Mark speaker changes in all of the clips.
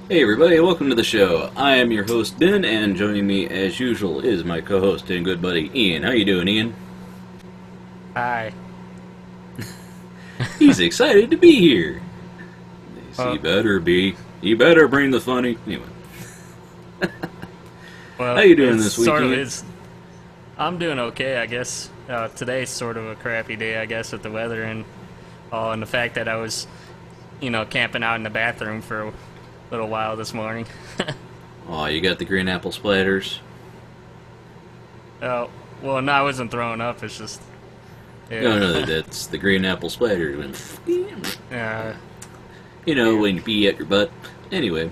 Speaker 1: Hey everybody, welcome to the show. I am your host Ben, and joining me as usual is my co-host and good buddy Ian. How you doing, Ian?
Speaker 2: Hi.
Speaker 1: He's excited to be here. He
Speaker 2: Well,
Speaker 1: better be. You better bring the funny. Anyway,
Speaker 2: well,
Speaker 1: how you doing
Speaker 2: it's
Speaker 1: this week,
Speaker 2: sort of
Speaker 1: Ian?
Speaker 2: is. I'm doing okay, I guess. Today's sort of a crappy day, I guess, with the weather and the fact that I was, camping out in the bathroom for a little while this morning.
Speaker 1: Oh, you got the green apple splatters.
Speaker 2: Oh, well, no, I wasn't throwing up. It's just,
Speaker 1: No, that's the green apple splatters.
Speaker 2: uh,
Speaker 1: When you pee at your butt. Anyway,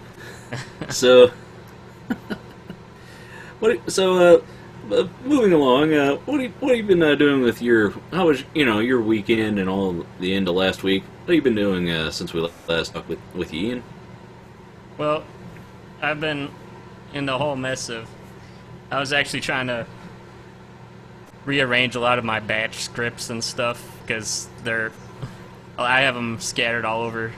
Speaker 1: so moving along. What have you been doing with your? How was your weekend and all the end of last week? What have you been doing since we last talked with you, Ian?
Speaker 2: well, I've been in the whole mess of. I was actually trying to rearrange a lot of my batch scripts and stuff because I have them scattered all over,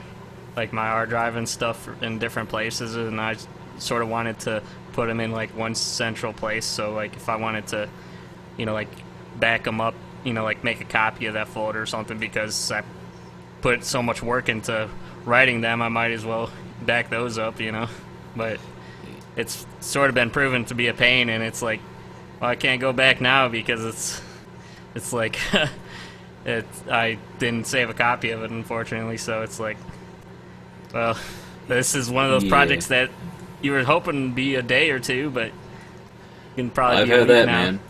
Speaker 2: like my hard drive and stuff in different places, and I sort of wanted to put them in like one central place. So like if I wanted to, like back them up, like make a copy of that folder or something, because I put so much work into writing them, I might as well back those up, But it's sort of been proven to be a pain, and it's like, well, I can't go back now because it's like I didn't save a copy of it, unfortunately. So it's like, well, this is one of those projects that you were hoping to be a day or two, but can probably
Speaker 1: I've
Speaker 2: be a
Speaker 1: had
Speaker 2: week
Speaker 1: that,
Speaker 2: now.
Speaker 1: man.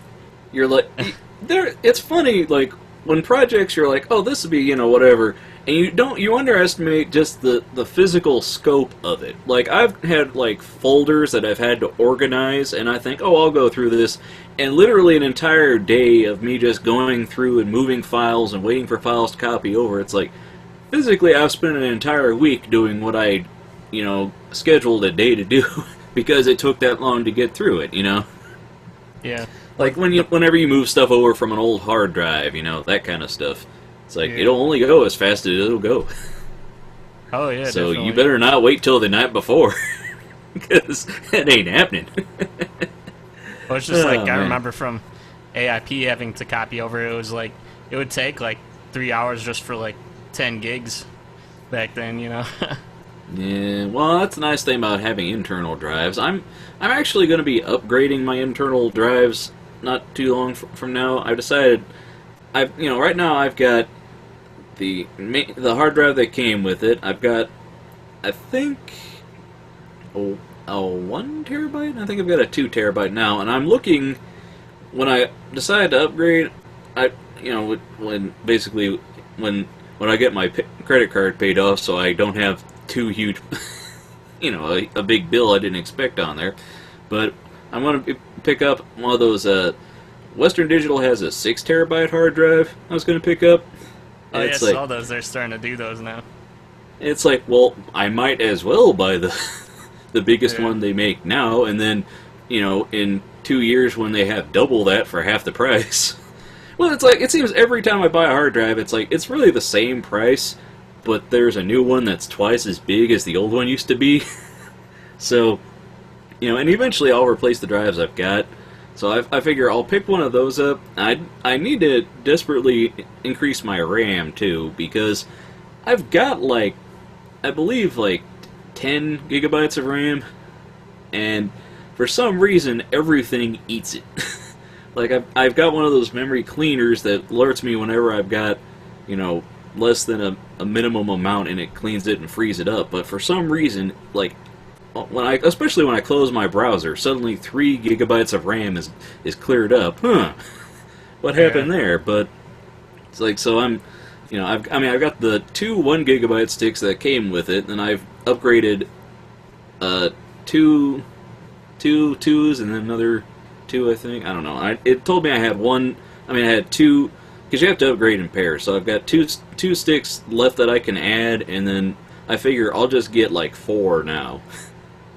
Speaker 1: You're like, it's funny, like when projects you're like, oh, this would be whatever, and you underestimate just the physical scope of it. Like I've had like folders that I've had to organize, and I think, oh, I'll go through this, and literally an entire day of me just going through and moving files and waiting for files to copy over. It's like physically I've spent an entire week doing what I scheduled a day to do because it took that long to get through it.
Speaker 2: Yeah.
Speaker 1: Like whenever you move stuff over from an old hard drive, that kind of stuff. It's like
Speaker 2: Yeah.
Speaker 1: it'll only go as fast as it'll go.
Speaker 2: Oh yeah.
Speaker 1: So
Speaker 2: definitely.
Speaker 1: you better not wait till the night before, because it ain't happening.
Speaker 2: Well, it's just
Speaker 1: Oh,
Speaker 2: like I
Speaker 1: man.
Speaker 2: remember from AIP having to copy over. It was like it would take like 3 hours just for like 10 gigs back then.
Speaker 1: Yeah, well, that's the nice thing about having internal drives. I'm actually going to be upgrading my internal drives not too long from now. I've decided, right now I've got the hard drive that came with it. I've got, I think, a 1 terabyte. I think I've got a 2 terabyte now, and I'm looking. When I decide to upgrade, when I get my credit card paid off, so I don't have too huge, a big bill I didn't expect on there. But I'm going to pick up one of those, Western Digital has a 6 terabyte hard drive I was going to pick up.
Speaker 2: Oh yeah, I
Speaker 1: It's like,
Speaker 2: saw those. They're starting to do those now.
Speaker 1: it's like, well, I might as well buy the the biggest
Speaker 2: Yeah.
Speaker 1: one they make now, and then, in 2 years when they have double that for half the price. Well, it's like, it seems every time I buy a hard drive, it's like, it's really the same price, but there's a new one that's twice as big as the old one used to be. So, and eventually I'll replace the drives I've got. So I figure I'll pick one of those up. I need to desperately increase my RAM, too, because I've got, I believe, 10 gigabytes of RAM, and for some reason, everything eats it. Like, I've got one of those memory cleaners that alerts me whenever I've got, less than a minimum amount, and it cleans it and frees it up. But for some reason, especially when I close my browser, suddenly 3 gigabytes of RAM is cleared up. Huh? What happened there? But it's like, so I've got the 2 1 gigabyte sticks that came with it, and I've upgraded two twos and then another 2, I think. I don't know. It told me I had one. I had 2, because you have to upgrade in pairs. So I've got two sticks left that I can add, and then I figure I'll just get 4 now.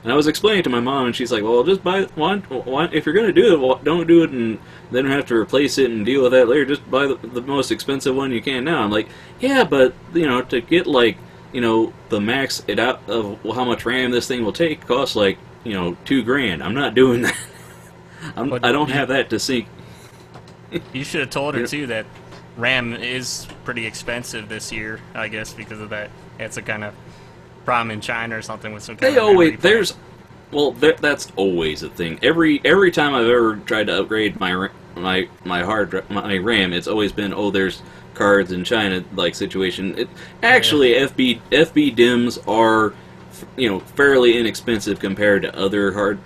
Speaker 1: And I was explaining to my mom, and she's like, "Well, just buy one. If you're gonna do it, don't do it and then have to replace it and deal with that later. Just buy the most expensive one you can now." I'm like, "Yeah, but to get the max it out of how much RAM this thing will take costs like, $2,000. I'm not doing that. I don't have that to sink.
Speaker 2: You should have told her too that RAM is pretty expensive this year, I guess, because of that. It's a kind of problem in China or something with some kind
Speaker 1: They
Speaker 2: of
Speaker 1: always
Speaker 2: memory
Speaker 1: there's well that's always a thing. Every time I've ever tried to upgrade my RAM, it's always been, there's cards in China like situation. Actually, FB DIMMs are fairly inexpensive compared to other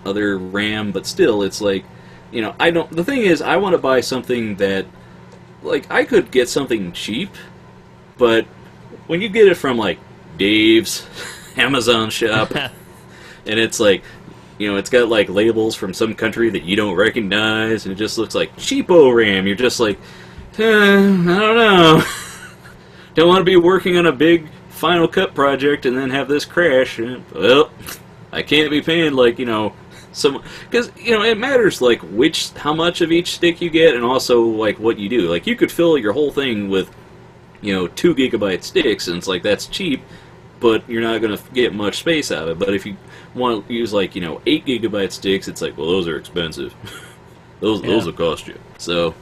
Speaker 1: other RAM, but still it's like, the thing is, I want to buy something that, like, I could get something cheap, but when you get it from like Dave's Amazon shop and it's like, it's got like labels from some country that you don't recognize, and it just looks like cheapo RAM. You're just like, I don't know. Don't want to be working on a big Final Cut project and then have this crash. Well, I can't be paying like, some, because, it matters like how much of each stick you get, and also like what you do. Like, you could fill your whole thing with, 2 gigabyte sticks, and it's like, that's cheap, but you're not going to get much space out of it. But if you want to use like 8 gigabyte sticks, it's like, well, those are expensive. those will cost you. So,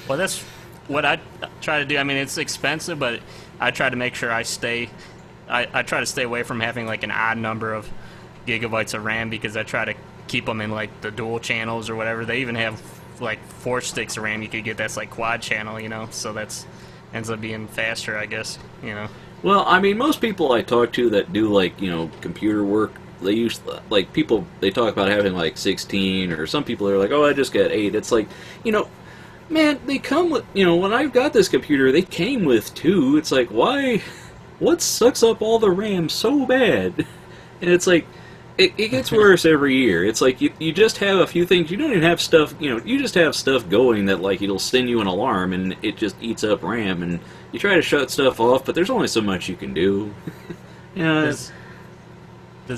Speaker 2: well, that's what I try to do. I mean, it's expensive, but I try to make sure I try to stay away from having like an odd number of gigabytes of RAM, because I try to keep them in like the dual channels or whatever. They even have like 4 sticks of RAM you could get that's like quad channel, so that's ends up being faster, I guess.
Speaker 1: Well, I mean, most people I talk to that do like computer work, they use like they talk about having like 16, or some people are like, I just got 8. It's like, man, they come with, when I got this computer, they came with 2. It's like, why? What sucks up all the RAM so bad? And it's like, it gets worse every year. It's like, you just have a few things, you don't even have stuff, you just have stuff going that, like, it'll send you an alarm, and it just eats up RAM, and you try to shut stuff off, but there's only so much you can do.
Speaker 2: Does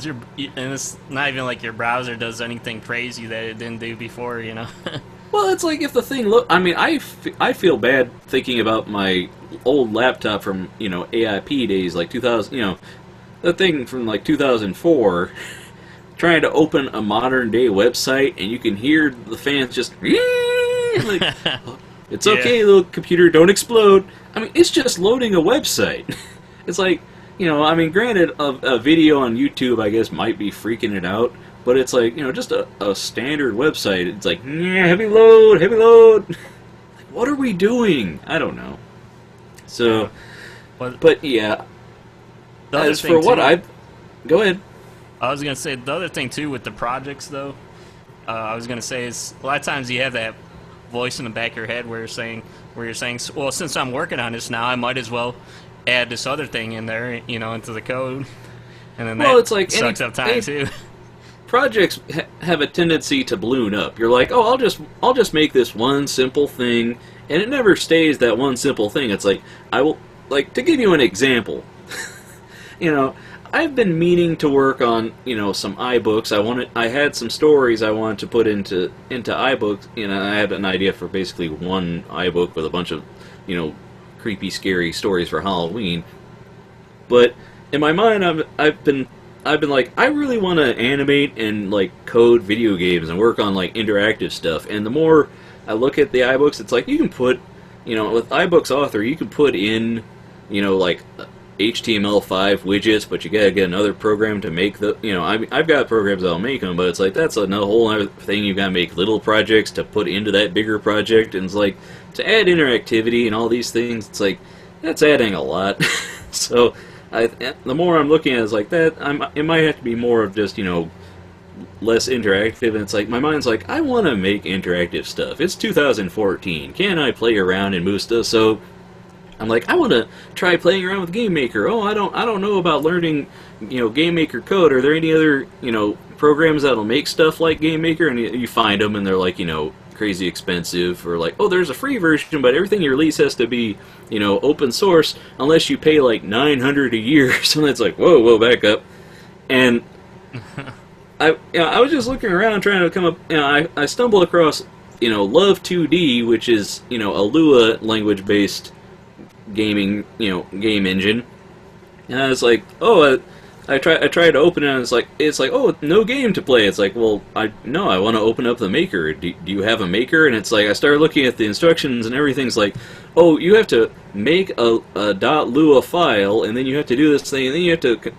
Speaker 2: your, and it's not even like your browser does anything crazy that it didn't do before,
Speaker 1: Well, it's like, if the thing I mean, I feel bad thinking about my old laptop from, AIP days, like 2000, the thing from like 2004, trying to open a modern day website, and you can hear the fans just, like, it's okay, little computer, don't explode. I mean, it's just loading a website. It's like, I mean, granted, a video on YouTube, I guess, might be freaking it out, but it's like, just a standard website. It's like, heavy load, heavy load. Like, what are we doing? I don't know. So, but yeah. As for what go ahead.
Speaker 2: I was gonna say the other thing too with the projects though. I was gonna say is a lot of times you have that voice in the back of your head where you're saying, well, since I'm working on this now, I might as well add this other thing in there, into the code. And then
Speaker 1: it's like
Speaker 2: sucks up time too.
Speaker 1: Projects have a tendency to balloon up. You're like, I'll just make this one simple thing, and it never stays that one simple thing. It's like, I will, like, to give you an example, I've been meaning to work on, some iBooks. I had some stories I wanted to put into iBooks. I had an idea for basically one iBook with a bunch of, creepy, scary stories for Halloween. But in my mind, I've been like, I really want to animate and like code video games and work on like interactive stuff. And the more I look at the iBooks, it's like, you can put, with iBooks Author, you can put in, like HTML5 widgets, but you gotta get another program to make the, I've got programs that'll make them, but it's like, that's a whole other thing. You gotta make little projects to put into that bigger project, and it's like, to add interactivity and all these things, it's like, that's adding a lot. So, the more I'm looking at it, it's like that, it might have to be more of just, less interactive, and it's like, my mind's like, I want to make interactive stuff. It's 2014. Can I play around and move stuff? So, I'm like, I want to try playing around with GameMaker. I don't know about learning, GameMaker code. Are there any other, programs that'll make stuff like GameMaker? And you find them, and they're like, crazy expensive, or like, there's a free version, but everything you release has to be, open source, unless you pay like $900 a year. So it's like, whoa, back up. And I was just looking around trying to come up. I stumbled across, Love 2D, which is, a Lua language-based gaming, game engine, And I was like, oh, I tried to open it, and it's like, oh, no game to play. It's like, well, I want to open up the maker. Do you have a maker? And it's like, I started looking at the instructions, and everything's like, oh, you have to make a .lua file, and then you have to do this thing, and then you have to,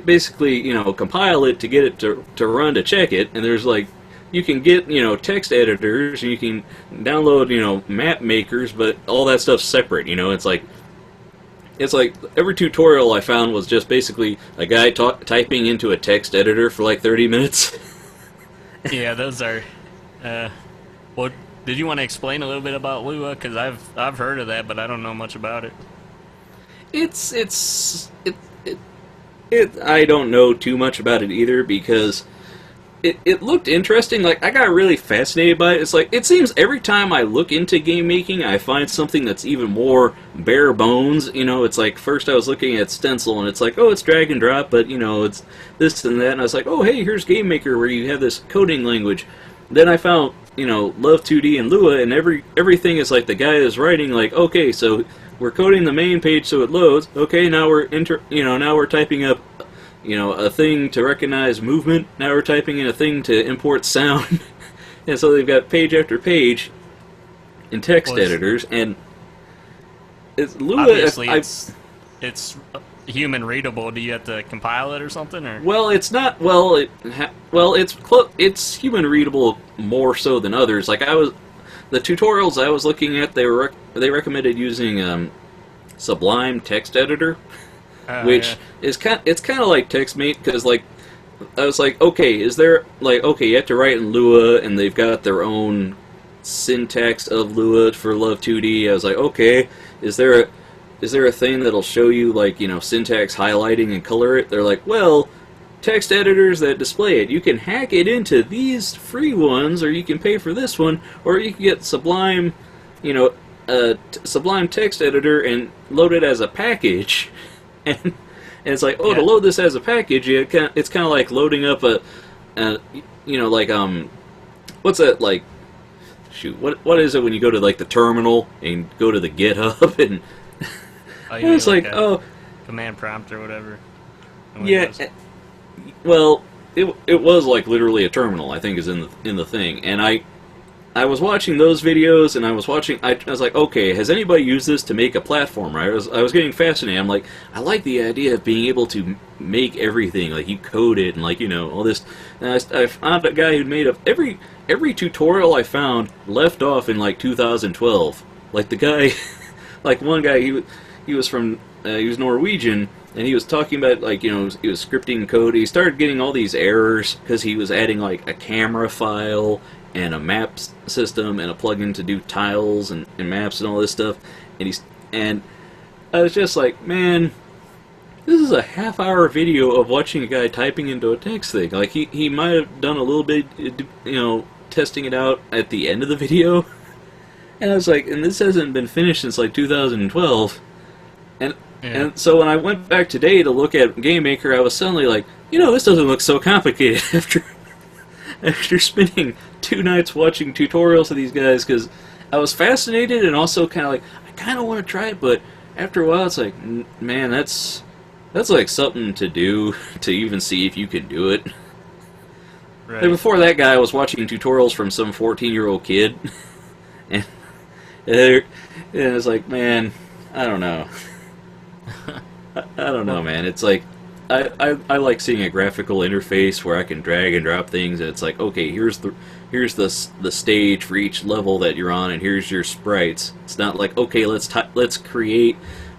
Speaker 1: basically, compile it to get it to run to check it. And there's like, you can get, text editors, and you can download, map makers, but all that stuff's separate. It's like every tutorial I found was just basically a guy typing into a text editor for like 30 minutes.
Speaker 2: Yeah, those are. Well, did you want to explain a little bit about Lua? Because I've heard of that, but I don't know much about it.
Speaker 1: I don't know too much about it either, because it looked interesting. Like, I got really fascinated by it. It's like, it seems every time I look into game making, I find something that's even more bare bones. It's like, first I was looking at Stencil, and it's like, oh, it's drag and drop, but, it's this and that. And I was like, oh, hey, here's Game Maker, where you have this coding language. Then I found, Love 2D and Lua, and everything is like, the guy is writing, like, okay, so we're coding the main page so it loads. Okay, now we're typing up a thing to recognize movement. Now we're typing in a thing to import sound. And so they've got page after page in text editors, and it's Lua.
Speaker 2: Obviously, it's human readable. Do you have to compile it or something? Or
Speaker 1: well, it's not. Well, it's human readable more so than others. Like, the tutorials I was looking at, they recommended using Sublime Text Editor. Which is kind of like TextMate, because like I was like, okay, is there like, okay, you have to write in Lua, and they've got their own syntax of Lua for Love 2D. I was like, okay, is there a thing that'll show you like, syntax highlighting and color it? They're like, well, text editors that display it, you can hack it into these free ones, or you can pay for this one, or you can get Sublime, Sublime Text Editor and load it as a package. And it's like, oh, yeah. To load this as a package, it's kind of like loading up what's that, like, shoot, what is it when you go to like the terminal and go to the GitHub and, and it's like
Speaker 2: command prompt or whatever.
Speaker 1: Yeah, well, it was like literally a terminal, I think, is in the thing, and I was watching those videos, and I was like, okay, has anybody used this to make a platformer? I was getting fascinated. I'm like, I like the idea of being able to make everything, like, you code it, and like, all this. And I found a guy who'd made every tutorial I found left off in like 2012. Like, the guy, like one guy, he was Norwegian, and he was talking about, like, he was scripting code. He started getting all these errors because he was adding like a camera file and a map system and a plugin to do tiles and maps and all this stuff, and I was just like, man, this is a half-hour video of watching a guy typing into a text thing. Like, he might have done a little bit, testing it out at the end of the video, and I was like, and this hasn't been finished since like 2012, and so when I went back today to look at Game Maker, I was suddenly like, this doesn't look so complicated after spending 2 nights watching tutorials of these guys, because I was fascinated and also kind of like, I kind of want to try it, but after a while it's like, man, that's like something to do to even see if you can do it. Right. And before that guy, I was watching tutorials from some 14-year-old kid, and it's like, man, I don't know. I don't know, man. It's like, I like seeing a graphical interface where I can drag and drop things, and it's like, okay, here's the stage for each level that you're on, and here's your sprites. It's not like, okay, let's create.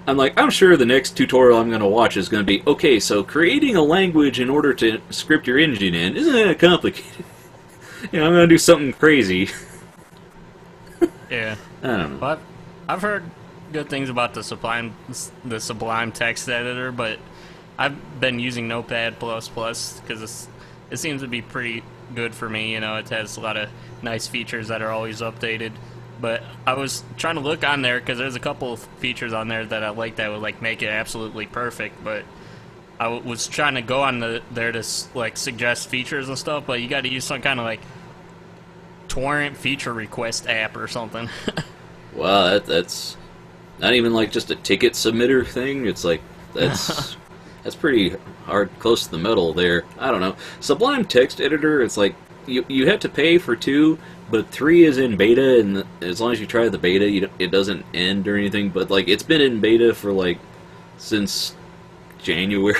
Speaker 1: I'm sure the next tutorial I'm going to watch is going to be, okay, so creating a language in order to script your engine in, isn't that complicated? I'm going to do something crazy.
Speaker 2: Yeah.
Speaker 1: I don't know.
Speaker 2: Well, I've heard good things about the Sublime text editor, but I've been using Notepad++ because it seems to be pretty good for me. It has a lot of nice features that are always updated. But I was trying to look on there because there's a couple of features on there that I like that would like make it absolutely perfect. But I was trying to go on there to like suggest features and stuff, but you got to use some kind of like torrent feature request app or something.
Speaker 1: Wow, that's not even like just a ticket submitter thing. It's like that's pretty hard, close to the metal there. I don't know. Sublime Text Editor, it's like you have to pay for 2, but 3 is in beta, and as long as you try the beta, it doesn't end or anything. But like it's been in beta for like since January,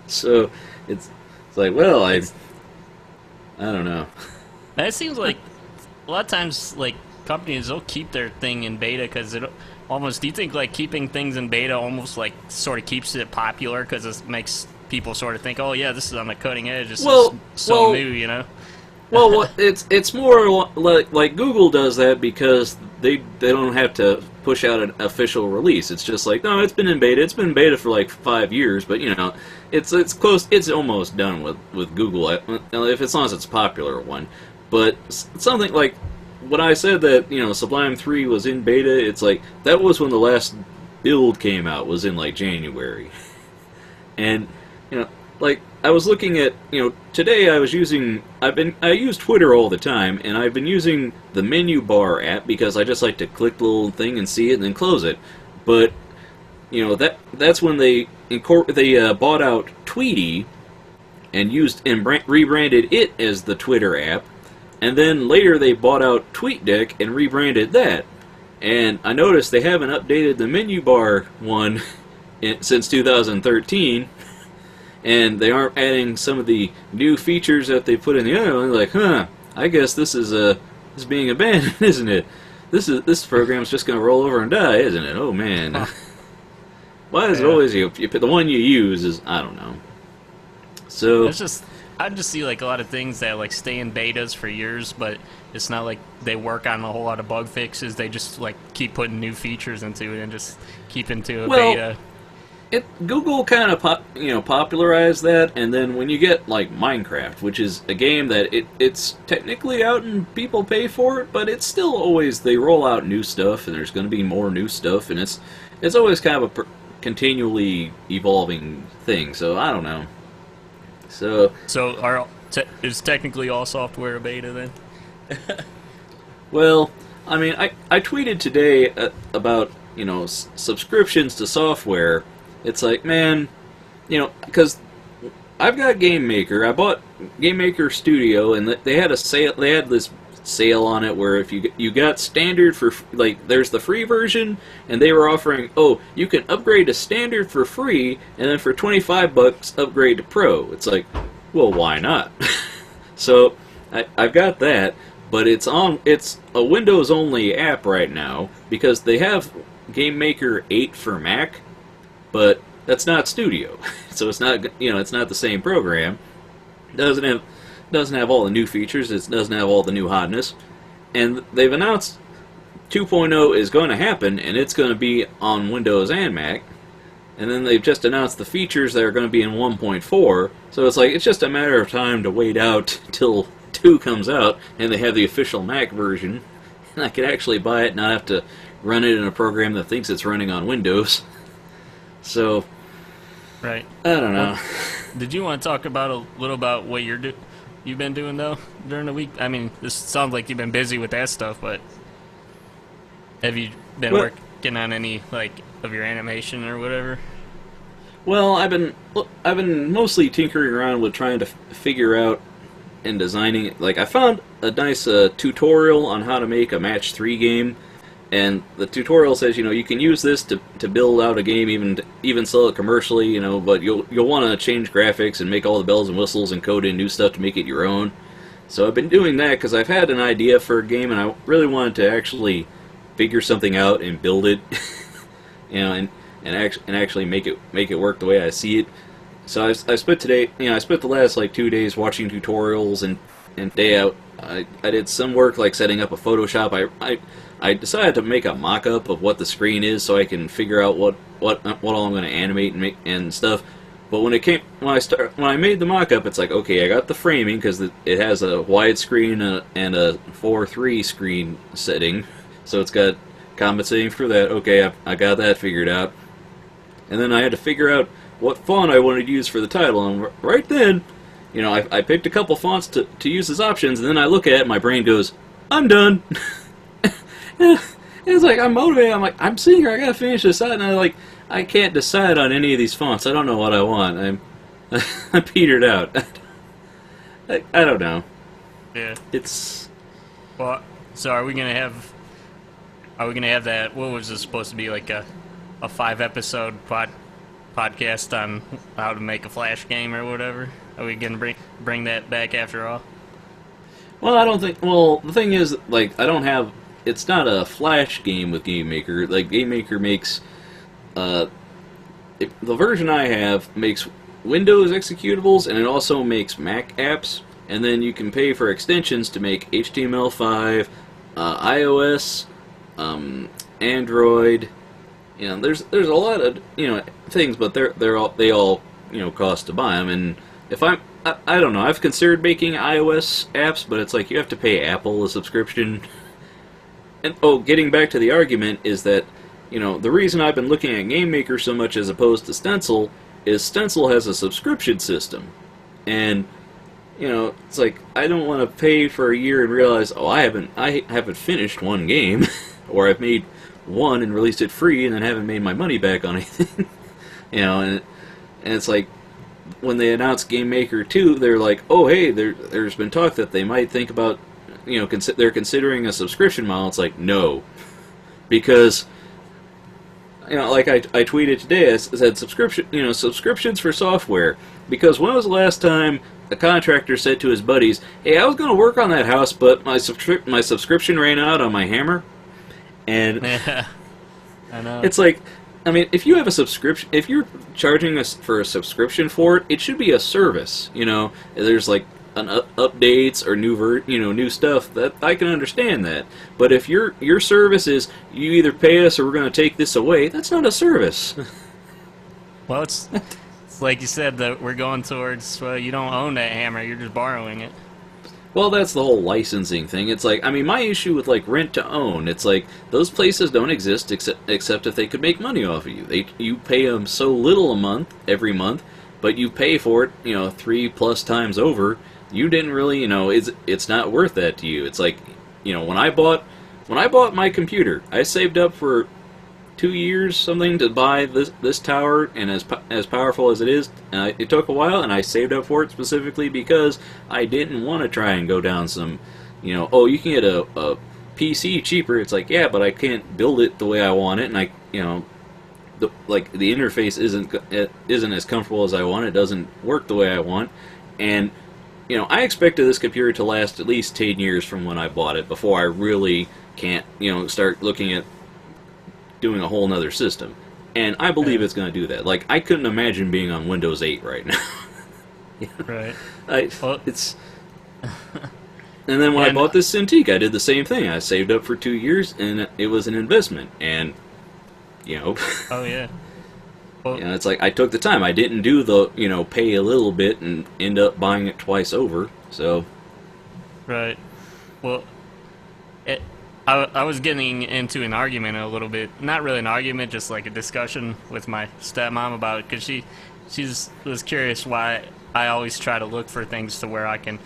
Speaker 1: so it's like, well, I don't know.
Speaker 2: It seems like a lot of times, like, companies will keep their thing in beta because it almost. Do you think like keeping things in beta almost like sort of keeps it popular because it makes people sort of think, oh yeah, this is on the cutting edge. This is so new, you know?
Speaker 1: Well, it's more like Google does that because they don't have to push out an official release. It's just like, no, it's been in beta. It's been in beta for like 5 years, but you know, it's close. It's almost done with Google if as long as it's a popular one. But something like when I said that, you know, Sublime 3 was in beta, it's like that was when the last build came out, was in like January, and you know, like I was looking at, you know, today I use Twitter all the time, and I've been using the menu bar app because I just like to click the little thing and see it and then close it. But you know, that's when they bought out Tweety and rebranded it as the Twitter app, and then later they bought out TweetDeck and rebranded that. And I noticed they haven't updated the menu bar one since 2013. And they aren't adding some of the new features that they put in the other one. Like, I guess this is being abandoned, isn't it? This program's just going to roll over and die, isn't it? Oh man, why is it always the one you use is, I don't know. So
Speaker 2: I just see like a lot of things that like stay in betas for years, but it's not like they work on a whole lot of bug fixes. They just like keep putting new features into it and just keep into a beta.
Speaker 1: Google kind of popularized that, and then when you get like Minecraft, which is a game that it's technically out and people pay for it, but it's still always, they roll out new stuff and there's going to be more new stuff, and it's always kind of a continually evolving thing. So I don't know. So
Speaker 2: is technically all software a beta then?
Speaker 1: Well, I mean, I tweeted today about, you know, subscriptions to software. It's like, man, you know, because I've got Game Maker. I bought Game Maker Studio, and they had a sale. They had this sale on it where if you got standard for, like, there's the free version, and they were offering, oh, you can upgrade to standard for free, and then for $25 upgrade to pro. It's like, well, why not? So I've got that, but it's a Windows only app right now because they have Game Maker 8 for Mac. But that's not Studio, so it's not, you know, it's not the same program. Doesn't have all the new features. It doesn't have all the new hotness. And they've announced 2.0 is going to happen, and it's going to be on Windows and Mac. And then they've just announced the features that are going to be in 1.4. So it's like it's just a matter of time to wait out till 2 comes out, and they have the official Mac version, and I could actually buy it and not have to run it in a program that thinks it's running on Windows. So,
Speaker 2: right.
Speaker 1: I don't know.
Speaker 2: Did you want to talk about a little about what you've been doing though during the week? I mean, this sounds like you've been busy with that stuff, but have you been working on any like of your animation or whatever?
Speaker 1: Well, I've been mostly tinkering around with trying to figure out and designing it. Like, I found a nice tutorial on how to make a match 3 game. And the tutorial says, you know, you can use this to build out a game, even sell it commercially, you know, but you'll want to change graphics and make all the bells and whistles and code in new stuff to make it your own. So I've been doing that because I've had an idea for a game, and I really wanted to actually figure something out and build it, you know, and actually make it work the way I see it. So I spent the last like 2 days watching tutorials and day out. I did some work like setting up a Photoshop. I decided to make a mock-up of what the screen is so I can figure out what all I'm going to animate and make and stuff. But when I made the mock-up, it's like, okay, I got the framing because it has a widescreen and a 4:3 screen setting, so it's got compensating for that. Okay, I got that figured out. And then I had to figure out what font I wanted to use for the title, and right then, you know, I picked a couple fonts to use as options, and then I look at it, and my brain goes, I'm done. And it's like, I'm motivated. I'm like, I'm sitting here, I gotta finish this out, and I can't decide on any of these fonts. I don't know what I want. I'm petered out. I don't know.
Speaker 2: Yeah.
Speaker 1: It's
Speaker 2: Well, so are we gonna have that? What was this supposed to be, like a 5-episode podcast on how to make a Flash game or whatever? Are we gonna bring that back after all?
Speaker 1: well, I don't think. Well, the thing is, like, I don't have. It's not a Flash game with GameMaker. Like, GameMaker makes. The version I have makes Windows executables, and it also makes Mac apps. And then you can pay for extensions to make HTML5, iOS, Android. You know, there's a lot of things, but they all cost to buy them. And if I don't know, I've considered making iOS apps, but it's like you have to pay Apple a subscription. And getting back to the argument is that the reason I've been looking at GameMaker so much as opposed to Stencil is Stencil has a subscription system, and it's like I don't want to pay for a year and realize I haven't finished one game, or I've made one and released it free and then haven't made my money back on anything. And it's like when they announced GameMaker 2, they're like, oh hey, there's been talk that they might think about they're considering a subscription model. It's like, no, because like I tweeted today, I said subscriptions for software, because when was the last time a contractor said to his buddies, hey, I was going to work on that house, but my subscription ran out on my hammer? And
Speaker 2: Yeah, I know.
Speaker 1: it's like, I mean, if you have a subscription, if you're charging us for a subscription for it, it should be a service. There's like updates or new stuff, that I can understand that. But if your service is you either pay us or we're going to take this away, that's not a service.
Speaker 2: Well, it's like you said, that we're going towards, well, you don't own that hammer, you're just borrowing it.
Speaker 1: Well, that's the whole licensing thing. It's like, I mean, my issue with like rent to own, it's like those places don't exist except if they could make money off of you. You pay them so little every month, but you pay for it 3+ times over. You didn't really, it's not worth that to you. It's like, when I bought my computer, I saved up for 2 years something to buy this tower, and as powerful as it is, it took a while, and I saved up for it specifically because I didn't want to try and go down some, you can get a PC cheaper. It's like, yeah, but I can't build it the way I want it, and the interface isn't as comfortable as I want. It doesn't work the way I want, and I expected this computer to last at least 10 years from when I bought it before I really can't, start looking at doing a whole nother system. And I believe it's going to do that. Like, I couldn't imagine being on Windows 8 right now.
Speaker 2: Right.
Speaker 1: It's... And then when I bought this Cintiq, I did the same thing. I saved up for 2 years, and it was an investment. And,
Speaker 2: Oh, yeah. Well,
Speaker 1: it's like I took the time. I didn't do the, pay a little bit and end up buying it twice over. So...
Speaker 2: Right. Well, I was getting into an argument a little bit. Not really an argument, just like a discussion with my stepmom about it, because she was curious why I always try to look for things to where I can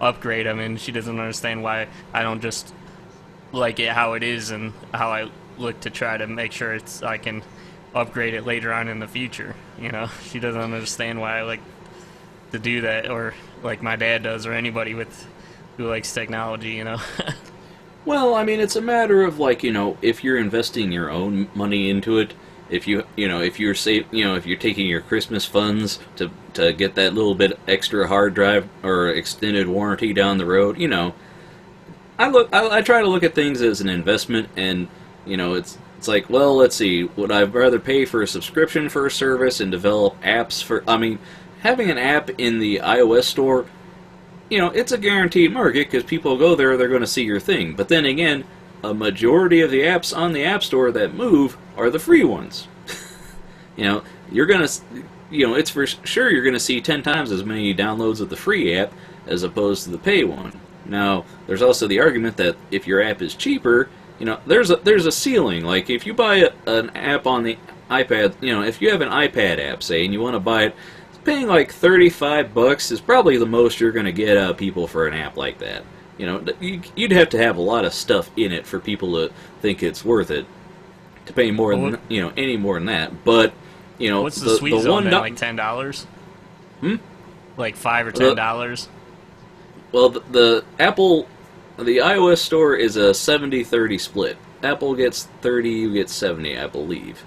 Speaker 2: upgrade them, and she doesn't understand why I don't just like it how it is, and how I look to try to make sure I can upgrade it later on in the future. She doesn't understand why I like to do that, or like my dad does, or anybody who likes technology.
Speaker 1: Well, I mean, it's a matter of like, if you're investing your own money into it, if you're if you're taking your Christmas funds to get that little bit extra hard drive or extended warranty down the road, I try to look at things as an investment, and it's like, well, let's see, would I rather pay for a subscription for a service and develop apps for? I mean, having an app in the iOS store, it's a guaranteed market because people go there, they're going to see your thing. But then again, a majority of the apps on the App Store that move are the free ones. You're going to, it's for sure you're going to see 10 times as many downloads of the free app as opposed to the pay one. Now, there's also the argument that if your app is cheaper, there's a ceiling. Like, if you buy an app on the iPad, if you have an iPad app, say, and you want to buy it, paying like $35 is probably the most you're going to get out of people for an app like that. You'd have to have a lot of stuff in it for people to think it's worth it. to pay more
Speaker 2: Well,
Speaker 1: than any more than that. But
Speaker 2: what's the sweet zone
Speaker 1: one
Speaker 2: then? Like $10? Like $5 or $10?
Speaker 1: Well, the Apple, the iOS store is a 70-30 split. Apple gets 30, you get 70, I believe.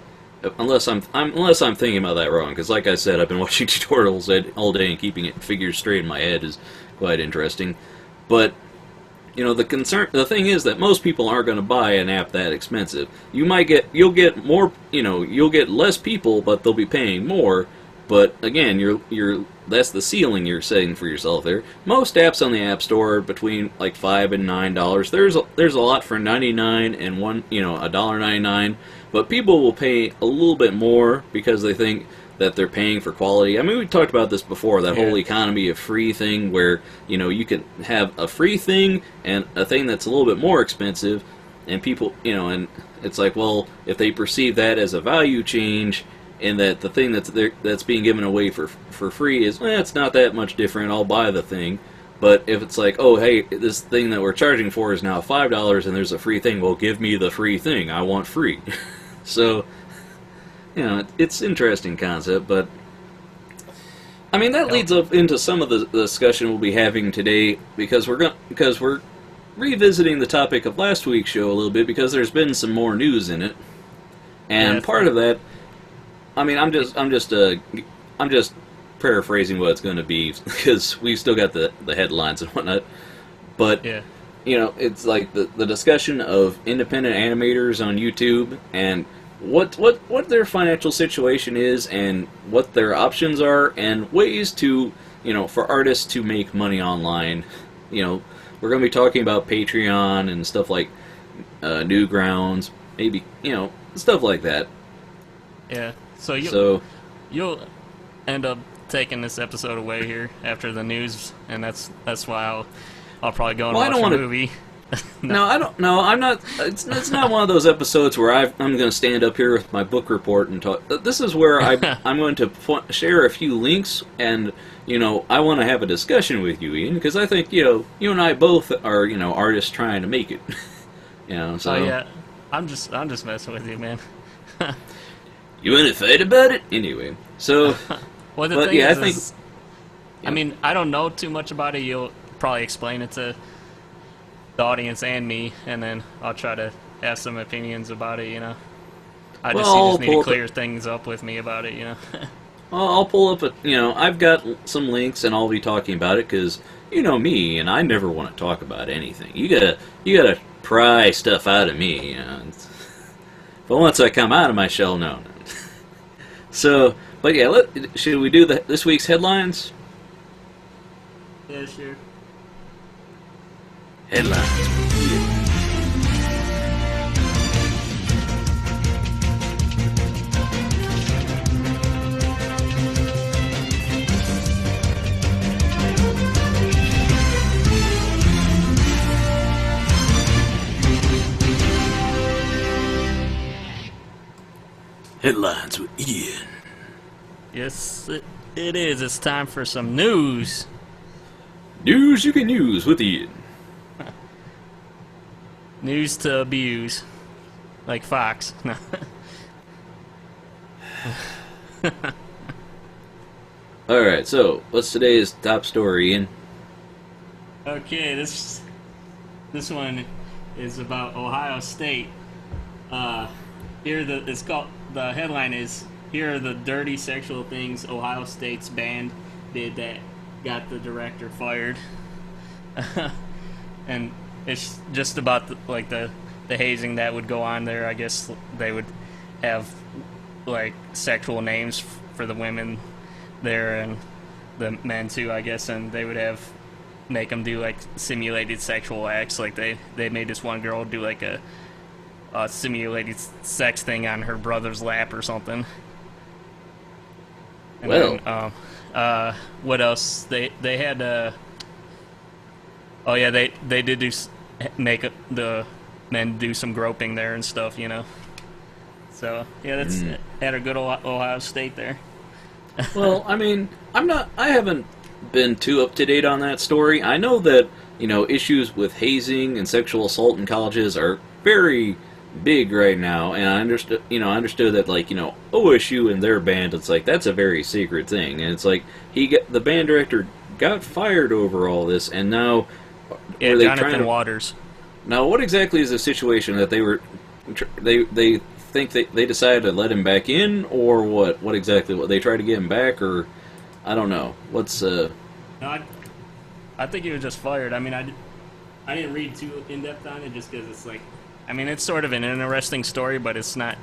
Speaker 1: Unless I'm thinking about that wrong, because like I said, I've been watching tutorials all day, and keeping it figures straight in my head is quite interesting. But the thing is that most people aren't going to buy an app that expensive. You'll get more, you'll get less people, but they'll be paying more. But again, that's the ceiling you're setting for yourself there. Most apps on the App Store are between like $5 and $9. There's a lot for 99 and $1.99, but people will pay a little bit more because they think that they're paying for quality. I mean, we talked about this before, that whole economy of free thing where, you can have a free thing and a thing that's a little bit more expensive, and people, and it's like, well, if they perceive that as a value change, and that the thing that's being given away for free is, it's not that much different, I'll buy the thing. But if it's like, oh, hey, this thing that we're charging for is now $5 and there's a free thing, well, give me the free thing, I want free. So, it's an interesting concept, but I mean, that leads up into some of the discussion we'll be having today, because we're revisiting the topic of last week's show a little bit, because there's been some more news in it. And part of that, I mean, I'm just paraphrasing what it's going to be, because we've still got the headlines and whatnot. But it's like the discussion of independent animators on YouTube, and what their financial situation is, and what their options are, and ways to for artists to make money online. We're going to be talking about Patreon and stuff like Newgrounds, maybe stuff like that.
Speaker 2: Yeah. So you'll end up taking this episode away here after the news, and that's why I'll probably go and watch a movie.
Speaker 1: No, I don't. No, I'm not. It's not one of those episodes where I'm going to stand up here with my book report and talk. This is where I'm going to share a few links, and I want to have a discussion with you, Ian, because I think you and I both are artists trying to make it. So.
Speaker 2: Oh yeah, I'm just messing with you, man.
Speaker 1: You want to fight about it? Anyway, so...
Speaker 2: Well, the thing is, I mean, I don't know too much about it. You'll probably explain it to the audience and me, and then I'll try to have some opinions about it, You just need to clear things up with me about it,
Speaker 1: Well, I'll pull up I've got some links, and I'll be talking about it, because me, and I never want to talk about anything. You gotta pry stuff out of me, But once I come out of my shell, no. So, but yeah, should we do this week's headlines?
Speaker 2: Yeah, sure.
Speaker 1: Headlines. Headlines with Ian.
Speaker 2: Yes, it is. It's time for some news.
Speaker 1: News you can use with Ian.
Speaker 2: News to abuse. Like Fox.
Speaker 1: Alright, so, what's today's top story, Ian?
Speaker 2: Okay, this one is about Ohio State. It's called, the headline is, "Here are the dirty sexual things Ohio State's band did that got the director fired." And it's just about the hazing that would go on there. I guess they would have like sexual names for the women there and the men too, I guess, and they would make them do like simulated sexual acts. Like they made this one girl do like a simulated sex thing on her brother's lap or something. And
Speaker 1: well,
Speaker 2: then, what else? They had oh yeah, they did make the men do some groping there and stuff, So yeah, that's at a good Ohio State there.
Speaker 1: Well, I mean, I haven't been too up to date on that story. I know that issues with hazing and sexual assault in colleges are very big right now, and I understood that, like, OSU and their band, it's like that's a very secret thing, and it's like the band director got fired over all this, and now
Speaker 2: Yeah, Jonathan Waters.
Speaker 1: Now, what exactly is the situation that they think they decided to let him back in, or what? What exactly? What they tried to get him back, or I don't know. What's
Speaker 2: No, I think he was just fired. I mean, I didn't read too in depth on it just because it's like, I mean, it's sort of an interesting story, but it's not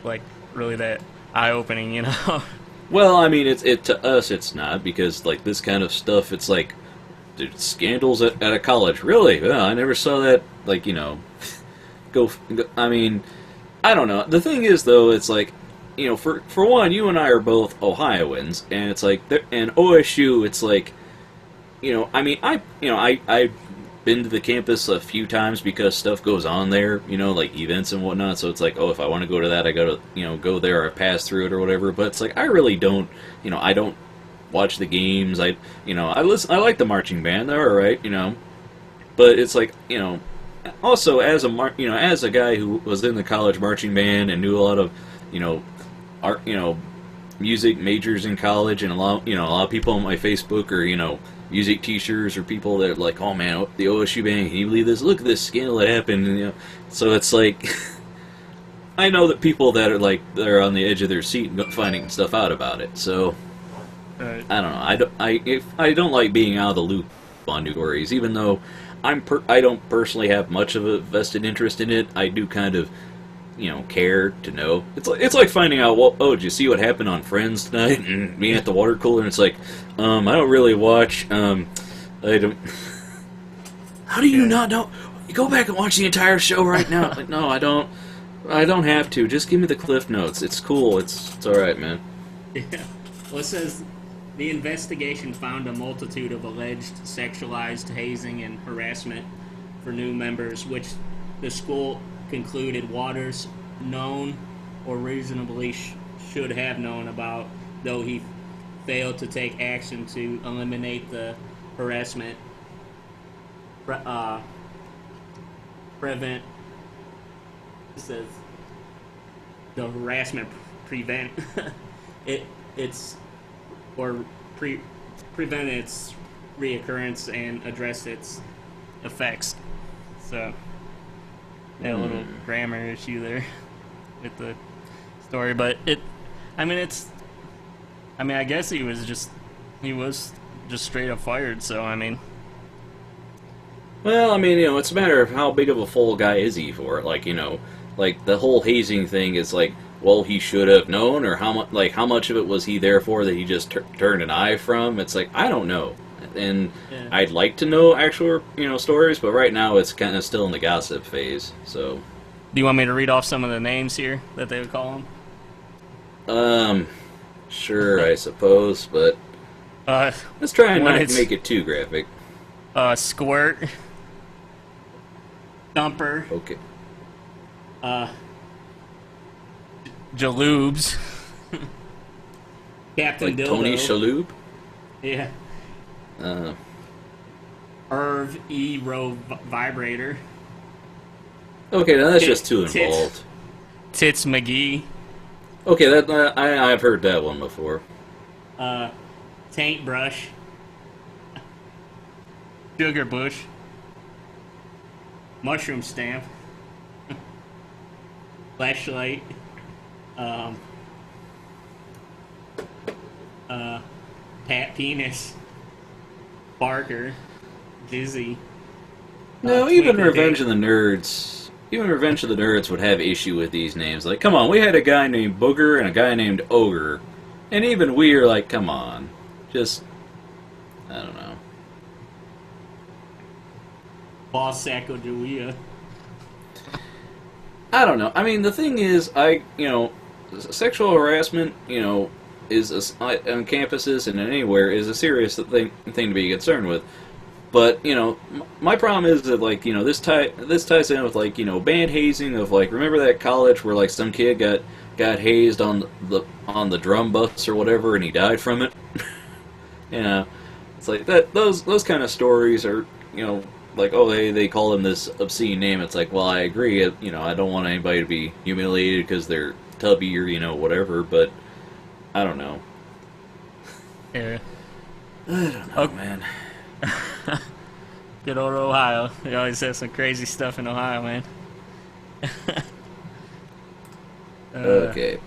Speaker 2: like really that eye opening, you know.
Speaker 1: Well, I mean, it to us it's not, because like this kind of stuff, it's like, dude, scandals at a college. Really? Well, I never saw that. Like, go. I mean, I don't know. The thing is, though, it's like, for one, you and I are both Ohioans, and it's like, and OSU, it's like, I mean, I've been to the campus a few times because stuff goes on there, like events and whatnot. So it's like, oh, if I want to go to that, I gotta, go there or pass through it or whatever. But it's like, I really don't, I don't watch the games. I listen. I like the marching band. They're all right, But it's like, also as as a guy who was in the college marching band and knew a lot of, art, music majors in college, and a lot of people on my Facebook are, music teachers or people that are like, oh man, the OSU band, can you believe this? Look at this scandal that happened. And, so it's like, I know that people that are like, they're on the edge of their seat finding stuff out about it. So I don't know. I don't like being out of the loop on new stories, even though I don't personally have much of a vested interest in it. I do kind of, care to know. It's like finding out, well, oh, did you see what happened on Friends tonight? And being at the water cooler, and it's like, I don't really watch. I don't. How do you not know? You go back and watch the entire show right now. Like, no, I don't. I don't have to. Just give me the cliff notes. It's cool. It's all right, man.
Speaker 2: Yeah. Well, it says the investigation found a multitude of alleged sexualized hazing and harassment for new members, which the school concluded Waters known or reasonably should have known about, though he failed to take action to eliminate the harassment, prevent. It says the harassment prevent prevent its reoccurrence and address its effects. So, a little grammar issue there with the story, but I guess he was just straight up fired. So I mean,
Speaker 1: well, I mean, it's a matter of how big of a fool guy is he for it. Like, like the whole hazing thing is like, well, he should have known, or how much of it was he there for that he just turned an eye from? It's like, I don't know, and yeah. I'd like to know actual stories, but right now it's kind of still in the gossip phase. So,
Speaker 2: do you want me to read off some of the names here that they would call
Speaker 1: them? Sure, I suppose, but let's try and not make it too graphic.
Speaker 2: Squirt, Thumper.
Speaker 1: Okay.
Speaker 2: Jaloobs. Captain
Speaker 1: like
Speaker 2: Dildo.
Speaker 1: Tony Shalhoub?
Speaker 2: Yeah. Irv E. Row Vibrator.
Speaker 1: Okay, now that's just too involved.
Speaker 2: Tits McGee.
Speaker 1: Okay, that I've heard that one before.
Speaker 2: Taint Brush. Sugar Bush. Mushroom Stamp. Flashlight. Pat Penis. Barker. Dizzy.
Speaker 1: No, even Revenge of the Nerds. Even Revenge of the Nerds would have issue with these names. Like, come on, we had a guy named Booger and a guy named Ogre. And even we are like, come on. Just, I don't know.
Speaker 2: Boss Sacagawea.
Speaker 1: I don't know. I mean, the thing is, sexual harassment, is on campuses and anywhere is a serious thing to be concerned with. But my problem is that this ties in with band hazing of remember that college where some kid got hazed on the drum bus or whatever and he died from it. It's like that. Those kind of stories are like, oh, they call him this obscene name. It's like, well, I agree. I don't want anybody to be humiliated because they're tubby or whatever. But I don't know.
Speaker 2: Yeah.
Speaker 1: I don't know, man.
Speaker 2: Good old Ohio. They always have some crazy stuff in Ohio, man.
Speaker 1: Okay.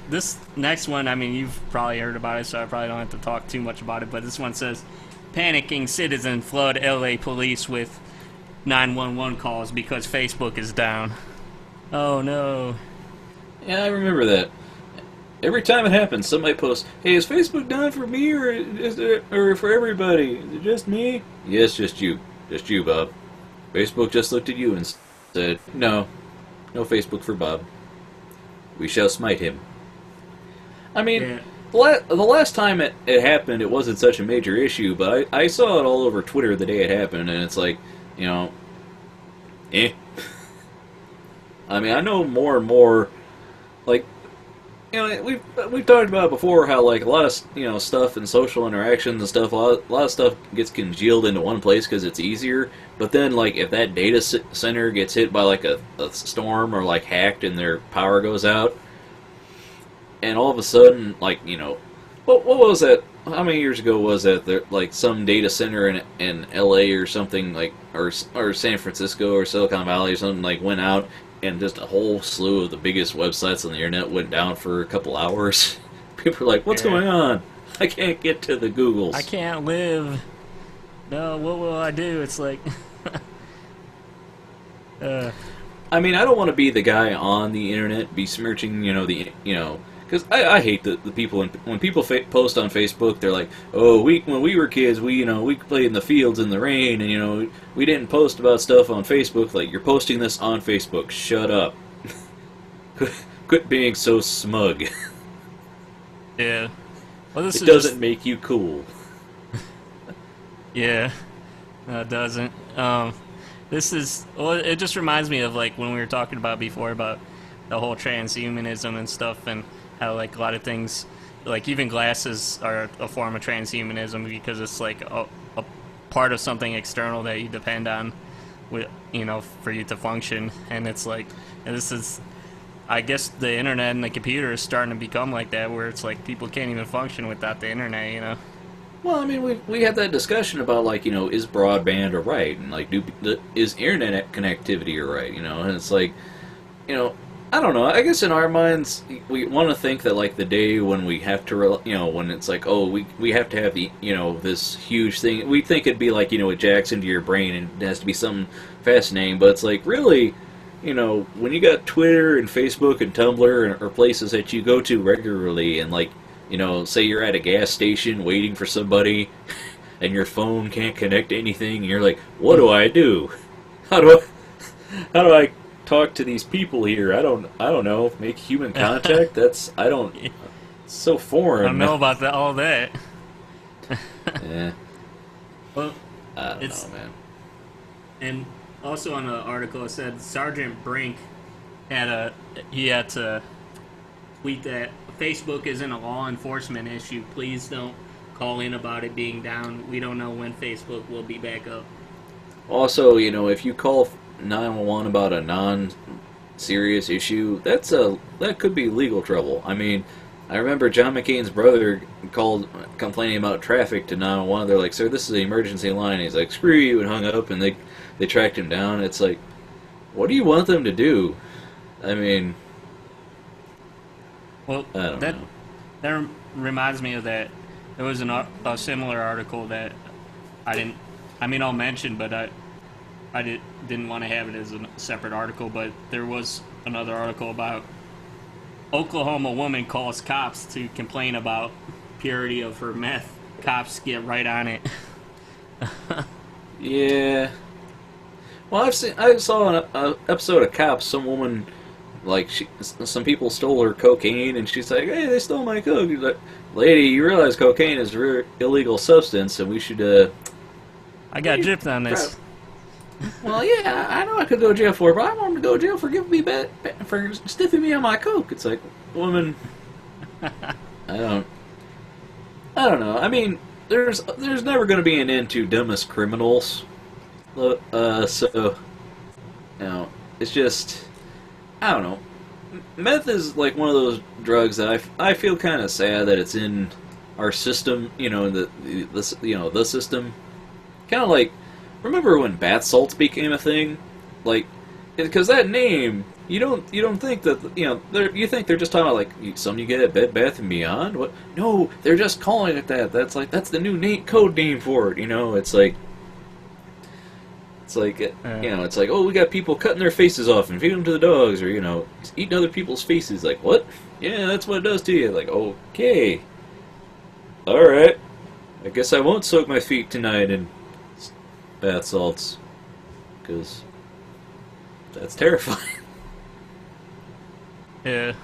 Speaker 2: This next one, I mean, you've probably heard about it, so I probably don't have to talk too much about it, but this one says, panicking citizen flood LA police with 911 calls because Facebook is down. Oh, no.
Speaker 1: Yeah, I remember that. Every time it happens, somebody posts, "Hey, is Facebook down for me or for everybody? Is it just me?" Yes, just you. Just you, Bob. Facebook just looked at you and said, "No. No Facebook for Bob. We shall smite him." I mean,
Speaker 2: Yeah.
Speaker 1: the last time it happened, it wasn't such a major issue, but I saw it all over Twitter the day it happened, and it's like, eh. I mean, I know more and more, like, we've talked about it before, how like a lot of stuff and social interactions and stuff, a lot of stuff gets congealed into one place because it's easier. But then, like, if that data center gets hit by like a storm or like hacked and their power goes out, and all of a sudden, like, what was that? How many years ago was that? There, like, some data center in L.A. or something, like, or San Francisco or Silicon Valley or something, like, went out. And just a whole slew of the biggest websites on the internet went down for a couple hours. People are like, what's going on? I can't get to the Googles.
Speaker 2: I can't live. No, what will I do? It's like...
Speaker 1: I mean, I don't want to be the guy on the internet besmirching, because I hate the people when people post on Facebook. They're like, oh, when we were kids, we played in the fields in the rain, and we didn't post about stuff on Facebook. Like, you're posting this on Facebook. Shut up. Quit being so smug.
Speaker 2: Yeah. Well,
Speaker 1: It doesn't make you cool.
Speaker 2: Yeah. No, it doesn't. It just reminds me of, like, when we were talking about before about the whole transhumanism and stuff, and how, like, a lot of things, like, even glasses are a form of transhumanism because it's like a part of something external that you depend on for you to function. And it's like, and this is, I guess the internet and the computer is starting to become like that, where it's like people can't even function without the internet.
Speaker 1: Well, I mean, we had that discussion about, like, is broadband a right, and like, is internet connectivity a right, and it's like, I don't know. I guess in our minds, we want to think that, like, the day when we have to, when it's like, oh, we have to have the, this huge thing, we think it'd be like, it jacks into your brain and it has to be something fascinating, but it's like, really, when you got Twitter and Facebook and Tumblr or places that you go to regularly, and, like, say you're at a gas station waiting for somebody, and your phone can't connect to anything, and you're like, what do I do? How do I talk to these people here? I don't know. Make human contact? It's so foreign.
Speaker 2: I don't know about all that.
Speaker 1: Yeah.
Speaker 2: Well,
Speaker 1: I don't know, man.
Speaker 2: And also on the article it said Sergeant Brink had to tweet that Facebook isn't a law enforcement issue. Please don't call in about it being down. We don't know when Facebook will be back up. Also,
Speaker 1: if you call 911 about a non-serious issue, that could be legal trouble. I mean, I remember John McCain's brother called complaining about traffic to 911. They're like, "Sir, this is the emergency line." He's like, "Screw you," and hung up, and they tracked him down. It's like, what do you want them to do? I mean,
Speaker 2: well,
Speaker 1: I don't know.
Speaker 2: That reminds me of that. There was a similar article that I'll mention, but I didn't want to have it as a separate article, but there was another article about Oklahoma woman calls cops to complain about purity of her meth. Cops get right on it.
Speaker 1: Yeah. Well, I saw an episode of Cops. Some woman, like, some people stole her cocaine, and she's like, "Hey, they stole my coke." He's like, "Lady, you realize cocaine is a illegal substance, and we should
Speaker 2: I got gypped on this.
Speaker 1: Well, yeah, I know I could go to jail for it, but I want him to go to jail for giving me for stiffing me on my coke. It's like, woman, I don't know. I mean, there's never going to be an end to dumbest criminals. So, you know, it's just, I don't know. Meth is like one of those drugs that I feel kind of sad that it's in our system. You know, the system. Kind of like, remember when bath salts became a thing? Like, because that name, you don't think that you think they're just talking about like something you get at Bed Bath and Beyond. What? No, they're just calling it that. That's the new code name for it. You know, it's like. It's like, it's like, oh, we got people cutting their faces off and feeding them to the dogs, or, just eating other people's faces. Like, what? Yeah, that's what it does to you. Like, okay. Alright. I guess I won't soak my feet tonight in bath salts. Because that's terrifying.
Speaker 2: Yeah.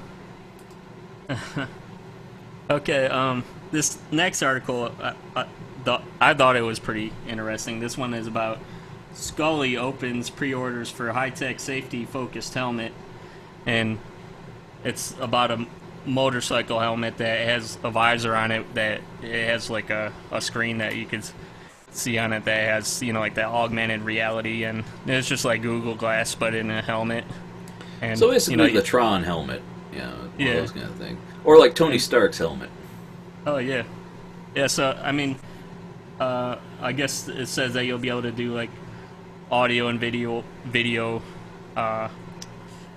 Speaker 2: Okay, this next article, I thought it was pretty interesting. This one is about Scully opens pre-orders for high-tech safety-focused helmet, and it's about a motorcycle helmet that has a visor on it that it has like a screen that you could see on it that has like that augmented reality, and it's just like Google Glass but in a helmet. And
Speaker 1: so basically the Tron helmet,
Speaker 2: yeah,
Speaker 1: those kind of thing, or like Tony Stark's helmet.
Speaker 2: Oh yeah, yeah. So I mean, I guess it says that you'll be able to do like audio and video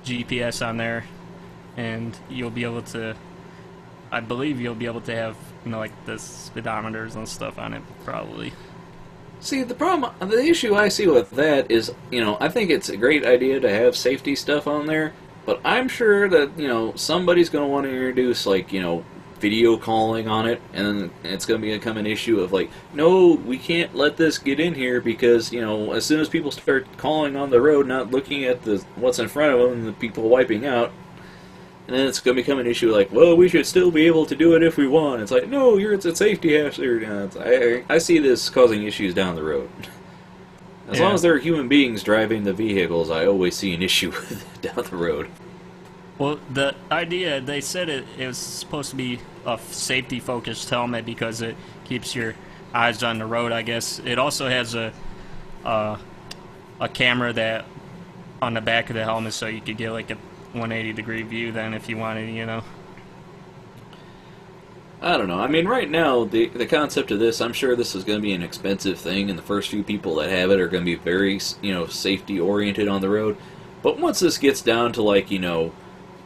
Speaker 2: GPS on there, and you'll be able to, I believe you'll be able to have like the speedometers and stuff on it probably.
Speaker 1: See, the issue I see with that is, I think it's a great idea to have safety stuff on there, but I'm sure that, somebody's going to want to introduce, like, video calling on it, and then it's going to become an issue of, like, no, we can't let this get in here because, as soon as people start calling on the road, not looking at what's in front of them and the people wiping out, and then it's going to become an issue like, well, we should still be able to do it if we want. It's like, no, it's a safety hazard. I see this causing issues down the road. As long as there are human beings driving the vehicles, I always see an issue with it down the road.
Speaker 2: Well, the idea, they said it was supposed to be a safety-focused helmet because it keeps your eyes on the road, I guess. It also has a camera that on the back of the helmet so you could get like a 180-degree view then if you wanted,
Speaker 1: I don't know. I mean, right now, the concept of this, I'm sure this is going to be an expensive thing, and the first few people that have it are going to be very, safety-oriented on the road. But once this gets down to, like, the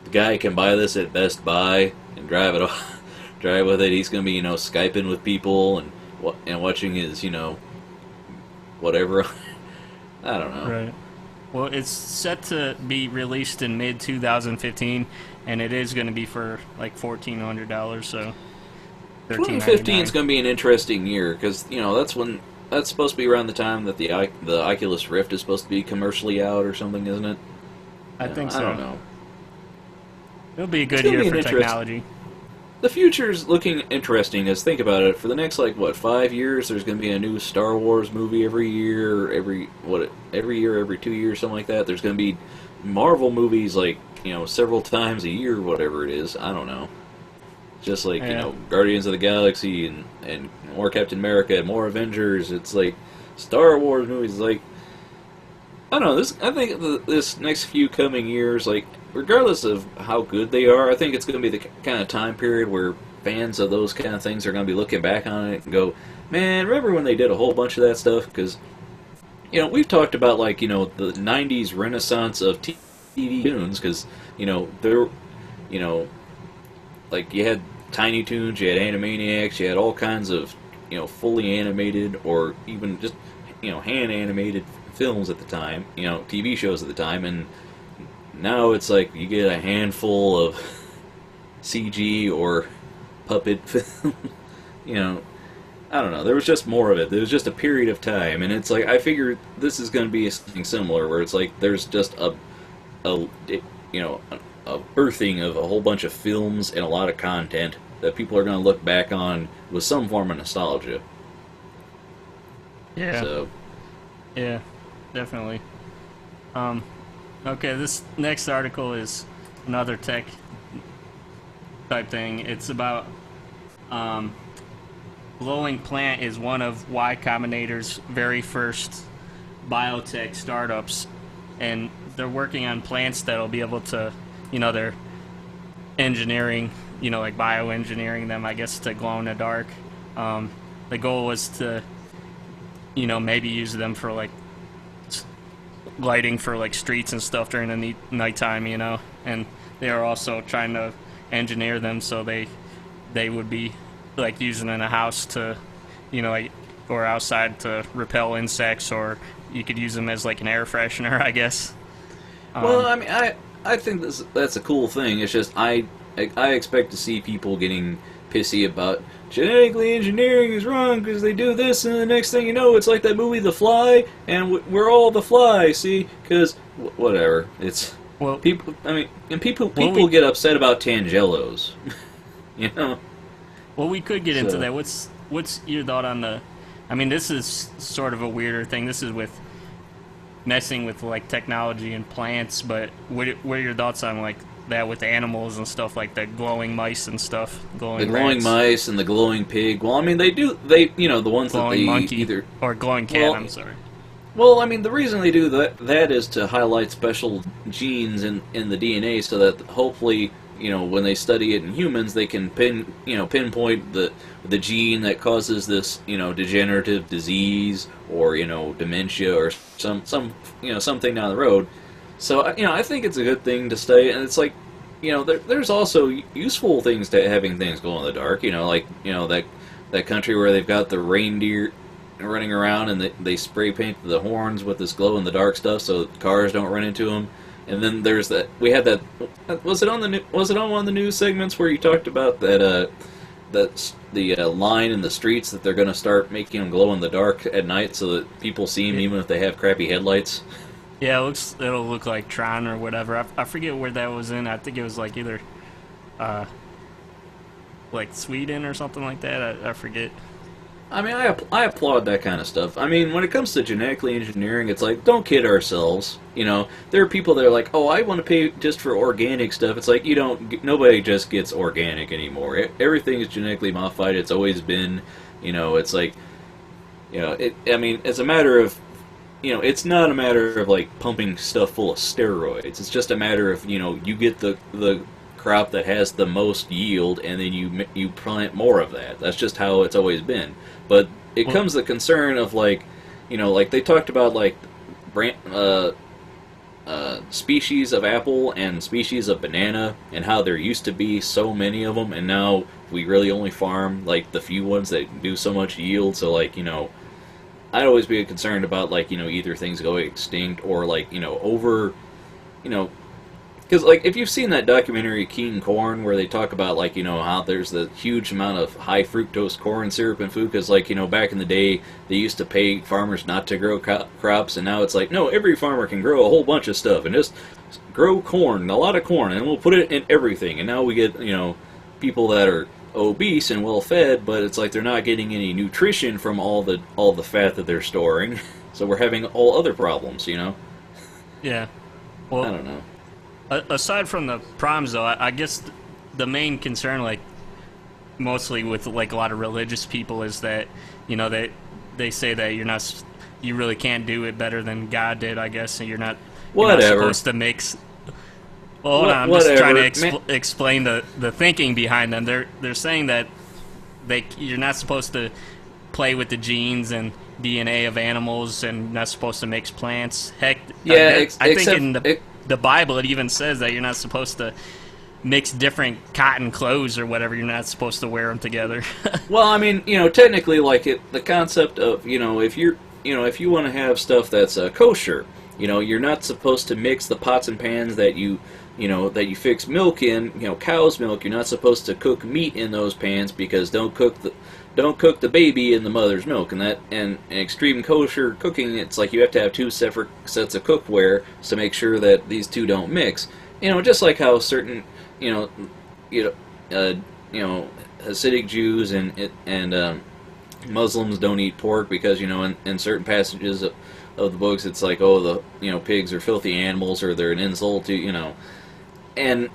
Speaker 1: guy can buy this at Best Buy and drive with it, he's going to be, Skyping with people and watching his, whatever. I don't know.
Speaker 2: Right. Well, it's set to be released in mid-2015, and it is going to be for like $1,400, so
Speaker 1: 2015 is going to be an interesting year, because, that's supposed to be around the time that the Oculus Rift is supposed to be commercially out or something, isn't it?
Speaker 2: I think so.
Speaker 1: I don't know.
Speaker 2: It'll be a good year for technology.
Speaker 1: The future's looking interesting, as think about it. For the next, 5 years, there's going to be a new Star Wars movie every year, every year, every 2 years, something like that. There's going to be Marvel movies, several times a year, whatever it is. I don't know. Just Guardians of the Galaxy and more Captain America and more Avengers. It's like Star Wars movies. I don't know. I think this next few coming years, regardless of how good they are, I think it's going to be the kind of time period where fans of those kind of things are going to be looking back on it and go, man, remember when they did a whole bunch of that stuff? Because, we've talked about, the 90s renaissance of TV tunes, because, there, you had Tiny Toons, you had Animaniacs, you had all kinds of, fully animated or even just, hand-animated films at the time, TV shows at the time, and now it's like you get a handful of CG or puppet film. I don't know. There was just more of it. There was just a period of time, and it's like I figured this is going to be something similar, where it's like there's just a birthing of a whole bunch of films and a lot of content that people are going to look back on with some form of nostalgia.
Speaker 2: Yeah.
Speaker 1: So.
Speaker 2: Yeah, definitely. Okay, this next article is another tech type thing. It's about glowing plant is one of Y Combinator's very first biotech startups, and they're working on plants that'll be able to, they're engineering, like bioengineering them, I guess, to glow in the dark. The goal was to, maybe use them for like lighting for like streets and stuff during the nighttime, and they are also trying to engineer them so they would be like using in a house to, like, or outside to repel insects, or you could use them as like an air freshener, I guess.
Speaker 1: Well, I mean, I think that's a cool thing. It's just I expect to see people getting pissy about genetically engineering is wrong because they do this, and the next thing you know, it's like that movie The Fly, and we're all the Fly. See, because whatever, it's people. I mean, and people get upset about Tangelos,
Speaker 2: Well, we could get into that. What's your thought on the? I mean, this is sort of a weirder thing. This is with messing with like technology and plants, but what are your thoughts on like that with animals and stuff, like the glowing mice and stuff,
Speaker 1: the glowing mice and the glowing pig? Well, I mean, they the ones
Speaker 2: glowing
Speaker 1: that they
Speaker 2: monkey,
Speaker 1: either
Speaker 2: or glowing cat. Well, I'm sorry.
Speaker 1: Well, I mean, the reason they do that is to highlight special genes in the DNA, so that hopefully, when they study it in humans, they can pinpoint the gene that causes this, degenerative disease, or, dementia, or something down the road. So, I think it's a good thing to study, and it's like, there's also useful things to having things glow in the dark, like, that country where they've got the reindeer running around and they spray paint the horns with this glow in the dark stuff so cars don't run into them. And then there's that. We had that. Was it on one of the news segments where you talked about that? The line in the streets that they're going to start making them glow in the dark at night so that people see them even if they have crappy headlights.
Speaker 2: Yeah, it'll look like Tron or whatever. I forget where that was in. I think it was like either, like Sweden or something like that. I forget.
Speaker 1: I mean, I applaud that kind of stuff. I mean, when it comes to genetically engineering, it's like, don't kid ourselves. There are people that are like, oh, I want to pay just for organic stuff. It's like, nobody just gets organic anymore. Everything is genetically modified. It's always been, it's like, I mean, it's a matter of, it's not a matter of like pumping stuff full of steroids. It's just a matter of, you get the crop that has the most yield, and then you plant more of that. That's just how it's always been. But it comes the concern of like, like they talked about like species of apple and species of banana, and how there used to be so many of them, and now we really only farm like the few ones that do so much yield. So like, I'd always be concerned about like, either things going extinct or like, over, because, like, if you've seen that documentary King Corn, where they talk about, like, how there's the huge amount of high fructose corn syrup in food, because, like, back in the day, they used to pay farmers not to grow crops, and now it's like, no, every farmer can grow a whole bunch of stuff, and just grow corn, a lot of corn, and we'll put it in everything. And now we get, people that are obese and well-fed, but it's like they're not getting any nutrition from all the fat that they're storing, so we're having all other problems,
Speaker 2: Yeah. Well,
Speaker 1: I don't know.
Speaker 2: Aside from the problems, though, I guess the main concern, like, mostly with, like, a lot of religious people is that, they say that you really can't do it better than God did, I guess, and you're not supposed to mix. Well, hold on, I'm just trying to explain the thinking behind them. They're saying that you're not supposed to play with the genes and DNA of animals, and not supposed to mix plants. Heck,
Speaker 1: yeah,
Speaker 2: I think in the Bible, it even says that you're not supposed to mix different cotton clothes or whatever. You're not supposed to wear them together.
Speaker 1: Well, I mean, technically, like the concept of, if you want to have stuff that's kosher, you're not supposed to mix the pots and pans that you fix milk in, cow's milk. You're not supposed to cook meat in those pans, because don't cook the baby in the mother's milk. And extreme kosher cooking, it's like you have to have two separate sets of cookware to make sure that these two don't mix. Just like how certain Hasidic Jews and Muslims don't eat pork because in certain passages of the books it's like, oh, the pigs are filthy animals, or they're an insult to and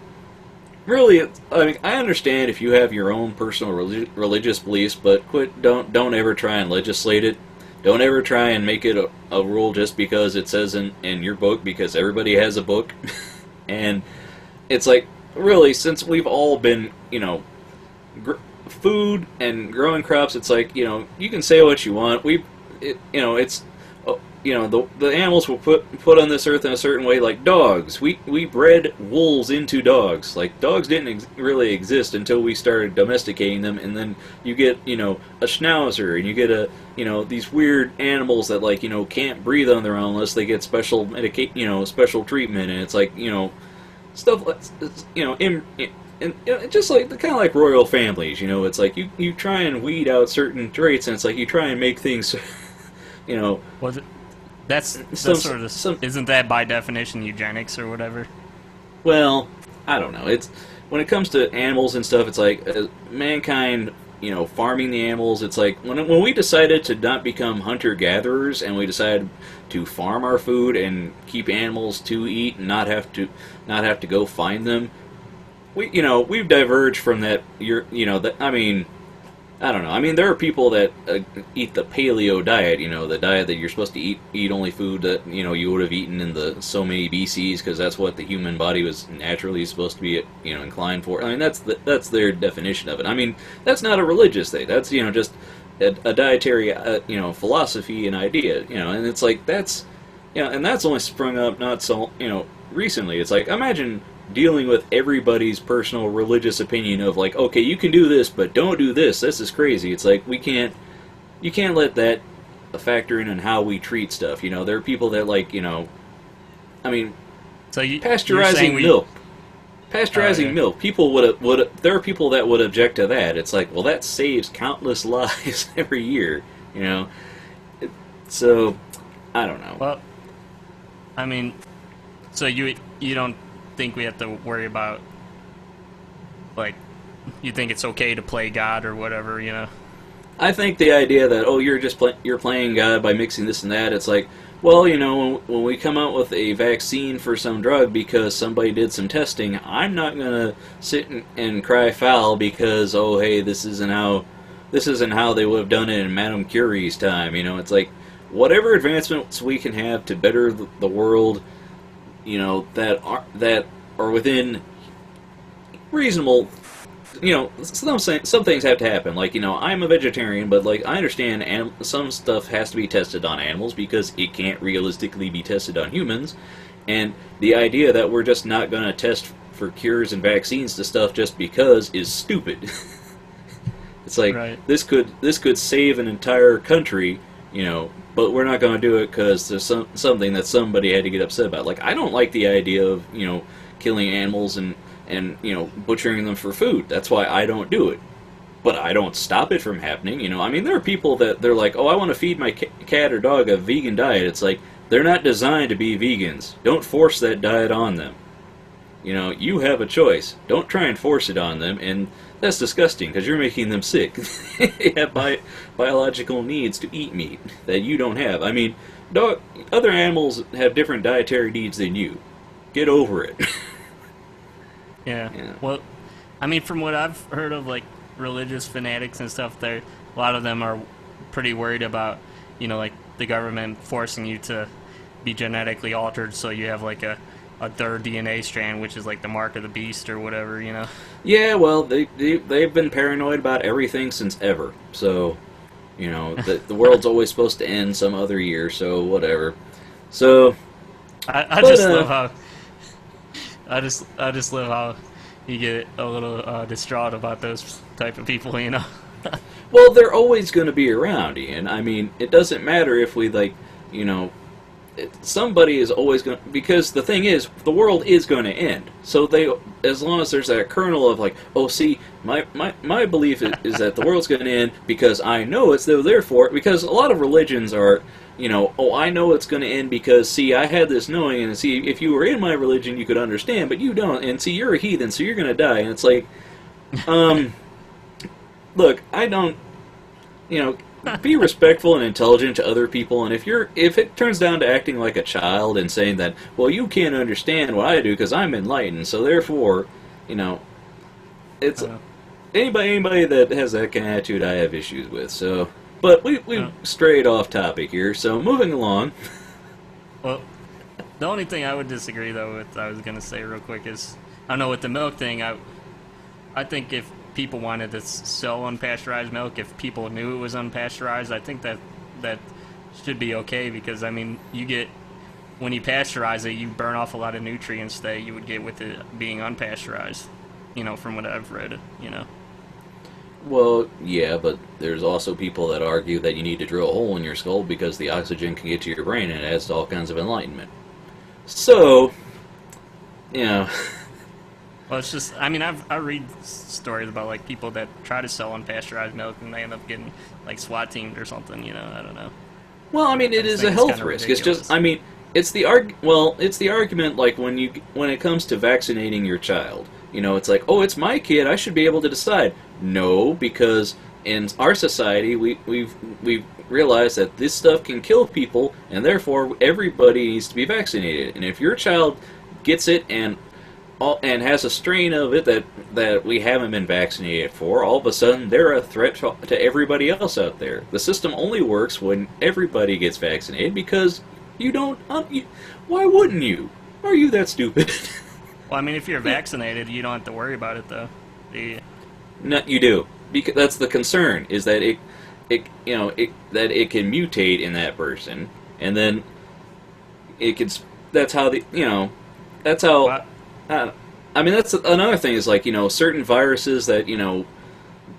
Speaker 1: really, I mean, I understand if you have your own personal religious beliefs, but don't ever try and legislate it. don't ever try and make it a rule just because it says in your book, because everybody has a book. And it's like, really, since we've all been, food and growing crops, it's like, you can say what you want. The animals were put on this earth in a certain way, like dogs. We bred wolves into dogs. Like, dogs didn't really exist until we started domesticating them, and then you get, a schnauzer, and you get these weird animals that, like, can't breathe on their own unless they get special special treatment, and it's like, stuff like, and just like kind of like royal families, it's like you try and weed out certain traits, and it's like you try and make things,
Speaker 2: Was it? That's sort of isn't that by definition eugenics or whatever?
Speaker 1: Well, I don't know. It's when it comes to animals and stuff, it's like mankind, farming the animals. It's like when we decided to not become hunter-gatherers and we decided to farm our food and keep animals to eat and not have to go find them. We've diverged from that. I don't know. I mean, there are people that eat the paleo diet, the diet that you're supposed to eat only food that, you would have eaten in the so many BCs, because that's what the human body was naturally supposed to be, inclined for. I mean, that's their definition of it. I mean, that's not a religious thing. That's, just a dietary, philosophy and idea, and it's like, that's, and that's only sprung up not so, recently. It's like, imagine dealing with everybody's personal religious opinion of like, okay, you can do this, but don't do this. This is crazy. It's like you can't let that factor in on how we treat stuff. There are people that like, I mean,
Speaker 2: so
Speaker 1: pasteurizing milk. Pasteurizing milk. People would there are people that would object to that. It's like, well, that saves countless lives every year. So I don't know.
Speaker 2: Well, I mean, so you don't think we have to worry about, like, you think it's okay to play God or whatever,
Speaker 1: I think the idea that, you're playing God by mixing this and that, it's like, well, when we come out with a vaccine for some drug because somebody did some testing, I'm not gonna sit and cry foul because, oh, hey, this isn't how they would have done it in Madame Curie's time. It's like, whatever advancements we can have to better the world, that are within reasonable, some things have to happen. Like, I'm a vegetarian, but like, I understand some stuff has to be tested on animals because it can't realistically be tested on humans. And the idea that we're just not going to test for cures and vaccines to stuff just because is stupid. It's like,
Speaker 2: right.
Speaker 1: This could save an entire country, but we're not going to do it because there's something that somebody had to get upset about. Like, I don't like the idea of, killing animals and butchering them for food. That's why I don't do it. But I don't stop it from happening, I mean, there are people that they're like, oh, I want to feed my cat or dog a vegan diet. It's like, they're not designed to be vegans. Don't force that diet on them. You have a choice. Don't try and force it on them, and that's disgusting, because you're making them sick. They have biological needs to eat meat that you don't have. I mean, other animals have different dietary needs than you. Get over it.
Speaker 2: Yeah. Well, I mean, from what I've heard of, like, religious fanatics and stuff, a lot of them are pretty worried about, like, the government forcing you to be genetically altered so you have, like, a third DNA strand, which is like the mark of the beast or whatever,
Speaker 1: Yeah, well, they've been paranoid about everything since ever. So, the world's always supposed to end some other year, so whatever. So,
Speaker 2: I just love how I just love how you get a little distraught about those type of people,
Speaker 1: Well, they're always going to be around, Ian. I mean, it doesn't matter if we somebody is always going to, because the thing is, the world is going to end. So as long as there's that kernel of like, oh, see, my belief is that the world's going to end because I know it's there for it. Because a lot of religions are, oh, I know it's going to end because, see, I had this knowing, and see, if you were in my religion, you could understand, but you don't, and see, you're a heathen, so you're going to die. And it's like, look, I don't, be respectful and intelligent to other people, and if it turns down to acting like a child and saying that, well, you can't understand what I do because I'm enlightened, so therefore, it's anybody that has that kind of attitude I have issues with. So But we strayed off topic here, so moving along.
Speaker 2: Well, the only thing I would disagree, though, with, I was going to say real quick, is, I don't know, with the milk thing, I think if people wanted to sell unpasteurized milk, if people knew it was unpasteurized, I think that should be okay, because, I mean, when you pasteurize it, you burn off a lot of nutrients that you would get with it being unpasteurized, from what I've read,
Speaker 1: Well, yeah, but there's also people that argue that you need to drill a hole in your skull because the oxygen can get to your brain and it adds to all kinds of enlightenment. So,
Speaker 2: Well, it's just, I mean, I read stories about, like, people that try to sell unpasteurized milk and they end up getting, like, SWAT teamed or something, I don't know.
Speaker 1: Well, I mean, it is a health risk. Ridiculous. It's just, I mean, it's the argument, like, when it comes to vaccinating your child. It's like, oh, it's my kid, I should be able to decide. No, because in our society, we've realized that this stuff can kill people, and therefore everybody needs to be vaccinated. And if your child gets it and has a strain of it that we haven't been vaccinated for, all of a sudden they're a threat to everybody else out there. The system only works when everybody gets vaccinated, because you don't... why wouldn't you? Are you that stupid?
Speaker 2: Well, I mean, if you're vaccinated, you don't have to worry about it, though.
Speaker 1: No, you do. Because that's the concern, is that it can mutate in that person, and then it can. That's how that's how.
Speaker 2: What?
Speaker 1: I mean, that's another thing. Is like certain viruses that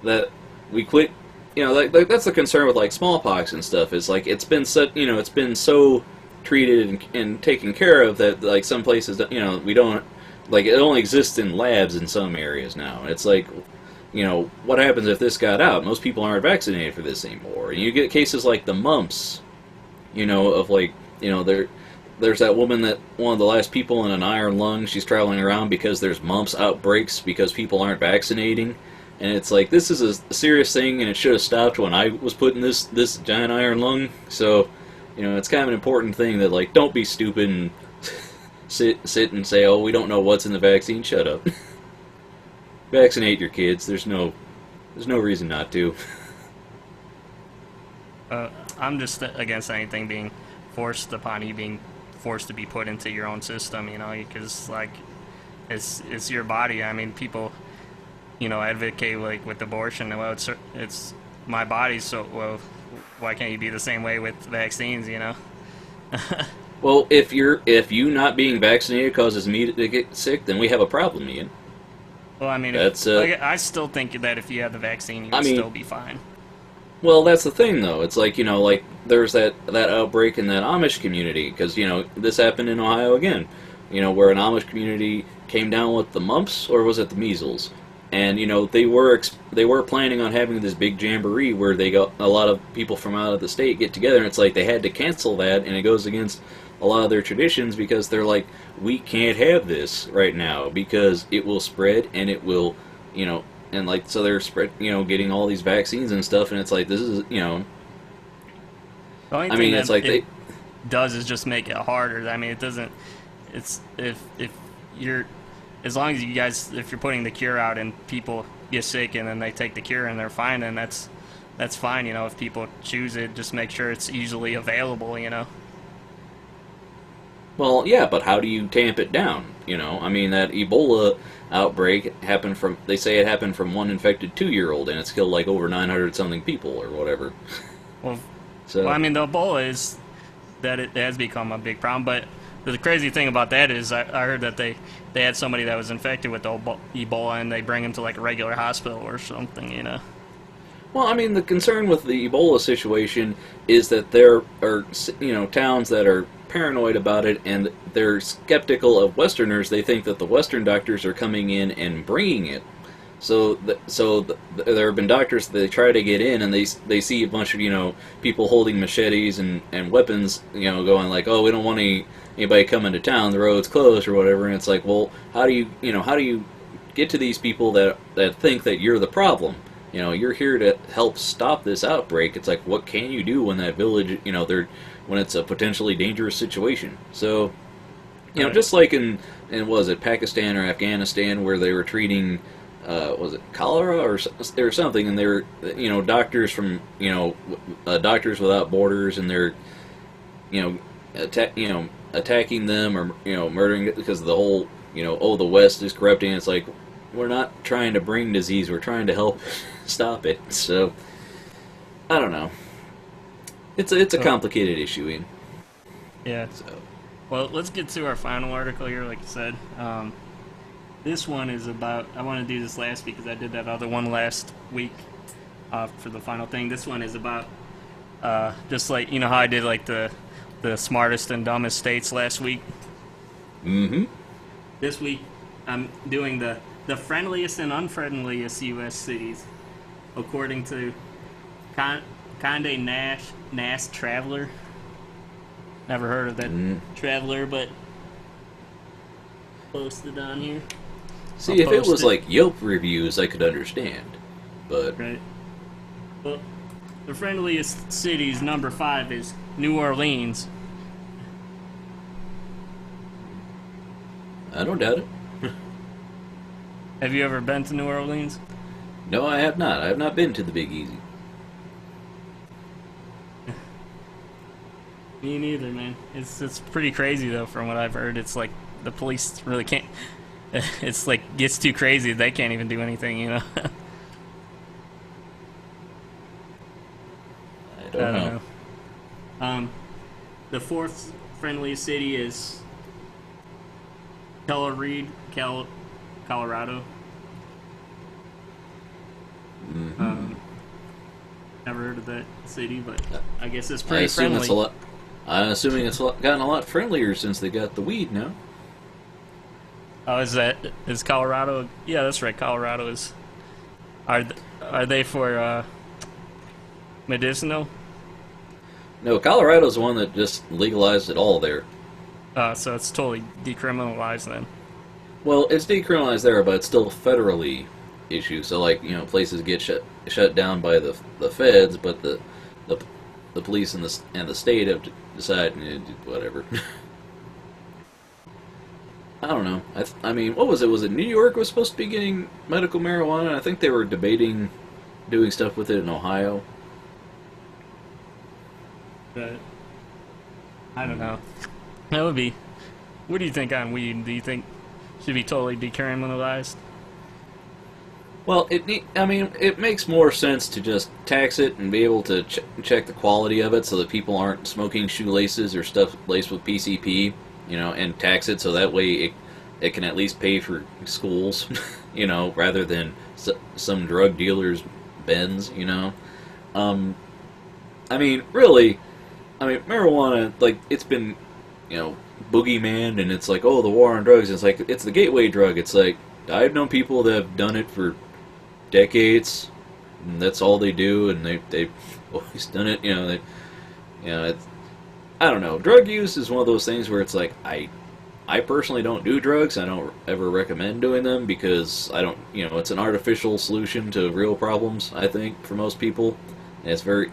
Speaker 1: that we quit. Like that's the concern with like smallpox and stuff. Is like it's been so treated and taken care of that like some places we don't. Like, it only exists in labs in some areas now. It's like, what happens if this got out? Most people aren't vaccinated for this anymore. And you get cases like the mumps, of like, there's that woman that one of the last people in an iron lung, she's traveling around because there's mumps outbreaks because people aren't vaccinating. And it's like, this is a serious thing, and it should have stopped when I was put in this giant iron lung. So, it's kind of an important thing that, like, don't be stupid and sit and say, oh, we don't know what's in the vaccine. Shut up. Vaccinate your kids. There's no reason not to.
Speaker 2: I'm just against anything being forced upon you, being forced to be put into your own system, because, like, it's your body. I mean, people, advocate, like, with abortion. Well, it's my body, so, well, why can't you be the same way with vaccines,
Speaker 1: Well, if you not being vaccinated causes me to get sick, then we have a problem, Ian.
Speaker 2: Well, I mean, I still think that if you had the vaccine, you would still be fine.
Speaker 1: Well, that's the thing, though. It's like, like, there's that outbreak in that Amish community, because, this happened in Ohio again, where an Amish community came down with the mumps, or was it the measles? And, they were planning on having this big jamboree where they got a lot of people from out of the state get together, and it's like they had to cancel that, and it goes against a lot of their traditions because they're like, we can't have this right now because it will spread and it will, and like, so they're getting all these vaccines and stuff, and it's like, this is,
Speaker 2: The only thing it's like it does is just make it harder. I mean, it doesn't, it's, if you're, as long as if you're putting the cure out and people get sick and then they take the cure and they're fine, then that's fine, if people choose it, just make sure it's easily available,
Speaker 1: Well, yeah, but how do you tamp it down? I mean, that Ebola outbreak happened from, they say it happened from one infected 2-year-old, and it's killed like over 900-something people or whatever.
Speaker 2: Well, I mean, the Ebola is that it has become a big problem, but the crazy thing about that is I heard that they had somebody that was infected with Ebola, and they bring him to like a regular hospital or something,
Speaker 1: Well, I mean, the concern with the Ebola situation is that there are, towns that are paranoid about it, and they're skeptical of Westerners. They think that the Western doctors are coming in and bringing it. So there have been doctors that they try to get in, and they see a bunch of people holding machetes and weapons, going like, oh, we don't want anybody coming to town. The road's closed or whatever. And it's like, well, how do you get to these people that think that you're the problem? You're here to help stop this outbreak. It's like, what can you do when that village, when it's a potentially dangerous situation? So, just like in was it Pakistan or Afghanistan, where they were treating was it cholera or something, and they're, doctors from, Doctors Without Borders, and they're, attacking them, or, murdering it because of the whole, the West is corrupting. It's like, we're not trying to bring disease, we're trying to help stop it. So, I don't know. It's a complicated issue, Ian.
Speaker 2: Yeah.
Speaker 1: So.
Speaker 2: Well, let's get to our final article here, like I said. This one is about, I want to do this last because I did that other one last week for the final thing. This one is about, just like, how I did like the smartest and dumbest states last week.
Speaker 1: Mm-hmm.
Speaker 2: This week, I'm doing the friendliest and unfriendliest U.S. cities, according to Condé Nast Traveler. Never heard of that traveler, but posted on here.
Speaker 1: See, if it was like Yelp reviews, I could understand, but...
Speaker 2: Right. Well, the friendliest cities, number 5, is New Orleans.
Speaker 1: I don't doubt it.
Speaker 2: Have you ever been to New Orleans?
Speaker 1: No, I have not. I have not been to the Big Easy.
Speaker 2: Me neither, man. It's pretty crazy though. From what I've heard, it's like the police really can't. It's like gets too crazy. They can't even do anything,
Speaker 1: I don't know.
Speaker 2: The 4th friendliest city is Colorado.
Speaker 1: Mm-hmm.
Speaker 2: Never heard of that city, but I guess it's pretty friendly.
Speaker 1: I'm assuming it's gotten a lot friendlier since they got the weed now.
Speaker 2: Oh, is Colorado? Yeah, that's right. Colorado is. Are they for medicinal?
Speaker 1: No, Colorado's the one that just legalized it all there.
Speaker 2: So it's totally decriminalized then.
Speaker 1: Well, it's decriminalized there, but it's still federally issued. So, like, places get shut down by the feds, but the police and the state have decided whatever. I don't know. I mean, what was it? Was it New York was supposed to be getting medical marijuana? I think they were debating doing stuff with it in Ohio.
Speaker 2: But I don't know. That would be. What do you think on weed? Do you think it should be totally decriminalized?
Speaker 1: Well, it makes more sense to just tax it and be able to check the quality of it so that people aren't smoking shoelaces or stuff laced with PCP, and tax it so that way it can at least pay for schools, rather than some drug dealer's bends, marijuana, like, it's been, boogeyman, and it's like, oh, the war on drugs, it's like, it's the gateway drug. It's like, I've known people that have done it for decades, and that's all they do, and they've always done it, it's, I don't know, drug use is one of those things where it's like, I personally don't do drugs. I don't ever recommend doing them because I don't, it's an artificial solution to real problems, I think, for most people, and it's very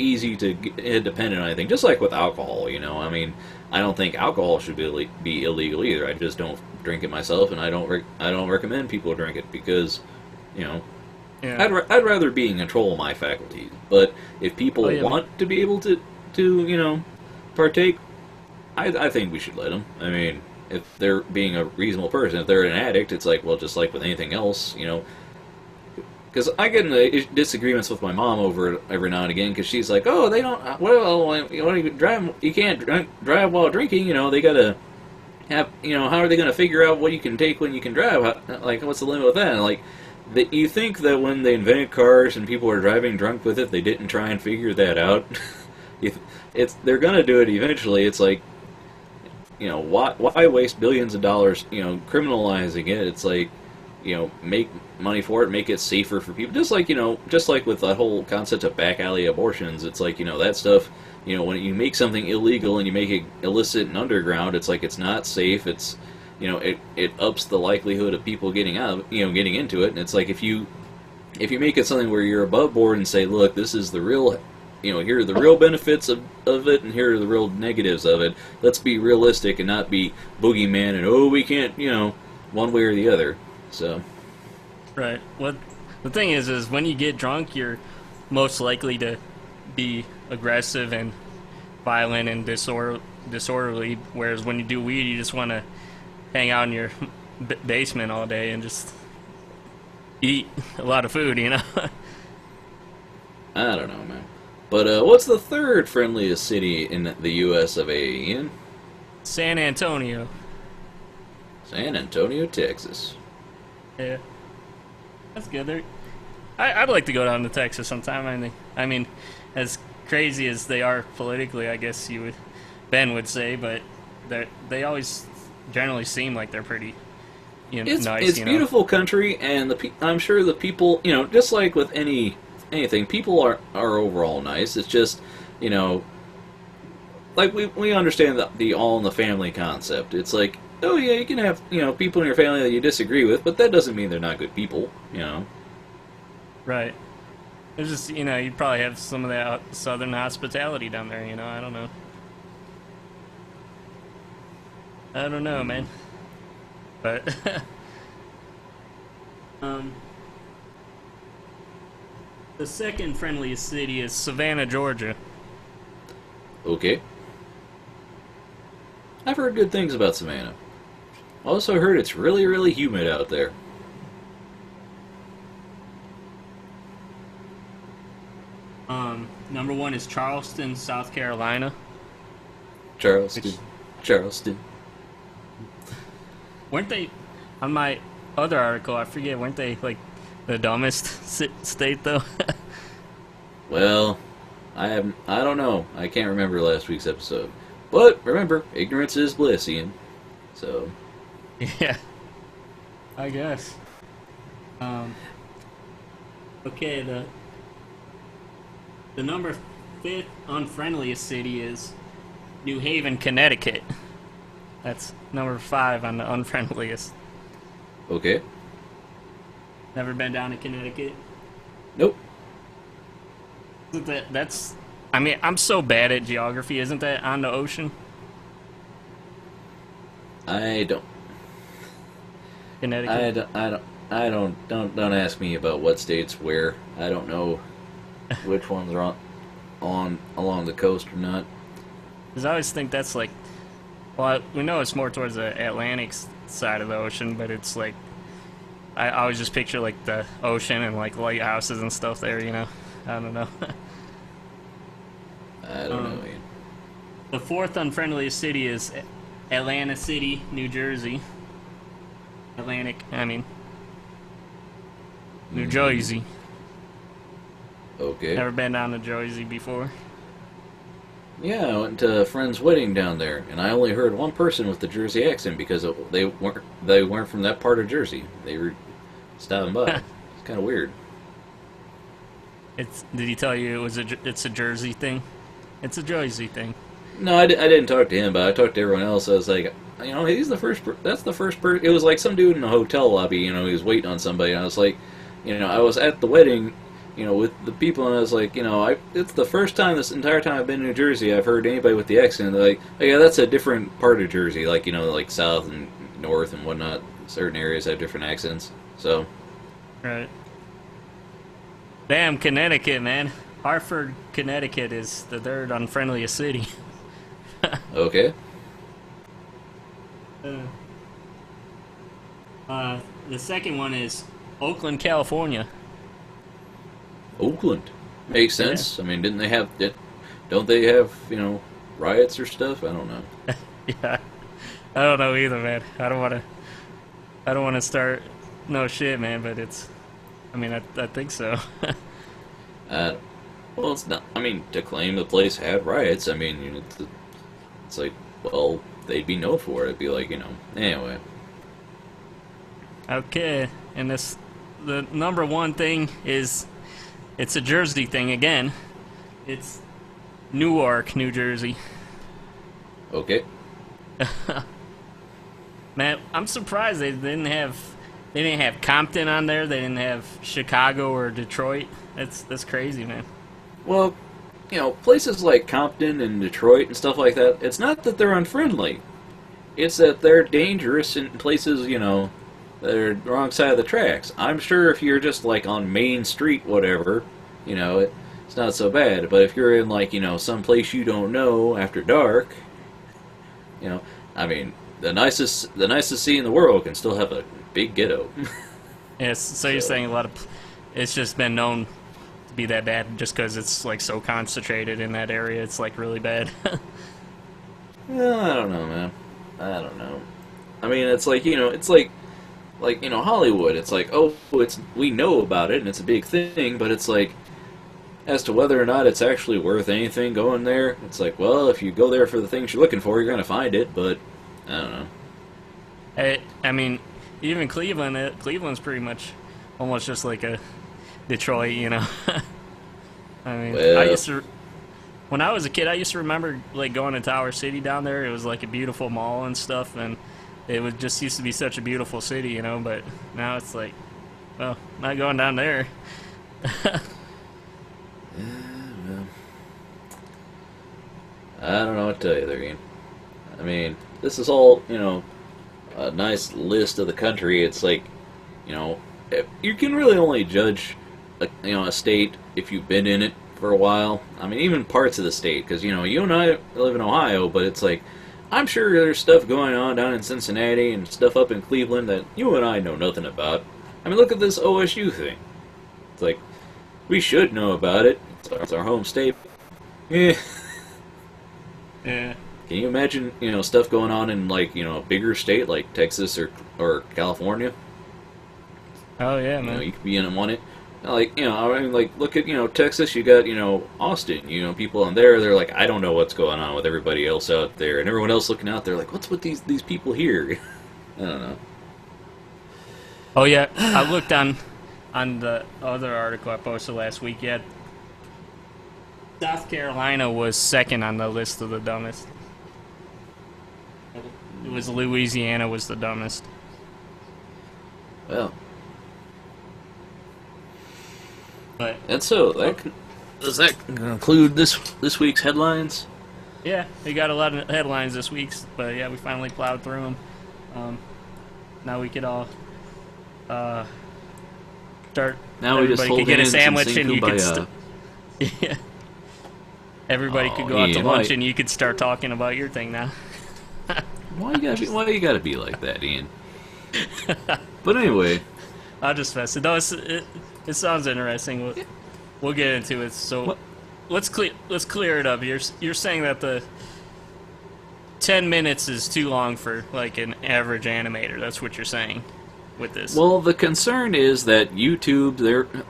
Speaker 1: easy to get dependent on anything, just like with alcohol, I don't think alcohol should be illegal either. I just don't drink it myself, and I don't recommend people drink it because, yeah. I'd rather be in control of my faculties. But if people want to be able to partake, I think we should let them. I mean, if they're being a reasonable person, if they're an addict, it's like, well, just like with anything else, Because I get into disagreements with my mom over it every now and again, because she's like, oh, they don't, you can't drive while drinking, they gotta have, how are they gonna figure out what you can take when you can drive? Like, what's the limit with that? And like, you think that when they invented cars and people were driving drunk with it, they didn't try and figure that out? They're gonna do it eventually. It's like, why waste billions of dollars, criminalizing it? It's like, make money for it, make it safer for people. Just like with the whole concept of back alley abortions, it's like, that stuff, when you make something illegal and you make it illicit and underground, it's like, it's not safe. It's, it ups the likelihood of people getting getting into it. And it's like, if you make it something where you're above board and say, look, this is the real, here are the real benefits of it, and here are the real negatives of it. Let's be realistic and not be boogeyman and, we can't, one way or the other. So,
Speaker 2: Right. What the thing is when you get drunk, you're most likely to be aggressive and violent and disorderly. Whereas when you do weed, you just want to hang out in your basement all day and just eat a lot of food, you know?
Speaker 1: I don't know, man. But what's the third friendliest city in the U.S. of A, Ian?
Speaker 2: San Antonio.
Speaker 1: San Antonio, Texas.
Speaker 2: Yeah. That's good. I'd like to go down to Texas sometime. I mean, as crazy as they are politically, I guess Ben would say, but they always generally seem like they're pretty, nice.
Speaker 1: It's beautiful country, and I'm sure the people, just like with anything, people are overall nice. It's just, like we understand the all in the family concept. It's like, oh yeah, you can have people in your family that you disagree with, but that doesn't mean they're not good people.
Speaker 2: Right. It's just you'd probably have some of that southern hospitality down there. I don't know. I don't know, man. But the second friendliest city is Savannah, Georgia.
Speaker 1: Okay. I've heard good things about Savannah. Also heard it's really, really humid out there.
Speaker 2: Number one is Charleston, South Carolina.
Speaker 1: Charleston.
Speaker 2: Weren't they, on my other article, I forget, weren't they, like, the dumbest state, though?
Speaker 1: Well, I don't know. I can't remember last week's episode. But, remember, ignorance is bliss, Ian. So...
Speaker 2: Yeah. I guess. Okay, the number 5th unfriendliest city is New Haven, Connecticut. That's number 5 on the unfriendliest.
Speaker 1: Okay.
Speaker 2: Never been down to Connecticut?
Speaker 1: Nope.
Speaker 2: I'm so bad at geography. Isn't that on the ocean?
Speaker 1: I don't.
Speaker 2: Connecticut?
Speaker 1: Don't ask me about what states where. I don't know which ones are on along the coast or not.
Speaker 2: Because I always think that's like, well, we know it's more towards the Atlantic side of the ocean, but it's like, I always just picture like the ocean and like lighthouses and stuff there, I don't know.
Speaker 1: I don't know, Ian.
Speaker 2: The 4th unfriendliest city is Atlanta City, New Jersey. New Jersey.
Speaker 1: Okay.
Speaker 2: Never been down to Jersey before.
Speaker 1: Yeah, I went to a friend's wedding down there, and I only heard one person with the Jersey accent because they weren't from that part of Jersey. They were stopping by. It's kind of weird.
Speaker 2: Did he tell you it's a Jersey thing? It's a Jersey thing.
Speaker 1: No, I didn't talk to him, but I talked to everyone else. I was like, he's the first. That's the first person. It was like some dude in a hotel lobby. He was waiting on somebody. And I was like, I was at the wedding, with the people, and I was like, it's the first time this entire time I've been in New Jersey I've heard anybody with the accent. They're like, oh, yeah, that's a different part of Jersey, like like south and north and whatnot. Certain areas have different accents. So.
Speaker 2: Right. Damn, Connecticut, man. Hartford, Connecticut is the 3rd unfriendliest city.
Speaker 1: Okay.
Speaker 2: The second one is Oakland, California.
Speaker 1: Oakland. Makes sense.
Speaker 2: Yeah.
Speaker 1: I mean, don't they have, riots or stuff? I don't know.
Speaker 2: Yeah. I don't know either, man. I don't want to start no shit, man, but I think so.
Speaker 1: Well, it's not. I mean, to claim the place had riots, it's like, well, they'd be known for it. It'd be like, anyway.
Speaker 2: Okay, and the number 1 thing is, it's a Jersey thing again. It's Newark, New Jersey.
Speaker 1: Okay.
Speaker 2: Man, I'm surprised they didn't have Compton on there. They didn't have Chicago or Detroit. That's crazy, man.
Speaker 1: Well, places like Compton and Detroit and stuff like that, it's not that they're unfriendly. It's that they're dangerous in places, they're the wrong side of the tracks. I'm sure if you're just like on Main Street, whatever, it's not so bad. But if you're in like some place you don't know after dark, I mean, the nicest city in the world can still have a big ghetto.
Speaker 2: Yes. So you're saying it's just been known to be that bad just because it's like so concentrated in that area. It's like really bad.
Speaker 1: Well, I don't know, man. I don't know. I mean, it's like it's like Hollywood. It's like, oh, we know about it and it's a big thing, but it's like, as to whether or not it's actually worth anything going there, it's like, well, if you go there for the things you're looking for, you're gonna find it. But I don't know.
Speaker 2: I mean, even Cleveland's pretty much almost just like a Detroit, I mean,
Speaker 1: Well,
Speaker 2: when I was a kid, I used to remember like going to Tower City down there. It was like a beautiful mall and stuff, and it was just used to be such a beautiful city, But now it's like, well, not going down there.
Speaker 1: well, I don't know what to tell you there, Ian. I mean, this is all a nice list of the country. It's like, you can really only judge a state if you've been in it for a while. I mean, even parts of the state, because you and I live in Ohio, but it's like, I'm sure there's stuff going on down in Cincinnati and stuff up in Cleveland that you and I know nothing about. I mean, look at this OSU thing. It's like, we should know about it. It's our home state. Yeah.
Speaker 2: Yeah.
Speaker 1: Can you imagine, stuff going on in like, a bigger state like Texas or California?
Speaker 2: Oh yeah, man.
Speaker 1: You could be in one. Like, I mean, like, look at, Texas, you got, Austin, people on there, they're like, I don't know what's going on with everybody else out there, and everyone else looking out there, like, what's with these people here? I don't know.
Speaker 2: Oh yeah, I looked on the other article I posted last week. Yeah, South Carolina was second on the list of the dumbest. It was Louisiana was the dumbest.
Speaker 1: Well.
Speaker 2: But
Speaker 1: And so, does that conclude this week's headlines?
Speaker 2: yeah, we got a lot of headlines this week, but yeah, we finally plowed through them. Now we could all start.
Speaker 1: Now we just
Speaker 2: everybody
Speaker 1: hold
Speaker 2: could get a
Speaker 1: hands and
Speaker 2: sandwich
Speaker 1: sing
Speaker 2: and you could.
Speaker 1: Kumbaya.
Speaker 2: Yeah. Everybody could go out to lunch and you could start talking about your thing now.
Speaker 1: Why you gotta be like that, Ian? But anyway,
Speaker 2: I'll just mess it. No, it sounds interesting. We'll get into it. So let's clear it up. You're saying that the 10 minutes is too long for like an average animator. That's what you're saying with this.
Speaker 1: well, the concern is that YouTube,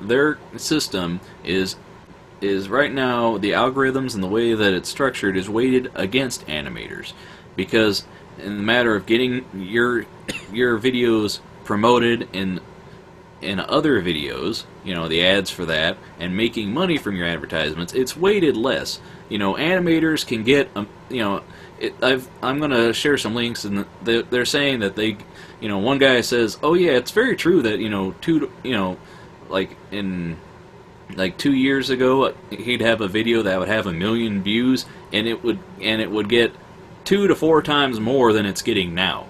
Speaker 1: their system is right now, the algorithms and the way that it's structured is weighted against animators, because in the matter of getting your videos promoted in other videos, the ads for that, and making money from your advertisements, it's weighted less. Animators can get, I'm going to share some links, and they're saying that they, one guy says, oh yeah, it's very true that, like 2 years ago, he'd have a video that would have 1 million views, and it would get 2 to 4 times more than it's getting now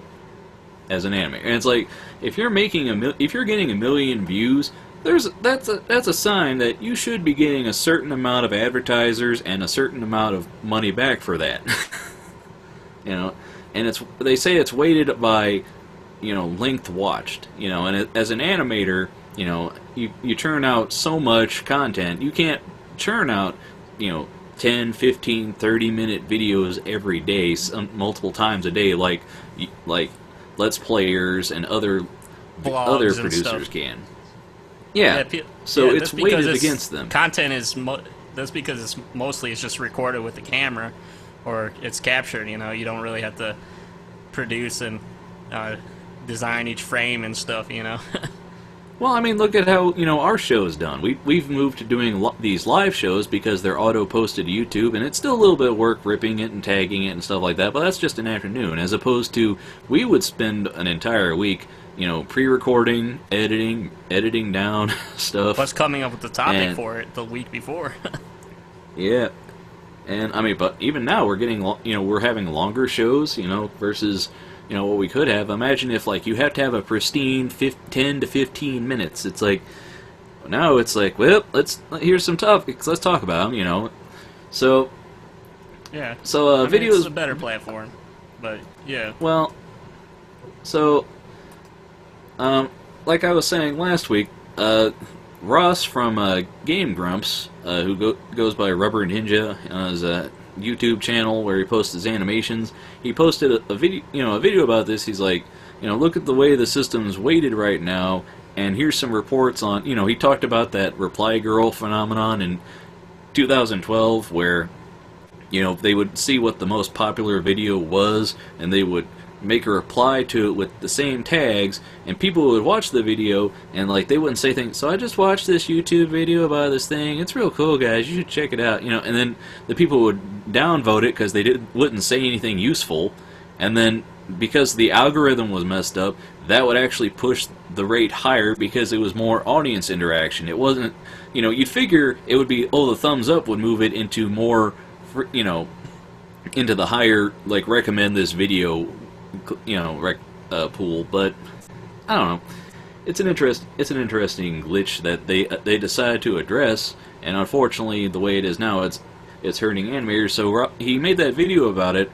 Speaker 1: as an animator. And it's like, if you're getting 1 million views, that's a sign that you should be getting a certain amount of advertisers and a certain amount of money back for that. And they say it's weighted by length watched. And as an animator, you churn out so much content. You can't churn out 10, 15, 30-minute videos every day, multiple times a day, like Let's Players and other producers can. Yeah, so it's weighted against them.
Speaker 2: Content is that's because it's just recorded with the camera, or it's captured. You don't really have to produce and design each frame and stuff.
Speaker 1: Well, I mean, look at how our show is done. We've moved to doing these live shows because they're auto-posted to YouTube, and it's still a little bit of work ripping it and tagging it and stuff like that. But that's just an afternoon, as opposed to we would spend an entire week, pre-recording, editing down stuff.
Speaker 2: Plus, coming up with the topic for it the week before.
Speaker 1: Yeah, and I mean, but even now we're getting we're having longer shows, versus what we could have. Imagine if, like, you have to have a pristine 10 to 15 minutes. It's like, now it's like, well, here's some topics, let's talk about them, So,
Speaker 2: yeah.
Speaker 1: So, videos...
Speaker 2: It's a better platform, but, yeah.
Speaker 1: Well, so, like I was saying last week, Ross from Game Grumps, who goes by Rubber Ninja on his YouTube channel where he posts his animations, he posted a video about this. He's like, look at the way the system's weighted right now, and here's some reports on, he talked about that reply girl phenomenon in 2012 where, they would see what the most popular video was, and they would make a reply to it with the same tags, and people would watch the video, and, like, they wouldn't say things, so I just watched this YouTube video about this thing, it's real cool, guys, you should check it out, and then the people would downvote it because they wouldn't say anything useful, and then because the algorithm was messed up, that would actually push the rate higher because it was more audience interaction. It wasn't, you'd figure it would be, the thumbs up would move it into more, into the higher, like, recommend this video, pool, but I don't know. It's an interesting glitch that they decided to address, and unfortunately, the way it is now, it's hurting animators. So he made that video about it,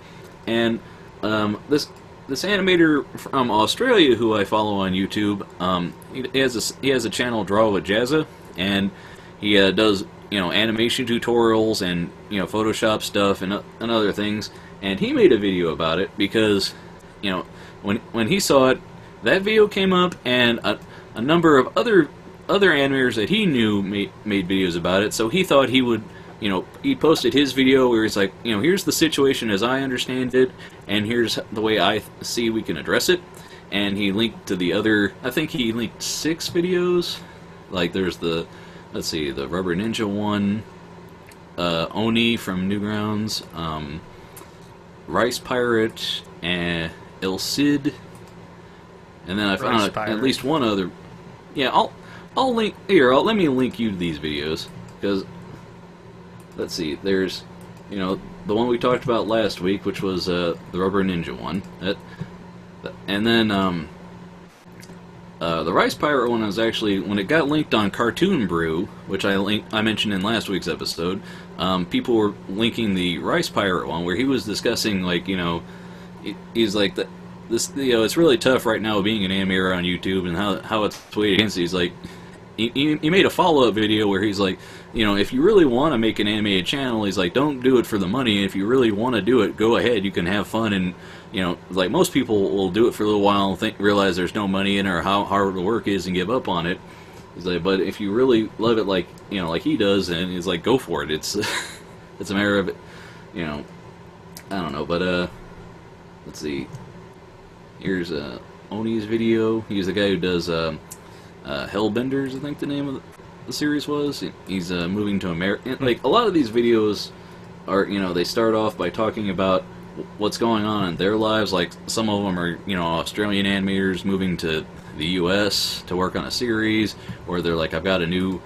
Speaker 1: and this animator from Australia who I follow on YouTube, he has a channel, Draw with Jazza, and he does animation tutorials and Photoshop stuff and other things. And he made a video about it because when he saw it, that video came up, and a number of other animators that he knew made videos about it. So he thought he would. He posted his video where he's like, here's the situation as I understand it, and here's the way I see we can address it. And he linked to the other, I think he linked 6 videos. Like, there's the Rubber Ninja one, Oni from Newgrounds, Rice Pirate, and El Cid. And then I found at least one other. Yeah, I'll link, let me link you to these videos, because... Let's see, there's, the one we talked about last week, which was the Rubber Ninja one. And then the Rice Pirate one was actually, when it got linked on Cartoon Brew, which I mentioned in last week's episode, people were linking the Rice Pirate one, where he was discussing, like, he's like, it's really tough right now being an animator on YouTube and how it's weighed against it. He's like, he made a follow-up video where he's like, if you really want to make an animated channel, he's like, don't do it for the money. If you really want to do it, go ahead. You can have fun, and like most people will do it for a little while and realize there's no money in it or how hard the work is and give up on it. He's like, but if you really love it, like like he does, and he's like, go for it. It's it's a matter of I don't know, but let's see. Here's Oni's video. He's the guy who does Hellbenders, I think the name of the series was. He's moving to America. Like, a lot of these videos are, they start off by talking about what's going on in their lives. Like, some of them are, Australian animators moving to the U.S. to work on a series, or they're like, I've got a new,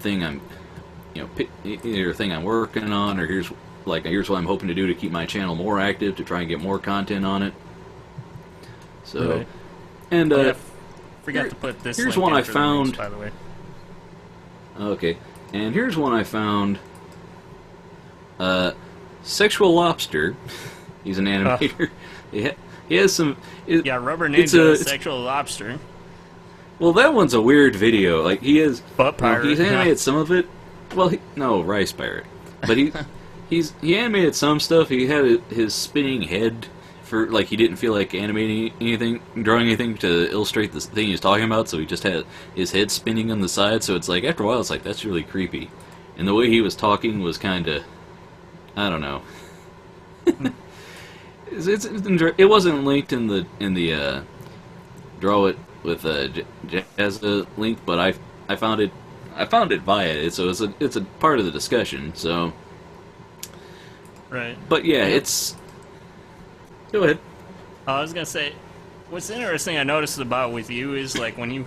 Speaker 1: thing I'm, either thing I'm working on, or here's what I'm hoping to do to keep my channel more active, to try and get more content on it. So,
Speaker 2: right.
Speaker 1: And
Speaker 2: forgot to put this.
Speaker 1: Here's
Speaker 2: link
Speaker 1: one
Speaker 2: in
Speaker 1: I
Speaker 2: for the
Speaker 1: found.
Speaker 2: links, by the way.
Speaker 1: Okay, and here's one I found. Sexual Lobster. He's an animator. He has some.
Speaker 2: Rubber Ninja, Sexual Lobster.
Speaker 1: Well, that one's a weird video. Like, he is.
Speaker 2: Butt Pirate.
Speaker 1: He's animated some of it. Well, no, Rice Pirate. But he animated some stuff. He had his spinning head. For, like, he didn't feel like animating anything, drawing anything to illustrate the thing he was talking about, so he just had his head spinning on the side, so it's like, after a while, it's like, that's really creepy. And the way he was talking was kind of, I don't know. It wasn't linked in the Draw It with Jazza link, but I found it via it, so it's a part of the discussion, so.
Speaker 2: Right.
Speaker 1: But yeah, it's. Go ahead.
Speaker 2: I was gonna say, what's interesting I noticed about with you is, like, when you,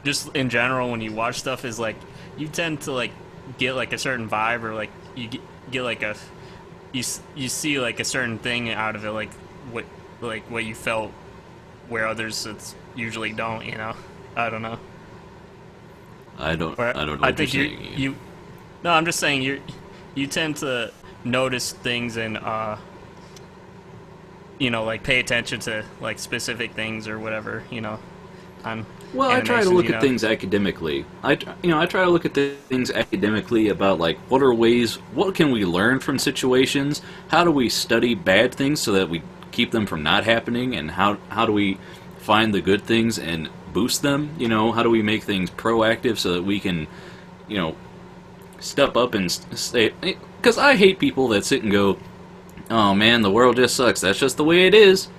Speaker 2: just in general, when you watch stuff, is like, you tend to, like, get like a certain vibe, or like you get like you see like a certain thing out of it, like like what you felt where others usually don't. I don't know.
Speaker 1: I don't know
Speaker 2: I
Speaker 1: what
Speaker 2: think
Speaker 1: you're saying.
Speaker 2: you. No, I'm just saying you tend to notice things and like pay attention to like specific things or whatever. On
Speaker 1: Well, I try to look at
Speaker 2: things.
Speaker 1: things academically. I try to look at things academically about like what can we learn from situations? How do we study bad things so that we keep them from not happening? And how do we find the good things and boost them? How do we make things proactive so that we can, step up and say? Because I hate people that sit and go, "Oh man, the world just sucks. That's just the way it is."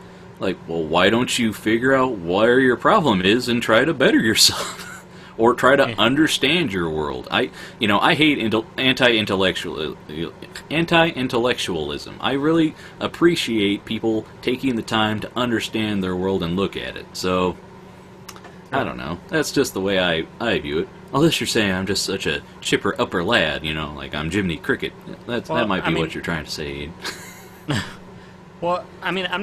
Speaker 1: Like, well, why don't you figure out where your problem is and try to better yourself, or try to understand your world? I hate anti-intellectualism. I really appreciate people taking the time to understand their world and look at it. So, I don't know. That's just the way I view it. Unless you're saying I'm just such a chipper upper lad, like I'm Jiminy Cricket. That might be what you're trying to say.
Speaker 2: Well, I mean, I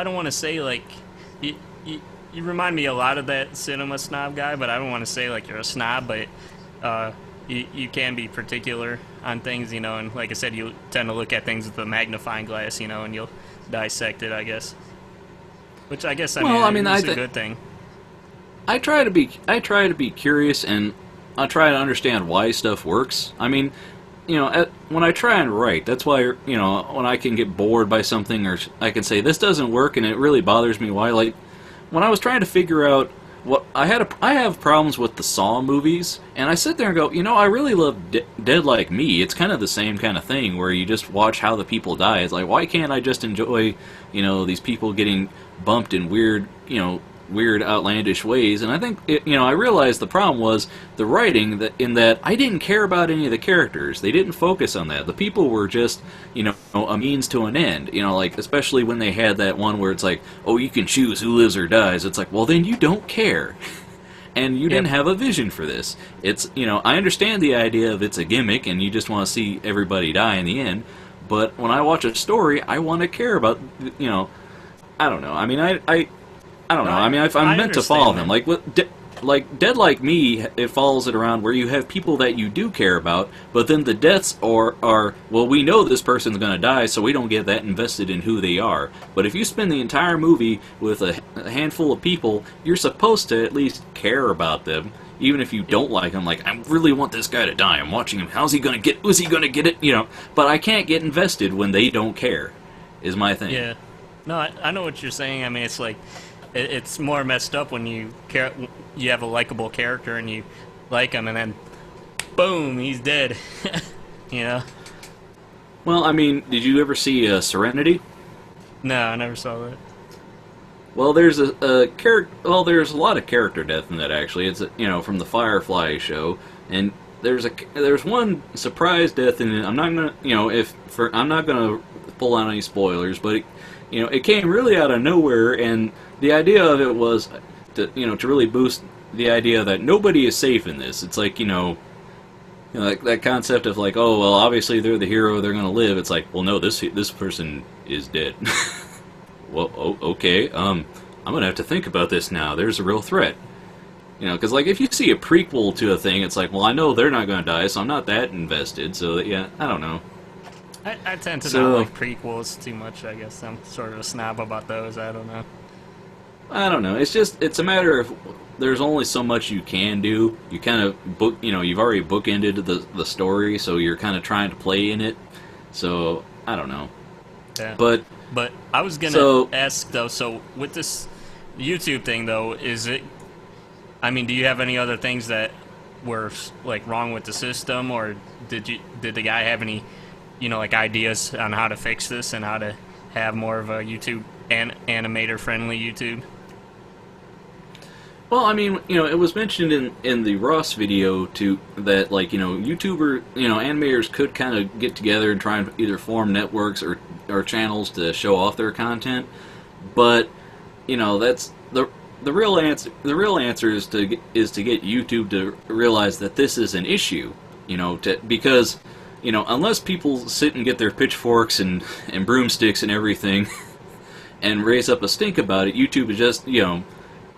Speaker 2: don't want to say, like, you remind me a lot of that cinema snob guy, but I don't want to say, like, you're a snob, but you can be particular on things, and like I said, you tend to look at things with a magnifying glass, and you'll dissect it, I guess. Which I guess, is a good thing.
Speaker 1: I try to be curious, and I try to understand why stuff works. I mean, when I try and write, that's why, when I can get bored by something, or I can say, this doesn't work, and it really bothers me why, like, when I was trying to figure out what, I have problems with the Saw movies, and I sit there and go, I really love Dead Like Me. It's kind of the same kind of thing, where you just watch how the people die. It's like, why can't I just enjoy, these people getting bumped in weird, outlandish ways? And I think I realized the problem was the writing, in that I didn't care about any of the characters. They didn't focus on that. The people were just a means to an end. Like, especially when they had that one where it's like, oh, you can choose who lives or dies. It's like, well, then you don't care. And you didn't have a vision for this. It's I understand the idea of it's a gimmick and you just want to see everybody die in the end, but when I watch a story, I want to care about I don't know. I mean, I don't know. I mean, I'm meant to follow them. Like Dead Like Me, it follows it around where you have people that you do care about, but then the deaths are well, we know this person's going to die, so we don't get that invested in who they are. But if you spend the entire movie with a handful of people, you're supposed to at least care about them, even if you don't like them. Like, I really want this guy to die. I'm watching him. How's he going to get? Was he going to get it? But I can't get invested when they don't care. Is my thing.
Speaker 2: Yeah. No, I know what you're saying. I mean, it's like, it's more messed up when you have a likable character and you like him, and then boom, he's dead.
Speaker 1: Well, I mean, did you ever see Serenity?
Speaker 2: No, I never saw that.
Speaker 1: Well, there's a character. Well, there's a lot of character death in that. Actually, it's from the Firefly show, and there's one surprise death in it. I'm not gonna I'm not gonna pull out any spoilers, but it came really out of nowhere, and the idea of it was to really boost the idea that nobody is safe in this. It's like like that concept of like, oh well, obviously they're the hero, they're gonna live. It's like, well, no, this person is dead. Well, okay, I'm gonna have to think about this now. There's a real threat. Because like if you see a prequel to a thing, it's like, well, I know they're not gonna die, so I'm not that invested. So yeah, I don't know.
Speaker 2: I tend to not like prequels too much, I guess. I'm sort of a snob about those. I don't know. It's a matter of there's only so much you can do. You kind of you've already bookended the story, so you're kind of trying to play in it. So, I don't know. Yeah. But I was going to ask, though, so with this YouTube thing, though, do you have any other things that were, like, wrong with the system, or did the guy have any like ideas on how to fix this and how to have more of a YouTube animator-friendly YouTube?
Speaker 1: Well, I mean, it was mentioned in the Ross video that like YouTuber animators could kind of get together and try and either form networks or channels to show off their content, but that's the real answer. The real answer is to get YouTube to realize that this is an issue, because unless people sit and get their pitchforks and broomsticks and everything and raise up a stink about it, YouTube is just,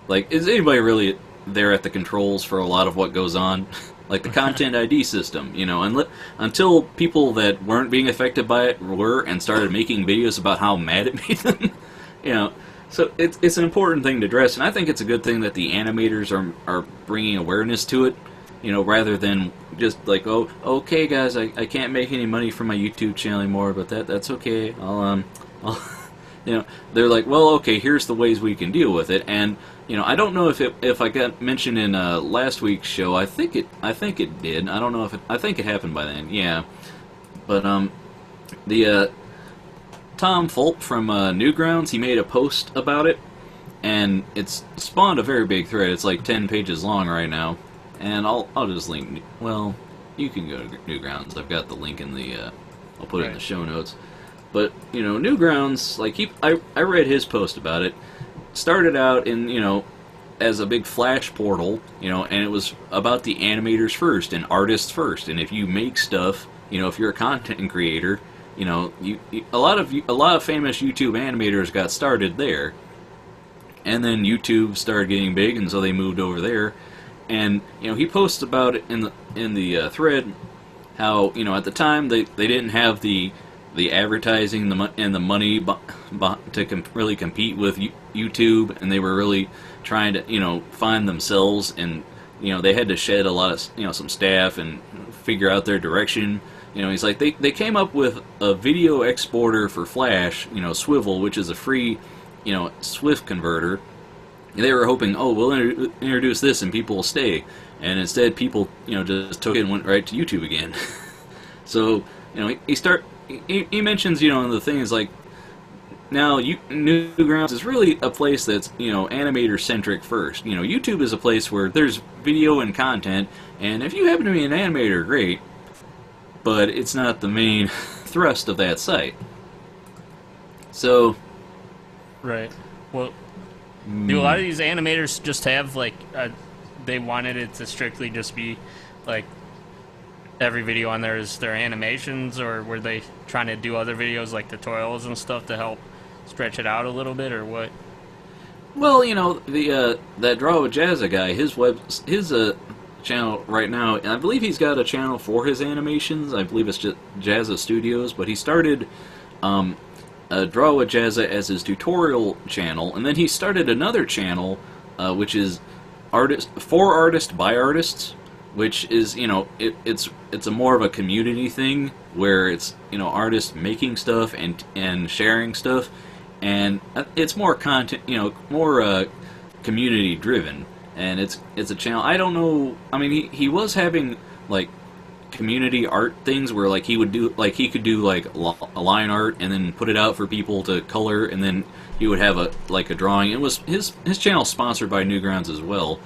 Speaker 1: like, is anybody really there at the controls for a lot of what goes on? Like the content ID system, until people that weren't being affected by it were and started making videos about how mad it made them, So it's an important thing to address, and I think it's a good thing that the animators are bringing awareness to it, rather than just like, oh, okay, guys, I can't make any money from my YouTube channel anymore, but that's okay. I'll they're like, well, okay, here's the ways we can deal with it, and I don't know if I got mentioned in last week's show. I think it did. I don't know if I think it happened by then. Yeah, but the Tom Fulp from Newgrounds, he made a post about it, and it's spawned a very big thread. It's like 10 pages long right now, and I'll just link. Well, you can go to Newgrounds. I've got the link in the. I'll put it in the show notes. But Newgrounds, like I read his post about it. Started out in as a big Flash portal, and it was about the animators first and artists first. And if you make stuff, if you're a content creator. A lot of famous YouTube animators got started there, and then YouTube started getting big, and so they moved over there. And he posts about it in the thread how at the time they didn't have the advertising and the money to really compete with YouTube, and they were really trying to find themselves, and they had to shed a lot of some staff and figure out their direction. He's like, they came up with a video exporter for Flash, Swivel, which is a free, Swift converter. They were hoping, oh, we'll introduce this and people will stay. And instead, people, just took it and went right to YouTube again. So, he mentions, and the thing is like, now, Newgrounds is really a place that's, animator-centric first. YouTube is a place where there's video and content, and if you happen to be an animator, great. But it's not the main thrust of that site. So...
Speaker 2: Right. Well, do a lot of these animators just have, like, they wanted it to strictly just be, like, every video on there is their animations, or were they trying to do other videos, like tutorials and stuff, to help stretch it out a little bit, or what?
Speaker 1: Well, the that Draw with Jazza guy, his channel right now, and I believe he's got a channel for his animations. I believe it's just Jazza Studios, but he started Draw with Jazza as his tutorial channel, and then he started another channel, which is for artists by artists, which is it's a more of a community thing where it's artists making stuff and sharing stuff, and it's more content, more community driven. And it's a channel. I don't know. I mean, he was having like community art things where like he could do like a line art and then put it out for people to color, and then he would have a drawing. It was his channel sponsored by Newgrounds as well.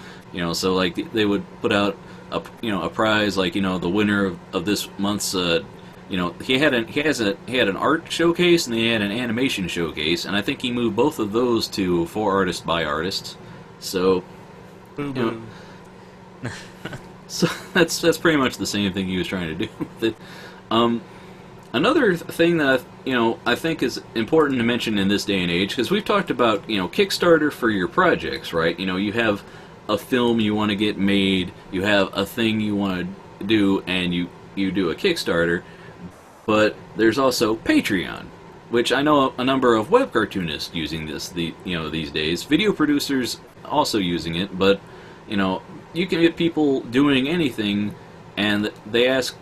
Speaker 1: So like they would put out a prize, like the winner of this month's he had an art showcase and he had an animation showcase, and I think he moved both of those to for artists by artists. So. So that's pretty much the same thing he was trying to do with it. Another thing that I think is important to mention in this day and age, because we've talked about Kickstarter for your projects, right? You have a film you want to get made, you have a thing you want to do, and you do a Kickstarter. But there's also Patreon, which I know a number of web cartoonists using this these days. Video producers also using it, but you can get people doing anything, and they ask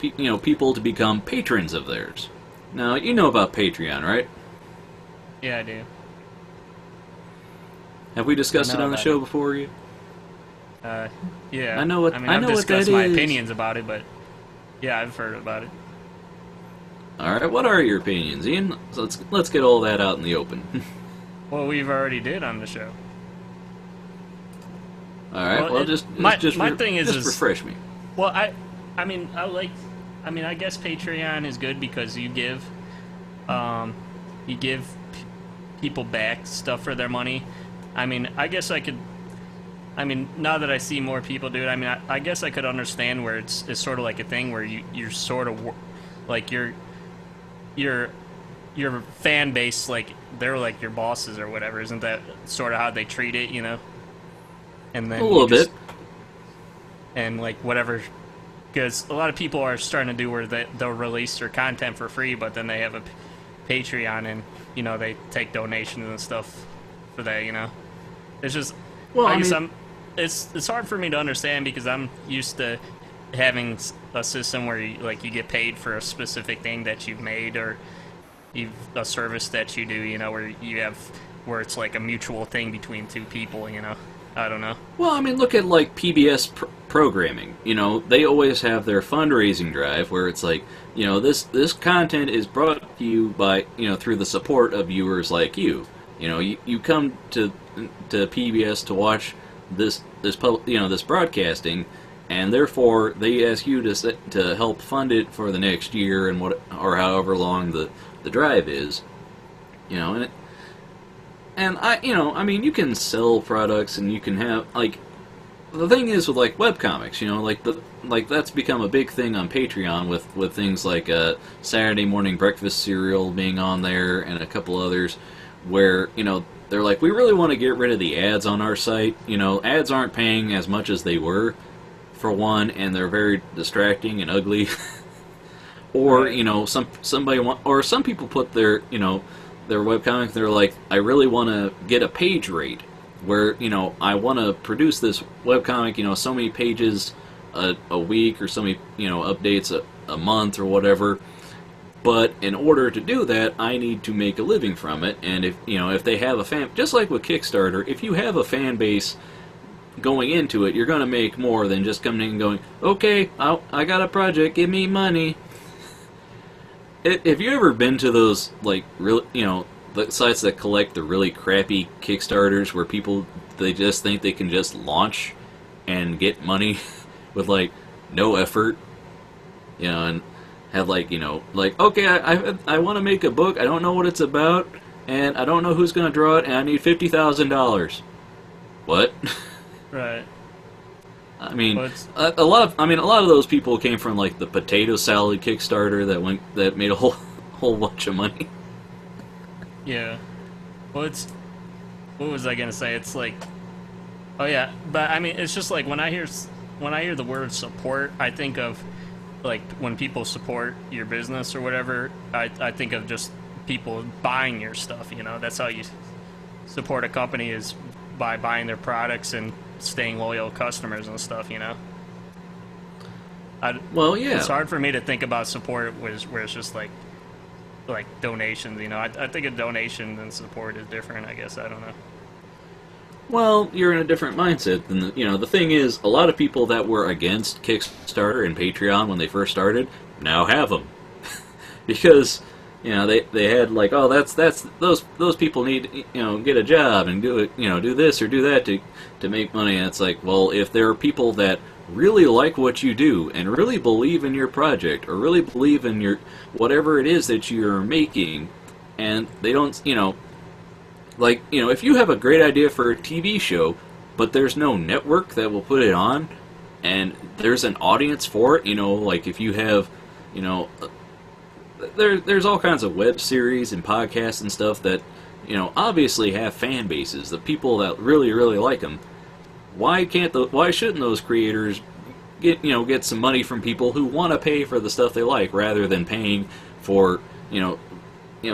Speaker 1: people to become patrons of theirs. Now you know about Patreon, right?
Speaker 2: Yeah, I do.
Speaker 1: Have we discussed it on the show before? You?
Speaker 2: Yeah.
Speaker 1: I know what.
Speaker 2: I've discussed my opinions about it, but yeah, I've heard about it.
Speaker 1: All right, what are your opinions, Ian? So let's get all that out in the open.
Speaker 2: Well, we've already did on the show.
Speaker 1: All right. Well, just refresh me.
Speaker 2: Well, I guess Patreon is good because you give people back stuff for their money. I guess I could. Now that I see more people do it, I guess I could understand where it's sort of like a thing where you're sort of like you're your fan base, like they're like your bosses or whatever. Isn't that sort of how they treat it? You know, and then
Speaker 1: A little bit.
Speaker 2: and like whatever. Because a lot of people are starting to do where they'll release their content for free, but then they have a Patreon, and you know they take donations and stuff for that. You know, it's just
Speaker 1: Well,
Speaker 2: I
Speaker 1: I
Speaker 2: guess
Speaker 1: mean,
Speaker 2: it's hard for me to understand because I'm used to having a system where you get paid for a specific thing that you've made or a service that you do. You know, where it's like a mutual thing between two people. You know, I don't know.
Speaker 1: well, I mean, look at like PBS programming. You know, they always have their fundraising drive where it's like, you know, this content is brought to you by, you know, through the support of viewers like you. You know, you come to PBS to watch this broadcasting, and therefore they ask you to help fund it for the next year and or however long the drive is. You know, and I mean, you can sell products and you can have like. The thing is with like webcomics, you know, like that's become a big thing on Patreon with things like Saturday Morning Breakfast Cereal being on there and a couple others, where, you know, they're like, we really want to get rid of the ads on our site. You know, ads aren't paying as much as they were, for one, and they're very distracting and ugly. Or, you know, some people put their, you know, their webcomic, they're like, I really want to get a page rate where, you know, I want to produce this webcomic, you know, so many pages a week or so many, you know, updates a month or whatever. But in order to do that, I need to make a living from it. And if they have a fan, just like with Kickstarter, if you have a fan base going into it, you're going to make more than just coming in and going, okay, I got a project, give me money. Have you ever been to those, like, real, you know, the sites that collect the really crappy Kickstarters where people, they just think they can just launch and get money with, like, no effort, you know, and have, like, you know, like, okay, I want to make a book, I don't know what it's about, and I don't know who's going to draw it, and I need $50,000. What?
Speaker 2: Right.
Speaker 1: I mean, a lot of those people came from, like, the potato salad Kickstarter that made a whole bunch of money.
Speaker 2: Yeah. Well, what was I gonna say? It's like, oh yeah, but I mean, it's just like when I hear the word support, I think of like when people support your business or whatever. I think of just people buying your stuff. You know, that's how you support a company, is by buying their products and staying loyal customers and stuff. You know.
Speaker 1: Well, yeah.
Speaker 2: It's hard for me to think about support where it's just like donations, you know. I think a donation and support is different, I guess. I don't know.
Speaker 1: Well, you're in a different mindset than the thing is, a lot of people that were against Kickstarter and Patreon when they first started now have them. Because, you know, they had like, oh, that's those people need, you know, get a job and do it, you know, do this or do that to make money. And it's like, well, if there are people that really like what you do and really believe in your project or really believe in your whatever it is that you're making, and they don't, you know, like, you know, if you have a great idea for a TV show but there's no network that will put it on and there's an audience for it, you know, like if you have, you know, there's all kinds of web series and podcasts and stuff that, you know, obviously have fan bases, the people that really like them. Why shouldn't those creators get some money from people who want to pay for the stuff they like rather than paying for, you know,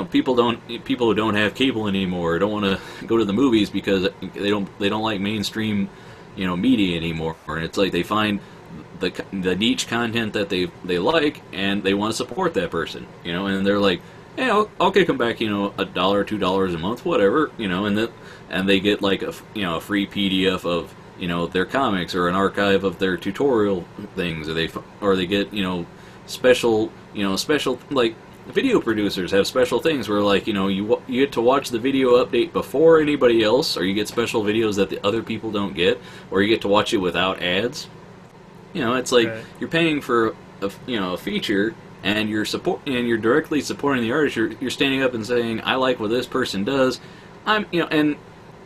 Speaker 1: people who don't have cable anymore, don't want to go to the movies because they don't like mainstream, you know, media anymore. And it's like they find the niche content that they like and they want to support that person, you know, and they're like, hey, I'll kick them back, you know, $1, $2 a month, whatever, you know, and they get like a free PDF of, you know, their comics or an archive of their tutorial things, or they get, you know, special like video producers have special things where, like, you know, you get to watch the video update before anybody else, or you get special videos that the other people don't get, or you get to watch it without ads. You know, it's like you're paying for a feature, and you're directly supporting the artist. You're standing up and saying, I like what this person does. And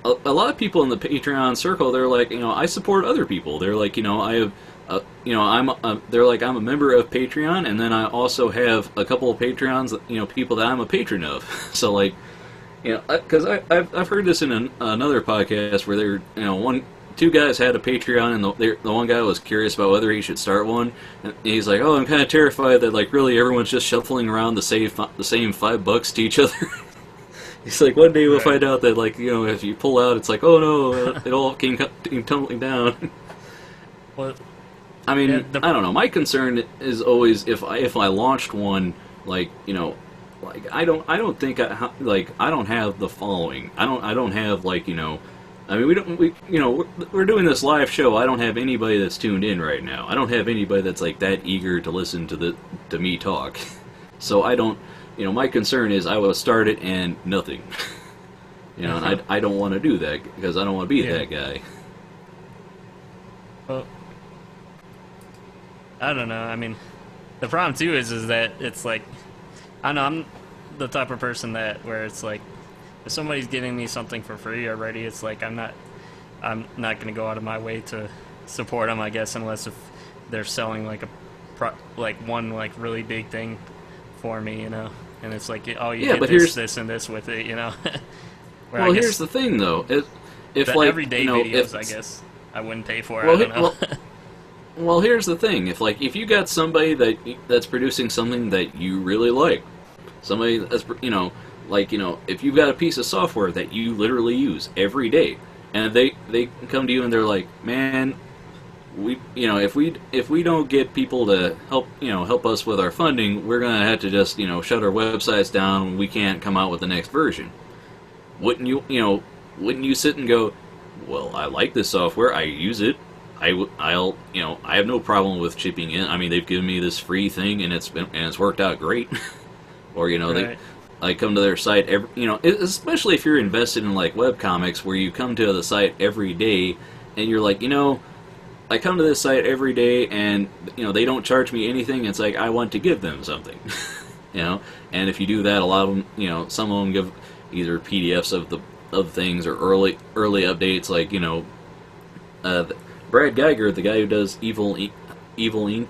Speaker 1: a lot of people in the Patreon circle, they're like, you know, I support other people. They're like, you know, I have they're like, I'm a member of Patreon, and then I also have a couple of Patreons, people that I'm a patron of. So like, because I've heard this in another podcast where two guys had a Patreon, and the one guy was curious about whether he should start one, and he's like, oh, I'm kind of terrified that like really everyone's just shuffling around the same $5 to each other. He's like, one day we'll find out that like if you pull out, it's like, oh no, it all came tumbling down.
Speaker 2: Well,
Speaker 1: I mean, I don't know. My concern is always if I launched one, like I don't think I don't have the following. I don't have like I mean we're doing this live show. I don't have anybody that's tuned in right now. I don't have anybody that's like that eager to listen to me talk. So I don't. My concern is I will start it and nothing. And I don't want to do that because I don't want to be that guy.
Speaker 2: Well, I don't know. I mean, the problem too is that it's like, I know I'm the type of person that where it's like, if somebody's giving me something for free already, it's like I'm not going to go out of my way to support them, I guess, unless if they're selling like one like really big thing for me, and it's like, oh, you get this and this with it,
Speaker 1: Well, here's the thing though, if like
Speaker 2: everyday videos, I guess I wouldn't pay for it. I don't know.
Speaker 1: Well, here's the thing: if you got somebody that's producing something that you really like, somebody that's if you've got a piece of software that you literally use every day, and they come to you and they're like, man, if we don't get people to help us with our funding, we're gonna have to just shut our websites down. We can't come out with the next version. Wouldn't you sit and go, well, I like this software, I use it. I have no problem with chipping in. I mean, they've given me this free thing, and it's worked out great. Or
Speaker 2: right.
Speaker 1: I come to their site especially if you're invested in like webcomics, where you come to the site every day, and you're like, I come to this site every day, and they don't charge me anything. It's like I want to give them something, And if you do that, a lot of them, some of them give either PDFs of things or early updates, like Brad Geiger, the guy who does Evil Inc.,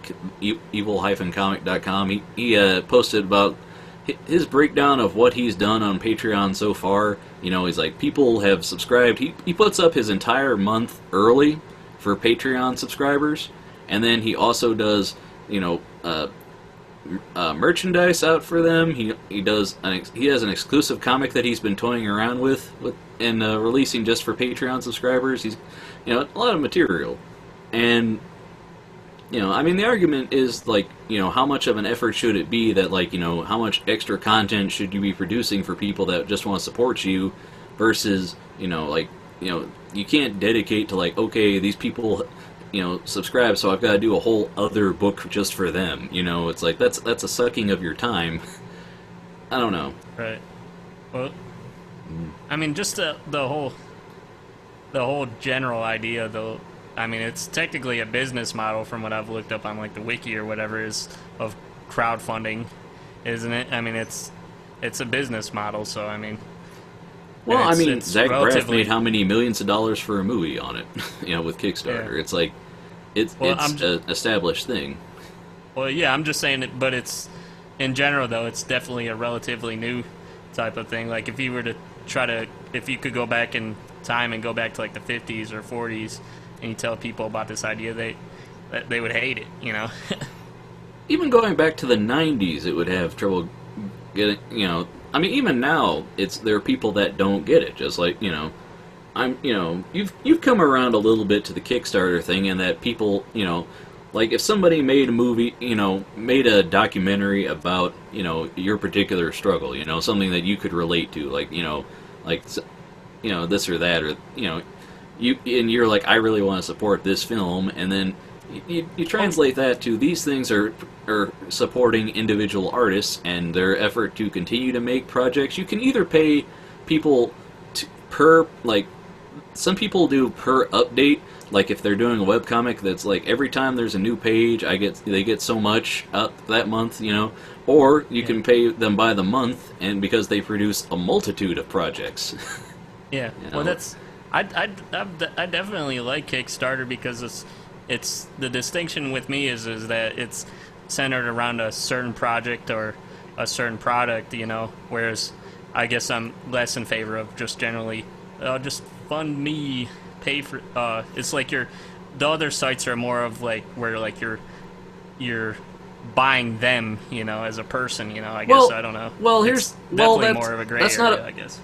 Speaker 1: evil-comic.com, he posted about his breakdown of what he's done on Patreon so far. He's like, people have subscribed. He puts up his entire month early for Patreon subscribers, and then he also does, merchandise out for them. He has an exclusive comic that he's been toying around with and releasing just for Patreon subscribers. He's a lot of material, and I mean, the argument is like, how much of an effort should it be that like, how much extra content should you be producing for people that just want to support you, versus you can't dedicate to like, okay, these people subscribe, so I've got to do a whole other book just for them. It's like that's a sucking of your time. I don't know.
Speaker 2: Right. Well, I mean, just the whole general idea, though. I mean, it's technically a business model from what I've looked up on like the wiki or whatever is of crowdfunding, isn't it? I mean, it's a business model, so I mean.
Speaker 1: Well, I mean, Zach Braff made how many millions of dollars for a movie on it, with Kickstarter. Yeah. It's like, it's an established thing.
Speaker 2: Well, yeah, I'm just saying it, but it's, in general, though, it's definitely a relatively new type of thing. Like, if you were to if you could go back in time and go back to, like, the 50s or 40s, and you tell people about this idea, they would hate it,
Speaker 1: Even going back to the 90s, it would have trouble getting, I mean, even now, there are people that don't get it. Just like you've come around a little bit to the Kickstarter thing, and that people, like if somebody made a movie, made a documentary about, your particular struggle, something that you could relate to, like this or that, or you're like, I really want to support this film, and then you translate that to these things are supporting individual artists and their effort to continue to make projects. You can either pay people per, like, some people do per update, like if they're doing a webcomic that's like every time there's a new page, they get so much that month, or you can pay them by the month, and because they produce a multitude of projects.
Speaker 2: Yeah, well, that's I definitely like Kickstarter because it's the distinction with me is that it's centered around a certain project or a certain product, you know, whereas I guess I'm less in favor of just generally just fund me, pay for it's like the other sites are more of like where like you're buying them, you know, as a person, you know. I guess I don't know.
Speaker 1: Well,
Speaker 2: it's definitely more of a gray area, I guess.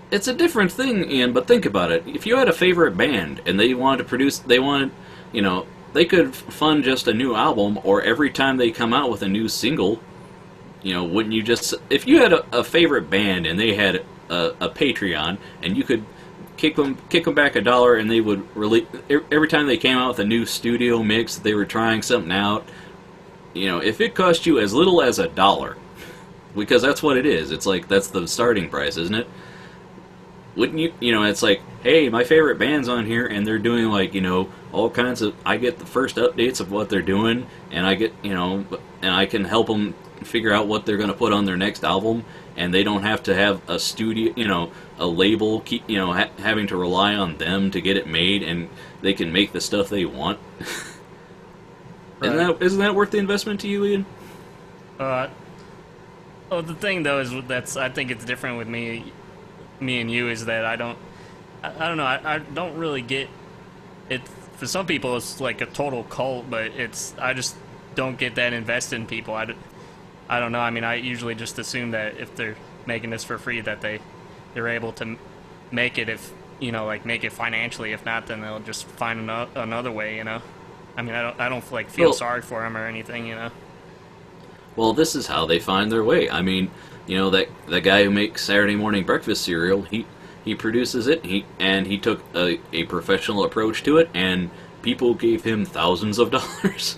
Speaker 1: It's a different thing, Ian, but think about it. If you had a favorite band and they wanted to produce, you know, they could fund just a new album, or every time they come out with a new single, you know, wouldn't you just, if you had a favorite band and they had a Patreon and you could kick them back $1 and they would release, every time they came out with a new studio mix, they were trying something out, you know, if it cost you as little as $1, because that's what it is, it's like, that's the starting price, isn't it? Wouldn't you, you know, it's like, hey, my favorite band's on here, and they're doing, like, you know, all kinds of, I get the first updates of what they're doing, and I get, you know, and I can help them figure out what they're going to put on their next album, and they don't have to have a studio, you know, a label, keep, you know, having to rely on them to get it made, and they can make the stuff they want.
Speaker 2: Right.
Speaker 1: Isn't that worth the investment to you, Ian?
Speaker 2: Well, the thing though is I think it's different with me and you is that I don't know, I don't really get it. For some people it's like a total cult, but I just don't get that invested in people. I don't know, I mean, I usually just assume that if they're making this for free that they're able to make it, if, you know, like make it financially. If not, then they'll just find another way, you know. I mean, I don't like feel sorry for them or anything, you know.
Speaker 1: Well, this is how they find their way. I mean, you know, that guy who makes Saturday morning breakfast cereal, he produces it, he took a professional approach to it, and people gave him thousands of dollars.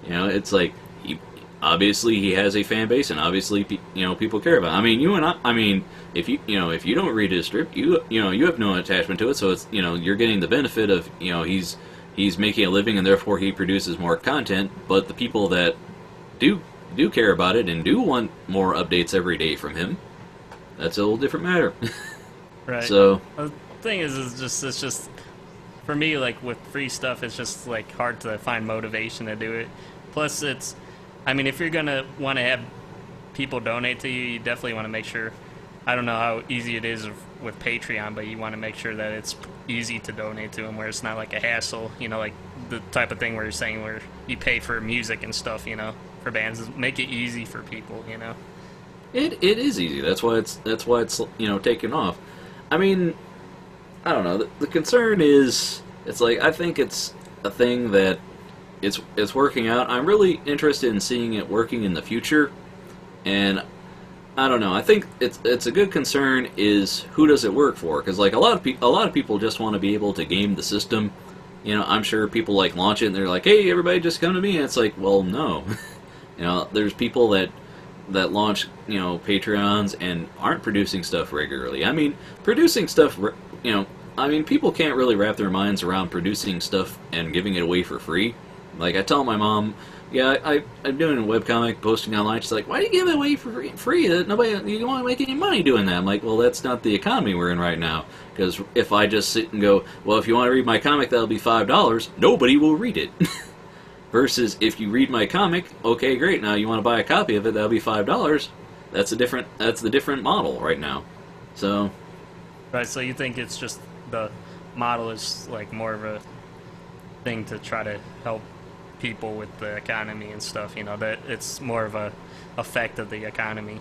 Speaker 1: You know, it's like, obviously he has a fan base, and obviously, you know, people care about it. I mean, you and I mean, if you don't read his strip, you have no attachment to it, so it's, you know, you're getting the benefit of, you know, he's making a living, and therefore he produces more content. But the people that do care about it and do want more updates every day from him, that's a little different matter.
Speaker 2: Right.
Speaker 1: So
Speaker 2: the thing is it's just for me, like with free stuff, it's just like hard to find motivation to do it. Plus, I mean, if you're gonna want to have people donate to you, you definitely want to make sure. I don't know how easy it is with Patreon, but you want to make sure that it's easy to donate to them, where it's not like a hassle, you know, like the type of thing where you're saying where you pay for music and stuff, you know, for bands. Make it easy for people, you know.
Speaker 1: it is easy. That's why it's you know, taken off. I mean, I don't know. The concern is, it's like, I think it's a thing that it's working out. I'm really interested in seeing it working in the future, and I don't know. I think it's a good concern is who does it work for? Because like a lot of people just want to be able to game the system. You know, I'm sure people like launch it and they're like, hey, everybody just come to me. And it's like, well, no. You know, there's people that launch, you know, Patreons and aren't producing stuff regularly. I mean, producing stuff, you know, I mean, people can't really wrap their minds around producing stuff and giving it away for free. Like, I tell my mom, yeah, I'm doing a webcomic, posting online. She's like, why do you give it away for free? Nobody, you won't make any money doing that. I'm like, well, that's not the economy we're in right now. Because if I just sit and go, well, if you want to read my comic, that'll be $5, nobody will read it. Versus, if you read my comic, okay, great, now you want to buy a copy of it, that'll be $5. That's the different model right now. So.
Speaker 2: Right, so you think it's just the model is like more of a thing to try to help people with the economy and stuff, you know, that it's more of a effect of the economy.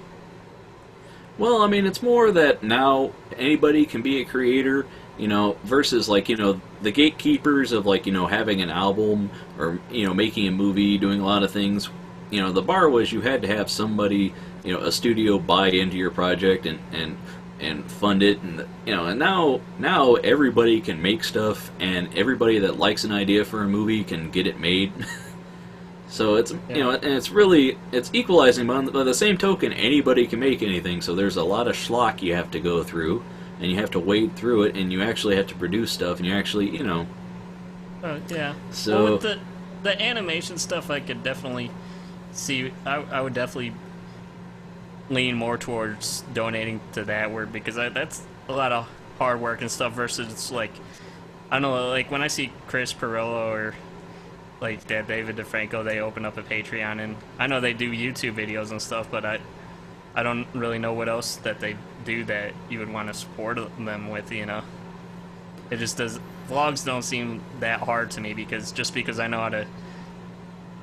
Speaker 1: Well, I mean, it's more that now anybody can be a creator, you know, versus like, you know, the gatekeepers of like, you know, having an album or, you know, making a movie, doing a lot of things. You know, the bar was you had to have somebody, you know, a studio buy into your project and fund it, and you know, and now everybody can make stuff, and everybody that likes an idea for a movie can get it made. So it's, you know, and it's equalizing, but by the same token, anybody can make anything. So there's a lot of schlock you have to go through, and you have to wade through it, and you actually have to produce stuff, and you actually, you know.
Speaker 2: Yeah.
Speaker 1: So
Speaker 2: well, with the animation stuff, I could definitely see. I would definitely lean more towards donating to that word, because that's a lot of hard work and stuff versus like, I don't know, like when I see Chris Pirillo or like that David DeFranco, they open up a Patreon, and I know they do YouTube videos and stuff, but I don't really know what else that they do that you would want to support them with, you know. It just does. Vlogs don't seem that hard to me because I know how to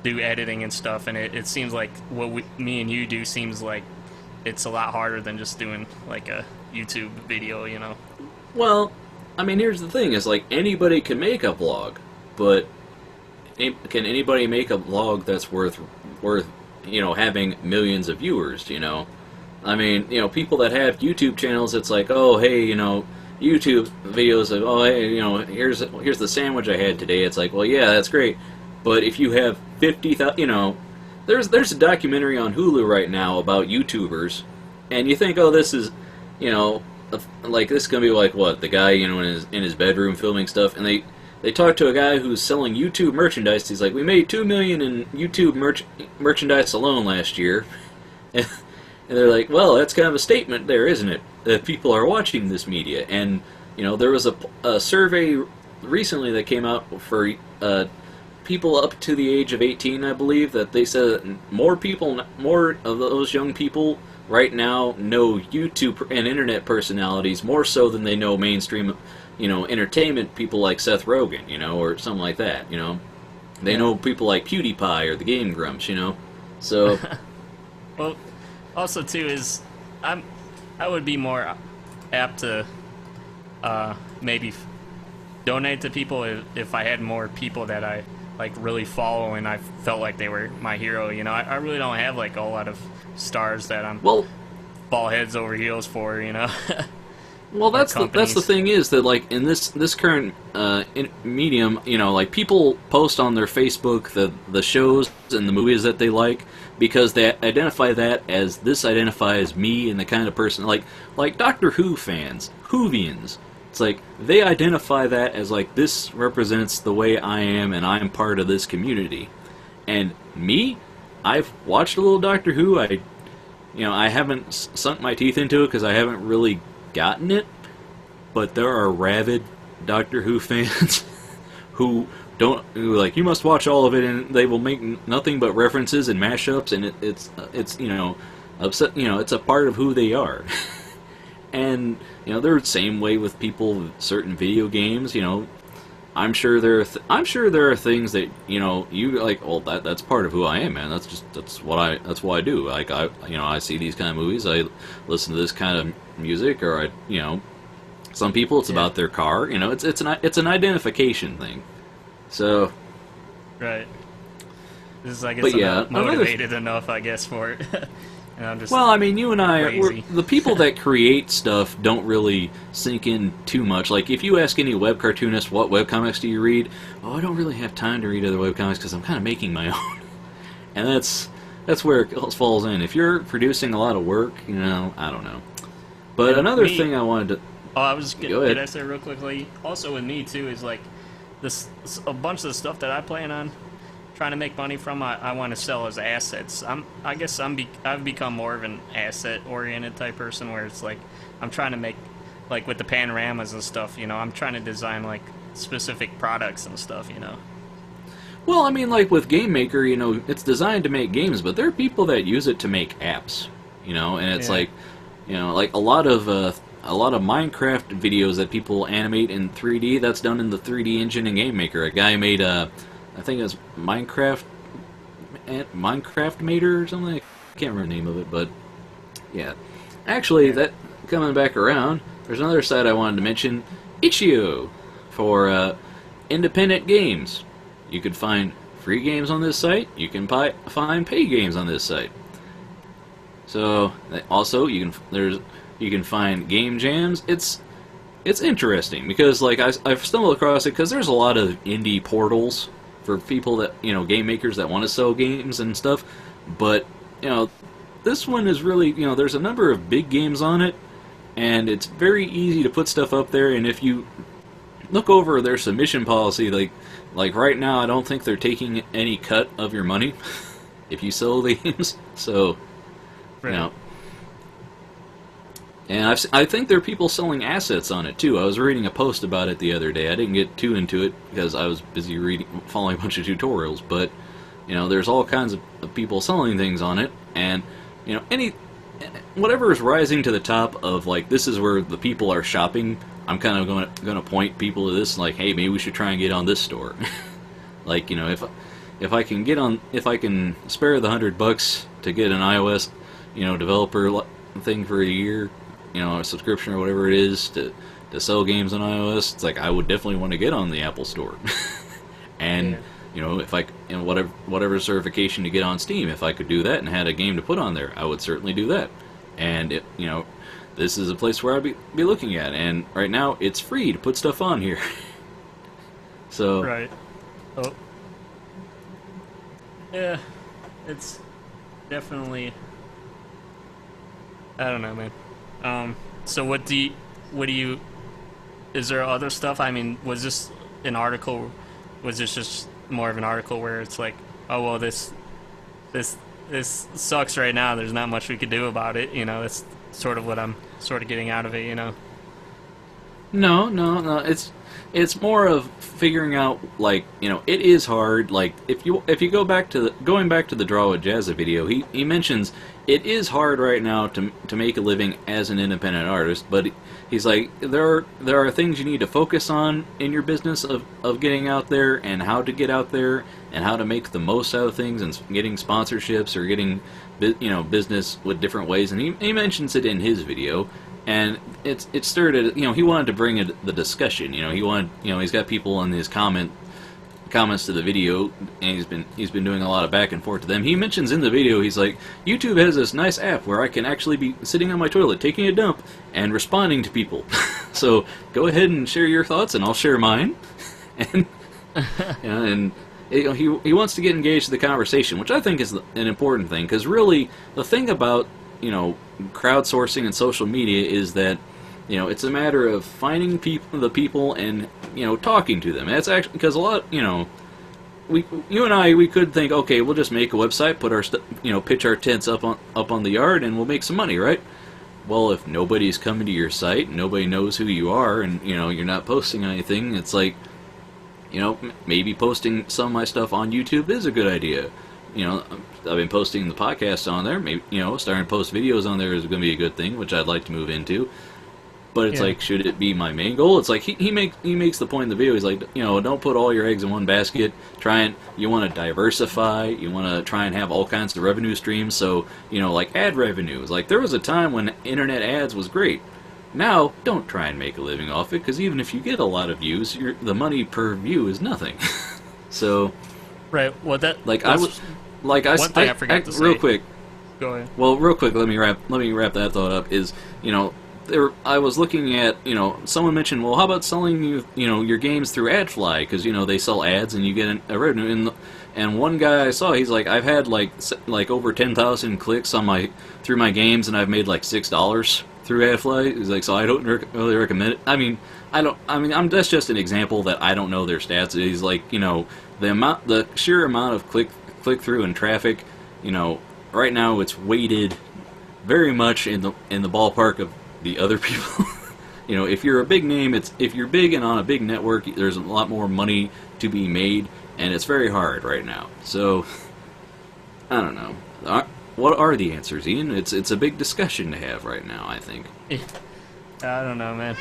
Speaker 2: do editing and stuff, and it seems like what me and you do seems like it's a lot harder than just doing like a YouTube video, you know.
Speaker 1: Well, I mean, here's the thing: is like anybody can make a vlog, but can anybody make a vlog that's worth having millions of viewers? You know, I mean, people that have YouTube channels, it's like, oh, hey, YouTube videos of, oh, hey, here's the sandwich I had today. It's like, well, yeah, that's great, but if you have 50,000, there's a documentary on Hulu right now about YouTubers, and you think, oh, this is, like this is gonna be like what the guy, in his bedroom filming stuff, and they talk to a guy who's selling YouTube merchandise. He's like, we made $2 million in YouTube merchandise alone last year. And they're like, well, that's kind of a statement there, isn't it? That people are watching this media. And, there was a survey recently that came out for people up to the age of 18, I believe, that they said that more of those young people right now know YouTube and internet personalities more so than they know mainstream entertainment people like Seth Rogen, or something like that, They know people like PewDiePie or the Game Grumps, So...
Speaker 2: Well, also, too, is I would be more apt to maybe donate to people if I had more people that I, like, really follow and I felt like they were my hero, I really don't have, like, a lot of stars that I'm ball heads over heels for,
Speaker 1: Well, that's the thing is that, like, in this current medium, like, people post on their Facebook the shows and the movies that they like because they identify that as, this identifies me and the kind of person, like Doctor Who fans, Whovians. It's like, they identify that as, like, this represents the way I am and I'm part of this community. And me, I've watched a little Doctor Who. I haven't sunk my teeth into it because I haven't really gotten it, but there are rabid Doctor Who fans who you must watch all of it, and they will make nothing but references and mashups, and it's upset, it's a part of who they are. And they're the same way with people with certain video games. I'm sure there are things that you like. Well, that's part of who I am, man. That's what I do. Like I see these kind of movies. I listen to this kind of music, or some people it's about their car. It's an identification thing. So,
Speaker 2: right. This is, I guess, I'm not motivated enough, I guess, for it.
Speaker 1: Well, I mean, you and I, the people that create stuff don't really sink in too much. Like, if you ask any web cartoonist, what webcomics do you read? Oh, I don't really have time to read other webcomics because I'm kind of making my own. And that's where it falls in. If you're producing a lot of work, I don't know. But and another thing I wanted to...
Speaker 2: Oh, I was going to... Did I say real quickly? Also with me, too, is, like, a bunch of the stuff that I plan on trying to make money from, I want to sell as assets. I've become more of an asset-oriented type person, where it's like I'm trying to make, like with the panoramas and stuff, I'm trying to design like specific products and stuff,
Speaker 1: Well, I mean, like with Game Maker, it's designed to make games, but there are people that use it to make apps, and it's like, like a lot of Minecraft videos that people animate in 3D, that's done in the 3D engine in Game Maker. A guy made I think it was Minecraft Mater or something. I can't remember the name of it, but yeah. Actually, that coming back around, there's another site I wanted to mention, Itch.io, for independent games. You can find free games on this site. You can find paid games on this site. So also you can find game jams. It's interesting because like I've stumbled across it because there's a lot of indie portals for people that, game makers that want to sell games and stuff, but, this one is really, there's a number of big games on it, and it's very easy to put stuff up there, and if you look over their submission policy, like right now, I don't think they're taking any cut of your money if you sell the games, so,
Speaker 2: right.
Speaker 1: And I think there are people selling assets on it too. I was reading a post about it the other day. I didn't get too into it because I was busy following a bunch of tutorials. But there's all kinds of people selling things on it, and whatever is rising to the top of like this is where the people are shopping. I'm kind of going to point people to this, like, hey, maybe we should try and get on this store. Like, if I can spare the $100 to get an iOS, developer thing for a year, a subscription or whatever it is to sell games on iOS, it's like I would definitely want to get on the Apple Store. And if whatever certification to get on Steam, if I could do that and had a game to put on there, I would certainly do that. And this is a place where I'd be looking at. And right now, it's free to put stuff on here. So
Speaker 2: right. Oh. Yeah, it's definitely. I don't know, man. So what do you? Is there other stuff? I mean, was this an article? Was this just more of an article where it's like, oh well, this sucks right now. There's not much we could do about it. That's sort of what I'm sort of getting out of it.
Speaker 1: No. It's more of figuring out, like, it is hard. Like, if you go back to going back to the Draw with Jazza video, he mentions it is hard right now to make a living as an independent artist, but he's like, there are things you need to focus on in your business of getting out there and how to get out there and how to make the most out of things and getting sponsorships or getting business with different ways, and he mentions it in his video. And it started, he wanted to bring the discussion. He wanted, he's got people in his comments to the video, and he's been doing a lot of back and forth to them. He mentions in the video, he's like, YouTube has this nice app where I can actually be sitting on my toilet, taking a dump, and responding to people. So go ahead and share your thoughts, and I'll share mine. And he wants to get engaged in the conversation, which I think is an important thing, because really the thing about crowdsourcing and social media is that it's a matter of finding the people and talking to them. That's actually because a lot you and I could think, okay, we'll just make a website, put our pitch our tents up on the yard, and we'll make some money, right? Well, if nobody's coming to your site, nobody knows who you are, and you're not posting anything, it's like maybe posting some of my stuff on YouTube is a good idea. I've been posting the podcast on there. Maybe starting to post videos on there is going to be a good thing, which I'd like to move into. But it's like, should it be my main goal? It's like he makes the point in the video. He's like, don't put all your eggs in one basket. You want to diversify. You want to try and have all kinds of revenue streams. So like ad revenues. Like there was a time when internet ads was great. Now, don't try and make a living off it, because even if you get a lot of views, the money per view is nothing. So.
Speaker 2: Right. Well, that
Speaker 1: like I was like I
Speaker 2: one thing I forgot to say.
Speaker 1: Real quick.
Speaker 2: Go ahead.
Speaker 1: Well, real quick, let me wrap that thought up. Is I was looking at someone mentioned, well, how about selling your games through AdFly, because they sell ads and you get a revenue. And one guy I saw, he's like, I've had like over 10,000 clicks through my games, and I've made like $6 through AdFly. He's like, so I don't really recommend it. That's just an example that I don't know their stats. He's like, the sheer amount of click through and traffic, right now it's weighted very much in the ballpark of the other people. If you're a big name, if you're big and on a big network, there's a lot more money to be made, and it's very hard right now. So I don't know. What are the answers, Ian? It's a big discussion to have right now, I think.
Speaker 2: I don't know, man.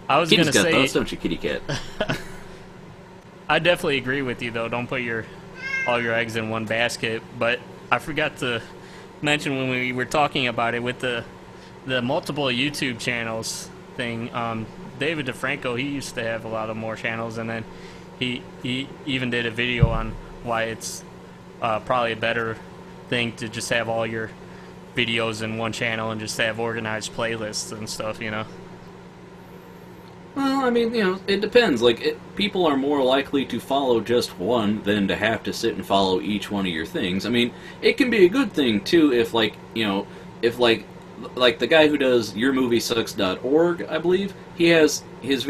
Speaker 2: I was
Speaker 1: Kitty's
Speaker 2: gonna say,
Speaker 1: got thoughts, don't you, kitty cat?
Speaker 2: I definitely agree with you, though. Don't put all your eggs in one basket. But I forgot to mention when we were talking about it with the multiple YouTube channels thing. David DeFranco, he used to have a lot of more channels, and then he even did a video on why it's probably a better thing to just have all your videos in one channel and just have organized playlists and stuff.
Speaker 1: Well, it depends. Like, people are more likely to follow just one than to have to sit and follow each one of your things. It can be a good thing, too, if the guy who does yourmoviesucks.org, I believe, he has his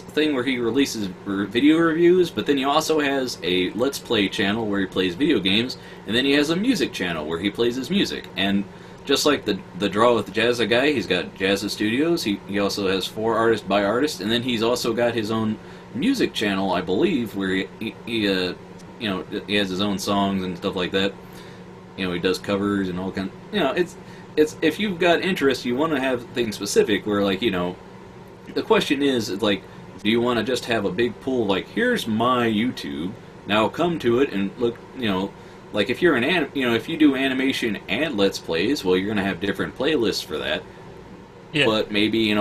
Speaker 1: thing where he releases video reviews, but then he also has a Let's Play channel where he plays video games, and then he has a music channel where he plays his music. And just like the Draw with the Jazza guy, he's got Jazza Studios. He also has 4 artist by artist, and then he's also got his own music channel, I believe, where he has his own songs and stuff like that. You know, he does covers and all kind. You know, it's if you've got interest, you want to have things specific. Where like, you know, the question is like, do you want to just have a big pool? Like, here's my YouTube. Now come to it and look. You know, like if you're if you do animation and Let's Plays, well, you're gonna have different playlists for that. Yeah. But maybe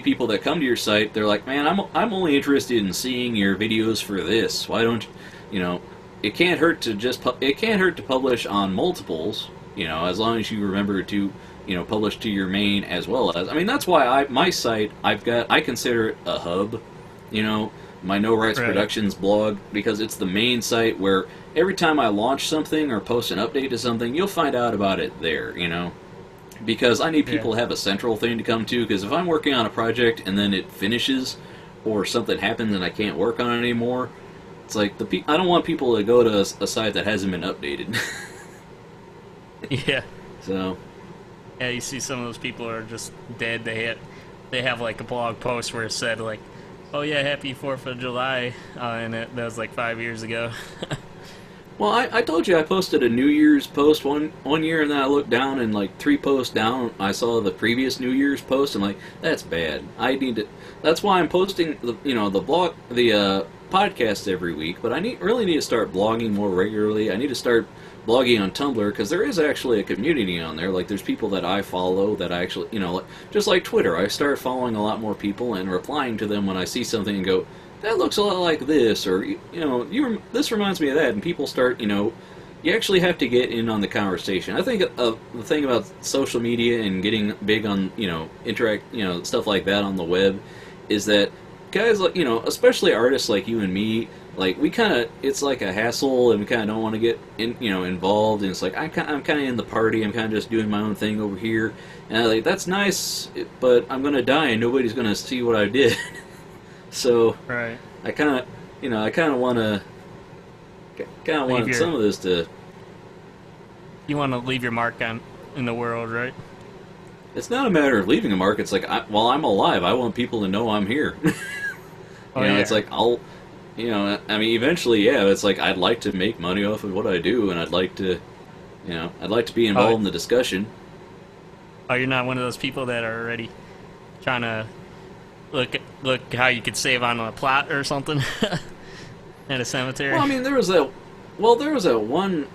Speaker 1: people that come to your site, they're like, man, I'm only interested in seeing your videos for this. Why don't you know? It can't hurt to publish on multiples, you know, as long as you remember to, you know, publish to your main as well as. I mean, that's why my site, I consider it a hub, you know, my NoRights Productions blog, because it's the main site where every time I launch something or post an update to something, you'll find out about it there, you know. Because I need people to have a central thing to come to, because if I'm working on a project and then it finishes or something happens and I can't work on it anymore, it's like I don't want people to go to a site that hasn't been updated.
Speaker 2: Yeah.
Speaker 1: So.
Speaker 2: Yeah, you see some of those people are just dead. They have like a blog post where it said like, "Oh yeah, happy 4th of July," and that was like 5 years ago.
Speaker 1: Well, I told you I posted a New Year's post one year, and then I looked down and like 3 posts down, I saw the previous New Year's post. I'm like, that's bad. I need to. That's why I'm posting the podcast every week, but I really need to start blogging more regularly. I need to start blogging on Tumblr, because there is actually a community on there. Like, there's people that I follow that I actually, you know, just like Twitter, I started following a lot more people and replying to them when I see something and go, that looks a lot like this, or, you know, this reminds me of that, and people start, you know, you actually have to get in on the conversation. I think the thing about social media and getting big on, you know, stuff like that on the web is that guys, like, you know, especially artists like you and me, like, it's like a hassle, and we kind of don't want to get involved, and it's like, I'm kind of in the party, I'm kind of just doing my own thing over here, and I'm like, that's nice, but I'm going to die, and nobody's going to see what I did. So,
Speaker 2: right.
Speaker 1: I kind of want some of this to...
Speaker 2: You want to leave your mark in the world, right?
Speaker 1: It's not a matter of leaving a mark, it's like, while I'm alive, I want people to know I'm here. It's like, I mean, eventually, yeah, it's like, I'd like to make money off of what I do, and I'd like to be involved in the discussion.
Speaker 2: Oh, you're not one of those people that are already trying to look how you could save on a plot or something at a cemetery?
Speaker 1: Well, I mean, there was that one,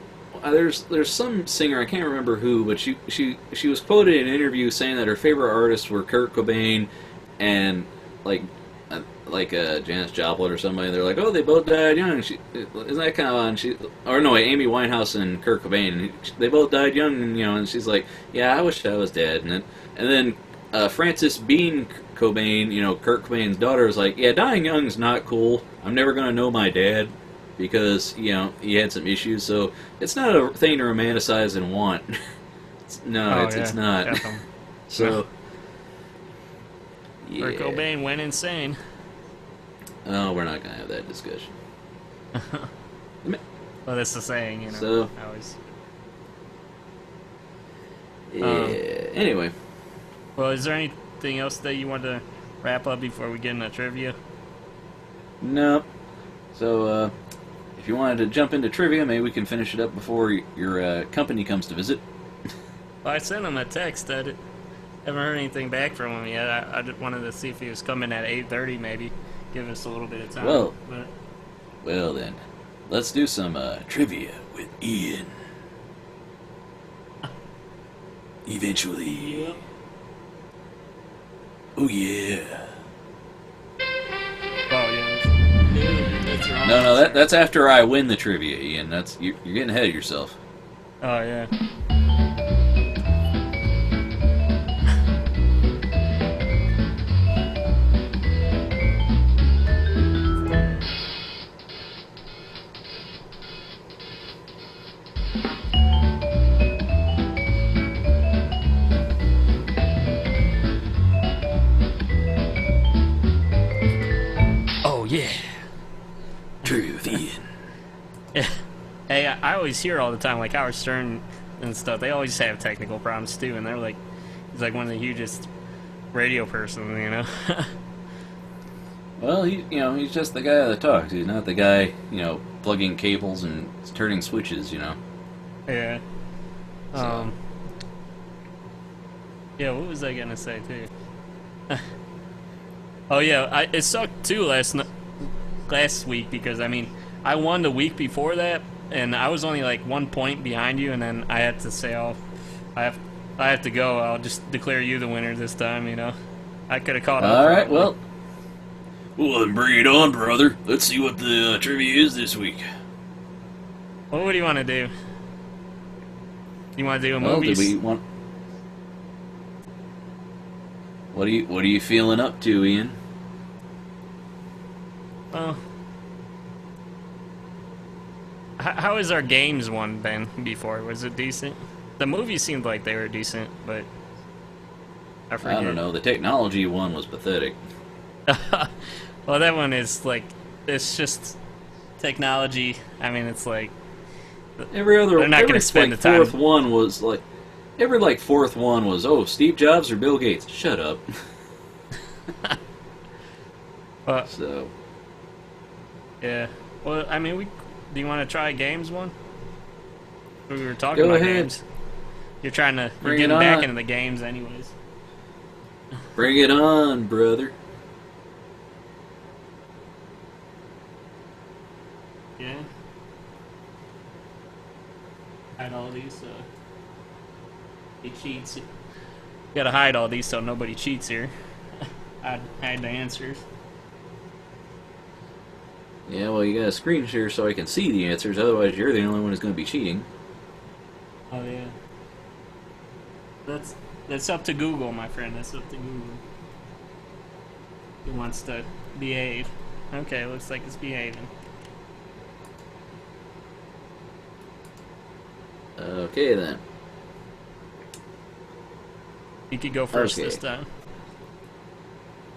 Speaker 1: there's some singer, I can't remember who, but she was quoted in an interview saying that her favorite artists were Kurt Cobain and, like Janis Joplin or somebody. They're like, oh, they both died young. Isn't that kind of on? Amy Winehouse and Kurt Cobain. They both died young, and she's like, yeah, I wish I was dead. And then Frances Bean Cobain, Kurt Cobain's daughter, was like, yeah, dying young is not cool. I'm never gonna know my dad because he had some issues. So it's not a thing to romanticize and want. It's not.
Speaker 2: Definitely.
Speaker 1: So. Yeah.
Speaker 2: Kurt Cobain went insane.
Speaker 1: Oh, we're not going to have that discussion.
Speaker 2: Well, that's the saying,
Speaker 1: So,
Speaker 2: always.
Speaker 1: Yeah. Anyway.
Speaker 2: Well, is there anything else that you want to wrap up before we get into trivia?
Speaker 1: No. So, if you wanted to jump into trivia, maybe we can finish it up before your company comes to visit.
Speaker 2: Well, I sent him a text. I haven't heard anything back from him yet. I just wanted to see if he was coming at 8:30, maybe. Give us a little bit of time.
Speaker 1: Well then, let's do some trivia with Ian. Eventually.
Speaker 2: Yep.
Speaker 1: Oh yeah.
Speaker 2: Oh yeah. That's wrong.
Speaker 1: No, that's after I win the trivia, Ian. You're getting ahead of yourself.
Speaker 2: Oh yeah.
Speaker 1: True with Ian.
Speaker 2: Yeah. Hey, I always hear all the time, like Howard Stern and stuff. They always have technical problems too, and they're like, he's like one of the hugest radio person, you know.
Speaker 1: Well, he's just the guy that talks. He's not the guy, plugging cables and turning switches,
Speaker 2: Yeah.
Speaker 1: So.
Speaker 2: Yeah, what was I gonna say too? Oh yeah, it sucked too last week because I won the week before that, and I was only like 1 point behind you, and then I had to say, "Oh, I have to go. I'll just declare you the winner this time." I could have caught up.
Speaker 1: All right, well, then bring it on, brother. Let's see what the trivia is this week.
Speaker 2: Well, what do you want to do? You want to do a movies?
Speaker 1: What are you feeling up to, Ian?
Speaker 2: Well, how has our games one been before? Was it decent? The movie seemed like they were decent, but I forget.
Speaker 1: I don't know. The technology one was pathetic.
Speaker 2: Well, that one is like, it's just technology. It's like
Speaker 1: Every
Speaker 2: they're not going to spend the time.
Speaker 1: Fourth one was like, fourth one was, oh, Steve Jobs or Bill Gates. Shut up. So.
Speaker 2: Yeah. Well, do you want to try games one? We were talking
Speaker 1: Go
Speaker 2: about
Speaker 1: ahead.
Speaker 2: games. You're
Speaker 1: Bring
Speaker 2: getting
Speaker 1: it
Speaker 2: back
Speaker 1: on.
Speaker 2: into the games anyways.
Speaker 1: Bring it on, brother.
Speaker 2: Yeah. Hide all these, he cheats. You gotta hide all these so nobody cheats here. I'd hide the answers.
Speaker 1: Yeah, well, you got a screen share so I can see the answers. Otherwise, you're the only one who's going to be cheating.
Speaker 2: Oh yeah. That's up to Google, my friend. That's up to Google. He wants to behave. Okay, looks like it's behaving.
Speaker 1: Okay, then.
Speaker 2: You could go first
Speaker 1: Okay.
Speaker 2: this time.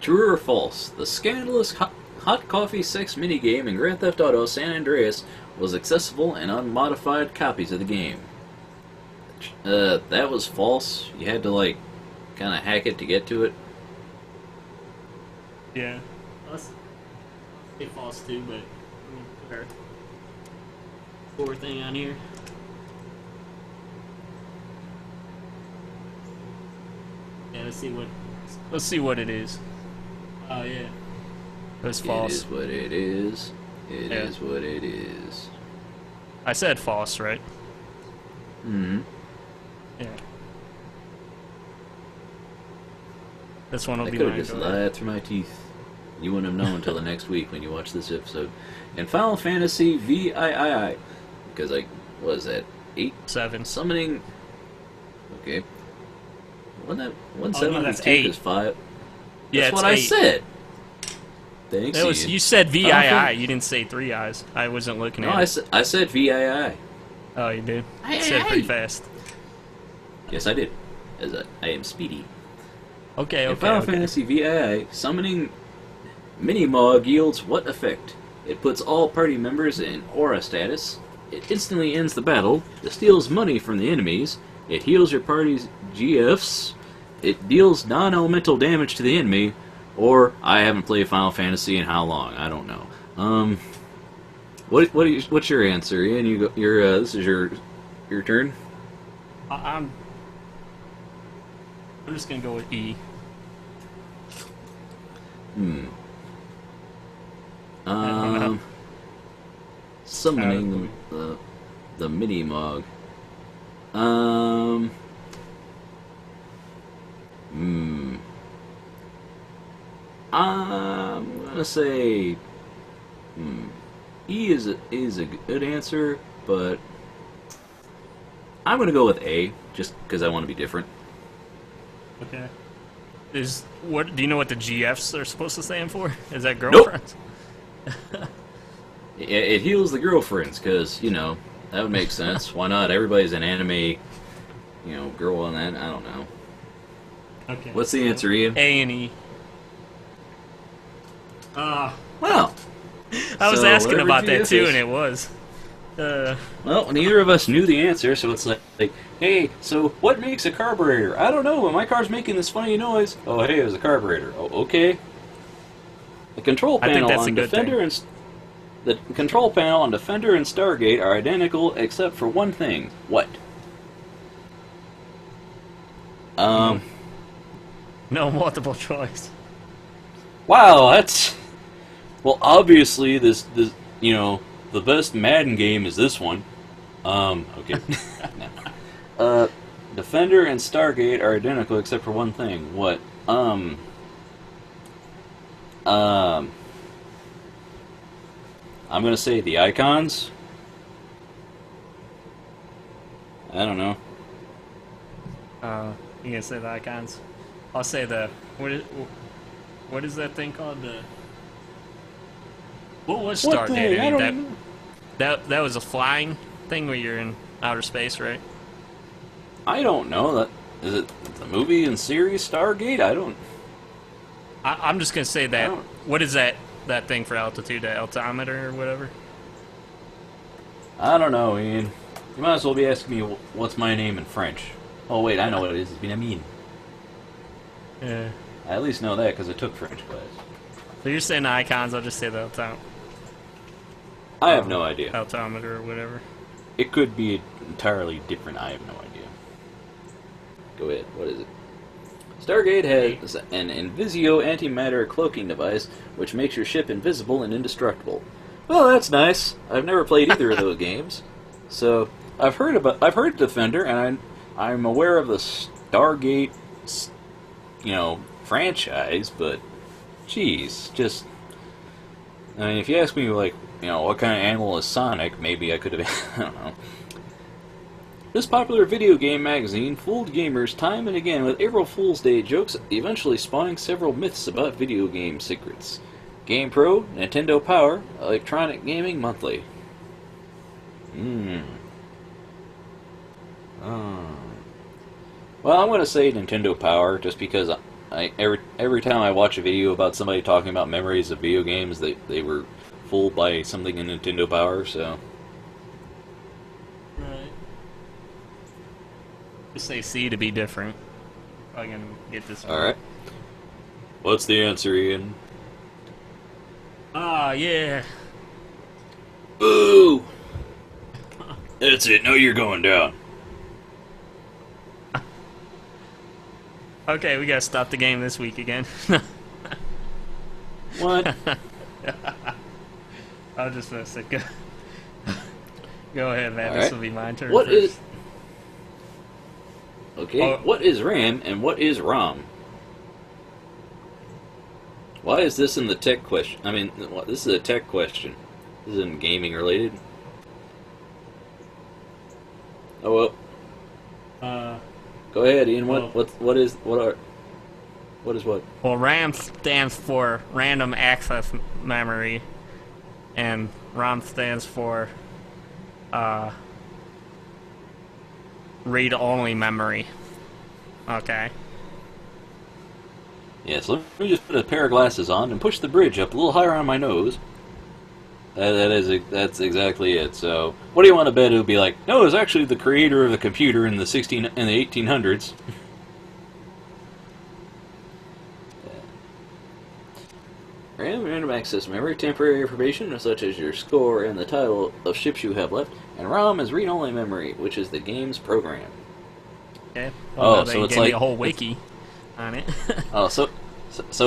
Speaker 1: True or false? The scandalous hot coffee sex minigame in Grand Theft Auto San Andreas was accessible in unmodified copies of the game. That was false. You had to, kind of hack it to get to it.
Speaker 2: Yeah. Let's say false too, but put our score thing on here. Yeah, let's see what it is. Oh yeah. It was false.
Speaker 1: It is what it is. It
Speaker 2: Yeah.
Speaker 1: is what it is.
Speaker 2: I said false, right?
Speaker 1: Hmm.
Speaker 2: Yeah. This one will
Speaker 1: I
Speaker 2: be
Speaker 1: could have
Speaker 2: mine.
Speaker 1: just
Speaker 2: Go ahead.
Speaker 1: lied through my teeth. You wouldn't have known until the next week when you watch this episode. And Final Fantasy VII, because what is that? 8?
Speaker 2: 7.
Speaker 1: Summoning. Okay. Wasn't that
Speaker 2: Oh, no,
Speaker 1: 7
Speaker 2: that's
Speaker 1: 2
Speaker 2: 8.
Speaker 1: is 5?
Speaker 2: Yeah,
Speaker 1: That's
Speaker 2: it's
Speaker 1: what
Speaker 2: 8.
Speaker 1: I said. Thanks.
Speaker 2: That was,
Speaker 1: Ian.
Speaker 2: you said VII.
Speaker 1: Final
Speaker 2: You didn't say 3 eyes. I wasn't looking
Speaker 1: No,
Speaker 2: at it.
Speaker 1: I said VII.
Speaker 2: Oh, you did.
Speaker 1: Hey,
Speaker 2: You said
Speaker 1: hey.
Speaker 2: pretty fast.
Speaker 1: Yes, I did. As I am speedy.
Speaker 2: Okay,
Speaker 1: In
Speaker 2: okay.
Speaker 1: Final
Speaker 2: okay.
Speaker 1: Fantasy VII, summoning Minimog yields what effect? It puts all party members in aura status. It instantly ends the battle. It steals money from the enemies. It heals your party's GFs. It deals non-elemental damage to the enemy. Or, I haven't played Final Fantasy in how long? I don't know. What's your answer, Ian? This is your turn.
Speaker 2: I'm just gonna go with E. I don't know.
Speaker 1: Summoning the Minimog. I'm gonna say E is a good answer, but I'm gonna go with A just because I want to be different.
Speaker 2: Okay. Do you know what the GFs are supposed to stand for? Is that girlfriends?
Speaker 1: It heals the girlfriends because that would make sense. Why not? Everybody's an anime, girl on that. I don't know.
Speaker 2: Okay.
Speaker 1: What's the answer, Ian?
Speaker 2: A and E.
Speaker 1: Well,
Speaker 2: I was
Speaker 1: So,
Speaker 2: asking
Speaker 1: whatever
Speaker 2: about that
Speaker 1: GF
Speaker 2: too,
Speaker 1: is.
Speaker 2: and it was.
Speaker 1: Well, neither of us knew the answer, so it's like, hey, so what makes a carburetor? I don't know, but my car's making this funny noise. Oh, hey, it was a carburetor. Oh, okay. The control panel on Defender and the control panel on Defender and Stargate are identical except for one thing. What?
Speaker 2: No multiple choice.
Speaker 1: Wow, that's... Well, obviously, this you know, the best Madden game is this one. Okay. No. Defender and Stargate are identical except for one thing. What? I'm gonna say the icons. I don't know.
Speaker 2: You gonna say the icons? I'll say the what is that thing called? What was Stargate?
Speaker 1: I don't know.
Speaker 2: That was a flying thing where you're in outer space, right?
Speaker 1: I don't know. That is it. The movie and series Stargate. I don't.
Speaker 2: I'm just gonna say that. What is that thing for altitude? The altimeter or whatever?
Speaker 1: I don't know, Ian. You might as well be asking me what's my name in French. Oh wait, I know what it is. It's Benjamin.
Speaker 2: Yeah.
Speaker 1: I at least know that because I took French class.
Speaker 2: So you're saying the icons? I'll just say the
Speaker 1: I have no idea.
Speaker 2: Altimeter or whatever.
Speaker 1: It could be entirely different. I have no idea. Go ahead. What is it? Stargate has an Invisio antimatter cloaking device which makes your ship invisible and indestructible. Well, that's nice. I've never played either of those games, so I've heard Defender, and I'm aware of the Stargate, franchise. But, geez, just I mean, if you ask me, like, what kind of animal is Sonic, maybe I could have. I don't know. This popular video game magazine fooled gamers time and again with April Fool's Day jokes, eventually spawning several myths about video game secrets. GamePro, Nintendo Power, Electronic Gaming Monthly. Well, I'm going to say Nintendo Power just because every time I watch a video about somebody talking about memories of video games, they were fooled by something in Nintendo Power, so...
Speaker 2: Right. Just say C to be different. I'm going to get this one.
Speaker 1: Alright. What's the answer, Ian?
Speaker 2: Ah, yeah.
Speaker 1: Ooh! That's it, now you're going down.
Speaker 2: Okay, we gotta stop the game this week again.
Speaker 1: What?
Speaker 2: I'll just mess it. Go ahead, man.
Speaker 1: Right.
Speaker 2: This will be my turn.
Speaker 1: What
Speaker 2: first.
Speaker 1: is... Okay, what is RAM and what is ROM? Why is this in the tech question? I mean, this is a tech question. This isn't gaming related. Oh well. Go ahead, Ian. What is what?
Speaker 2: Well, RAM stands for Random Access Memory, and ROM stands for read-only memory. Okay.
Speaker 1: Yeah, so let me just put a pair of glasses on and push the bridge up a little higher on my nose. That's exactly it. So, what do you want to bet it would be like? No, it was actually the creator of the computer in the 1800s. RAM, random access memory, temporary information such as your score and the title of ships you have left, and ROM is read-only memory, which is the game's program.
Speaker 2: Okay. Well,
Speaker 1: so it's
Speaker 2: gave
Speaker 1: like
Speaker 2: me a whole wiki on it.
Speaker 1: Oh, so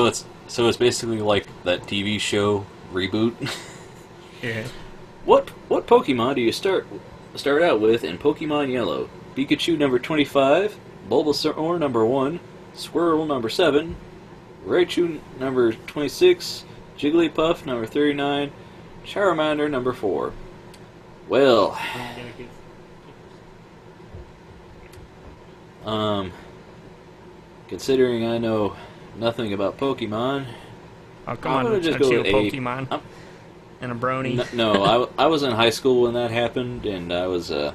Speaker 1: it's basically like that TV show reboot.
Speaker 2: Yeah.
Speaker 1: What Pokemon do you start out with in Pokemon Yellow? Pikachu number 25, Bulbasaur number 1, Squirtle number 7, Raichu number 26, Jigglypuff number 39, Charmander number 4. Well, considering I know nothing about Pokemon,
Speaker 2: Oh, come
Speaker 1: I'm
Speaker 2: on,
Speaker 1: gonna just
Speaker 2: aren't
Speaker 1: go
Speaker 2: you
Speaker 1: with
Speaker 2: a
Speaker 1: A.
Speaker 2: Pokemon? And a brony?
Speaker 1: No, I was in high school when that happened, and I was it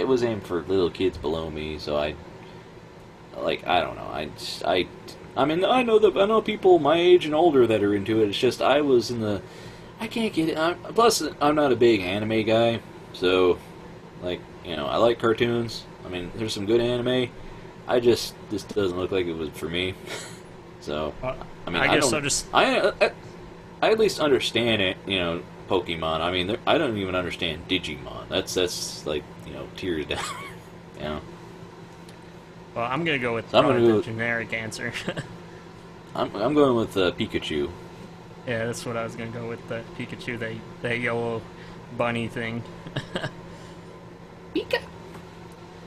Speaker 1: was aimed for little kids below me, so I don't know, I mean, I know people my age and older that are into it. It's just I was in the I can't get it. Plus, I'm not a big anime guy, so, like, I like cartoons. I mean, there's some good anime. This doesn't look like it was for me. So, I mean, I at least understand it, Pokemon. I mean, I don't even understand Digimon. That's like, tears down.
Speaker 2: Well, I'm gonna go with the generic answer.
Speaker 1: I'm going with Pikachu.
Speaker 2: Yeah, that's what I was gonna go with, the Pikachu, that yellow bunny thing.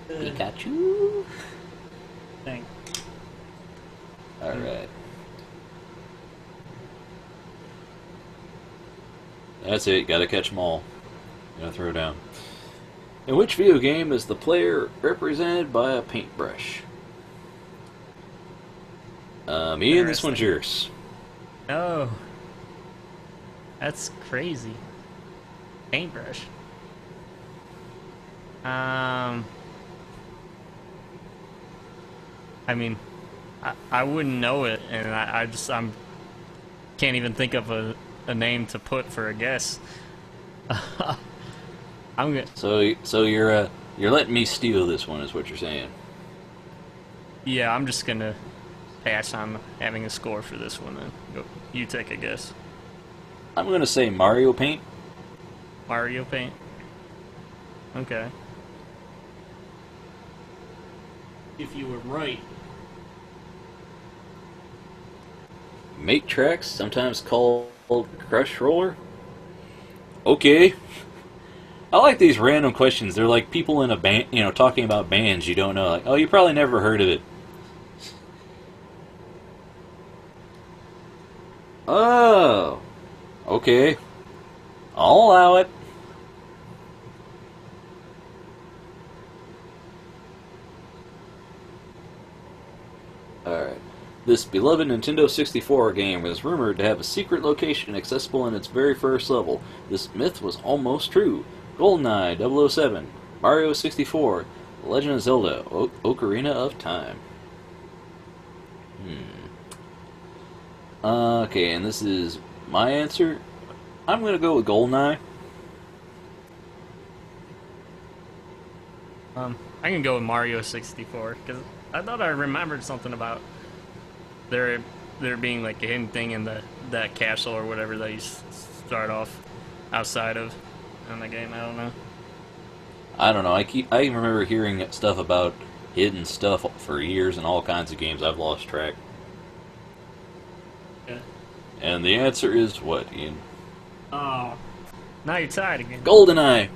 Speaker 1: Pikachu.
Speaker 2: Thanks.
Speaker 1: All right. That's it. Got to catch them all. Got to throw down. In which video game is the player represented by a paintbrush? Ian, this one's yours.
Speaker 2: Oh. That's crazy. Paintbrush. I mean, I wouldn't know it, and I can't even think of a name to put for a guess. I'm gonna.
Speaker 1: So you're letting me steal this one, is what you're saying?
Speaker 2: Yeah, I'm just gonna pass on having a score for this one. Then go. You take a guess.
Speaker 1: I'm gonna say Mario Paint.
Speaker 2: Mario Paint. Okay. If you were right.
Speaker 1: Make tracks, sometimes called Crush Roller. Okay. I like these random questions. They're like people in a band, talking about bands you don't know. Like, oh, you probably never heard of it. Oh. Okay. I'll allow it. Alright. This beloved Nintendo 64 game was rumored to have a secret location accessible in its very first level. This myth was almost true. GoldenEye 007, Mario 64, The Legend of Zelda, Ocarina of Time. Okay, and this is my answer. I'm going to go with GoldenEye.
Speaker 2: I can go with Mario 64, because I thought I remembered something about there being like a hidden thing in that castle or whatever that you start off outside of in the game. I don't know.
Speaker 1: I don't know. I remember hearing stuff about hidden stuff for years in all kinds of games. I've lost track.
Speaker 2: Yeah.
Speaker 1: And the answer is what, Ian?
Speaker 2: Oh, now you're tired again.
Speaker 1: GoldenEye.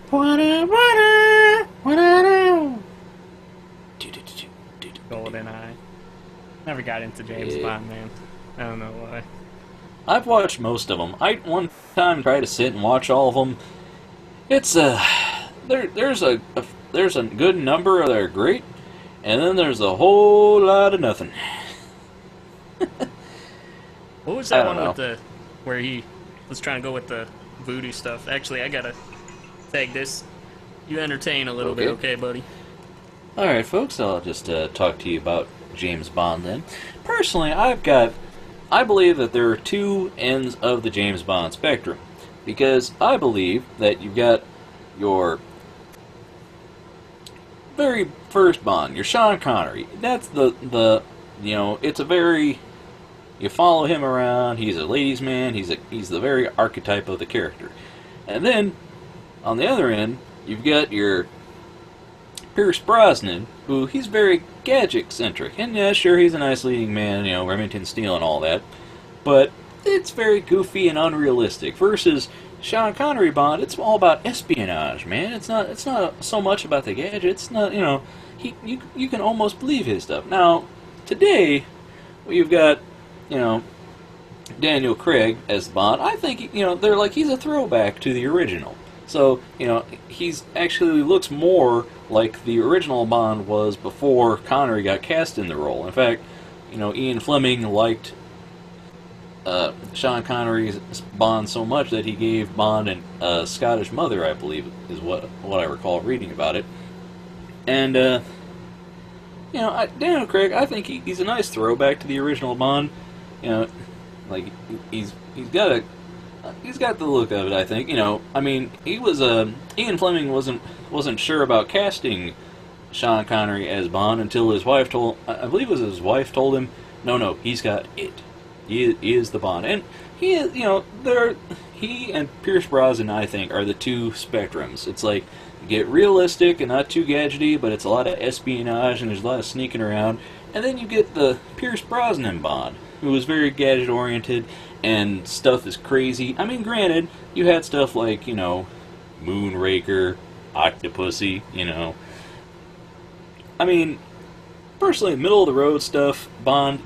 Speaker 2: GoldenEye. Never got into James Bond, man. I don't know why.
Speaker 1: I've watched most of them. I one time tried to sit and watch all of them. It's there's a good number that are great, and then there's a whole lot of nothing.
Speaker 2: What was that one with where he was trying to go with the voodoo stuff? Actually, I gotta take this. You entertain a little bit, okay, buddy?
Speaker 1: All right, folks. I'll just talk to you about James Bond then. Personally, I believe that there are two ends of the James Bond spectrum, because I believe that you've got your very first Bond, your Sean Connery. That's it's a very, you follow him around. He's a ladies' man. He's the very archetype of the character. And then on the other end, you've got your Pierce Brosnan, who he's very gadget-centric. And yeah, sure, he's a nice leading man, Remington Steele and all that. But it's very goofy and unrealistic. Versus Sean Connery Bond, it's all about espionage, man. It's not so much about the gadgets. It's not, you can almost believe his stuff. Now, today, you've got, Daniel Craig as Bond. I think, they're like, he's a throwback to the original. So, he's actually looks more like the original Bond was before Connery got cast in the role. In fact, Ian Fleming liked Sean Connery's Bond so much that he gave Bond a Scottish mother, I believe, is what I recall reading about it. And, Daniel Craig, I think he's a nice throwback to the original Bond. Like, he's got he's got the look of it, I think. I mean, he was Ian Fleming wasn't sure about casting Sean Connery as Bond until his wife I believe it was his wife told him, no, he's got it. He is the Bond, and he is, he and Pierce Brosnan, I think, are the two spectrums. It's like, you get realistic and not too gadgety, but it's a lot of espionage and there's a lot of sneaking around. And then you get the Pierce Brosnan Bond, who is very gadget-oriented, and stuff is crazy. I mean, granted, you had stuff like, Moonraker, Octopussy, I mean, personally, middle-of-the-road stuff, Bond,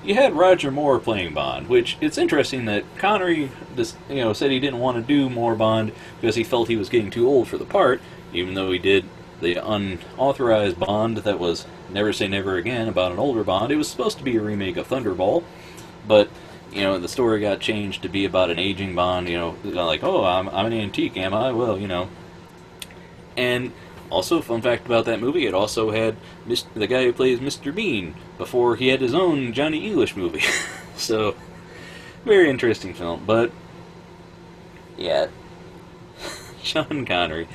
Speaker 1: you had Roger Moore playing Bond, which it's interesting that Connery just, said he didn't want to do more Bond because he felt he was getting too old for the part, even though he did the unauthorized Bond that was Never Say Never Again about an older Bond. It was supposed to be a remake of Thunderball, but, the story got changed to be about an aging Bond, like, oh, I'm an antique, am I? Well, And also, fun fact about that movie, it also had the guy who plays Mr. Bean before he had his own Johnny English movie. So, very interesting film. But, yeah, Sean Connery.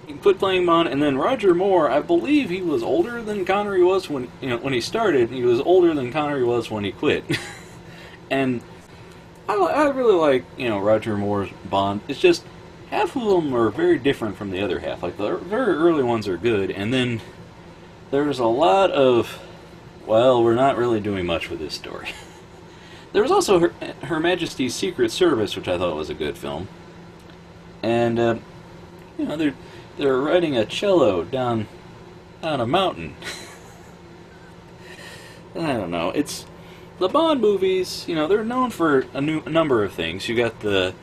Speaker 1: He quit playing Bond, and then Roger Moore, I believe he was older than Connery was when he started. He was older than Connery was when he quit. And I really like, Roger Moore's Bond. It's just, half of them are very different from the other half. Like, the very early ones are good, and then there's a lot of, well, we're not really doing much with this story. There was also Her Majesty's Secret Service, which I thought was a good film. And, they're riding a cello down a mountain. I don't know. It's the Bond movies, they're known for a number of things. You got the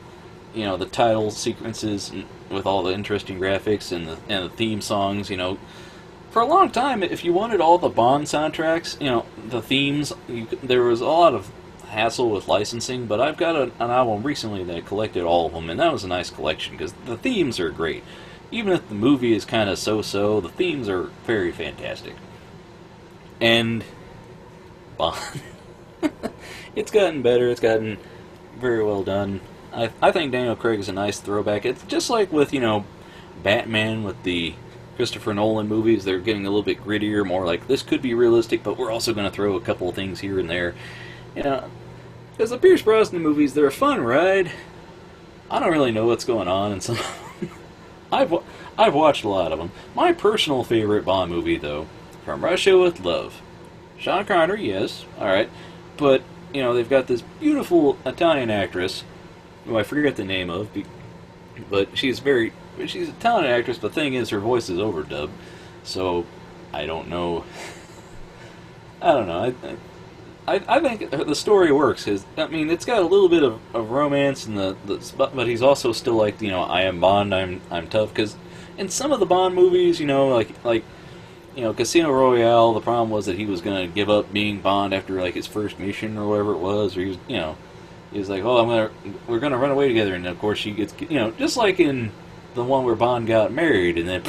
Speaker 1: title sequences with all the interesting graphics and the theme songs, For a long time, if you wanted all the Bond soundtracks, the themes, there was a lot of hassle with licensing, but I've got an album recently that collected all of them, and that was a nice collection, because the themes are great. Even if the movie is kind of so-so, the themes are very fantastic. And Bond. It's gotten better, it's gotten very well done. I think Daniel Craig is a nice throwback. It's just like with, Batman with the Christopher Nolan movies. They're getting a little bit grittier, more like, this could be realistic, but we're also going to throw a couple of things here and there. Because the Pierce Brosnan movies, they're a fun ride. I don't really know what's going on in some I've watched a lot of them. My personal favorite Bond movie, though, From Russia with Love. Sean Connery, yes, alright. But, they've got this beautiful Italian actress, who I forget the name of, but she's a talented actress, but the thing is, her voice is overdubbed, so I don't know. I think the story works, because, it's got a little bit of romance, and but he's also still like, I am Bond, I'm tough, because in some of the Bond movies, like Casino Royale, the problem was that he was going to give up being Bond after, like, his first mission, or whatever it was, or he was like, oh, we're gonna run away together, and of course she gets, just like in the one where Bond got married, and then,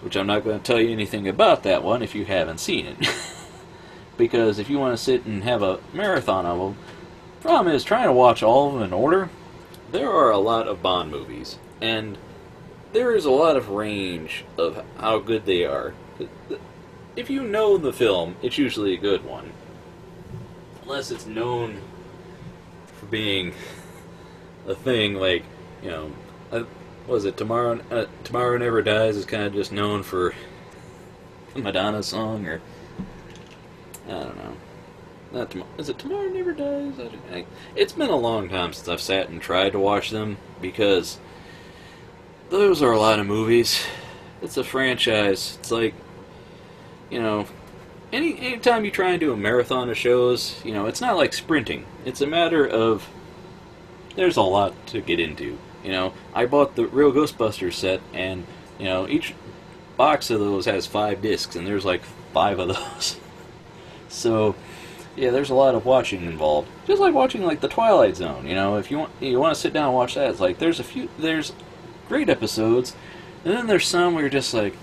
Speaker 1: which I'm not going to tell you anything about that one if you haven't seen it. Because if you want to sit and have a marathon of them, the problem is trying to watch all of them in order. There are a lot of Bond movies, and there is a lot of range of how good they are. If you know the film, it's usually a good one. Unless it's known for being a thing like, was it Tomorrow Never Dies is kind of just known for the Madonna song, or I don't know. Is it Tomorrow Never Dies? It's been a long time since I've sat and tried to watch them, because those are a lot of movies. It's a franchise. It's like, anytime you try and do a marathon of shows, it's not like sprinting. It's a matter of, there's a lot to get into. I bought the Real Ghostbusters set, and, each box of those has 5 discs, and there's like 5 of those. So, yeah, there's a lot of watching involved. Just like watching, like, The Twilight Zone, if you want to sit down and watch that, it's like, there's great episodes, and then there's some where you're just like,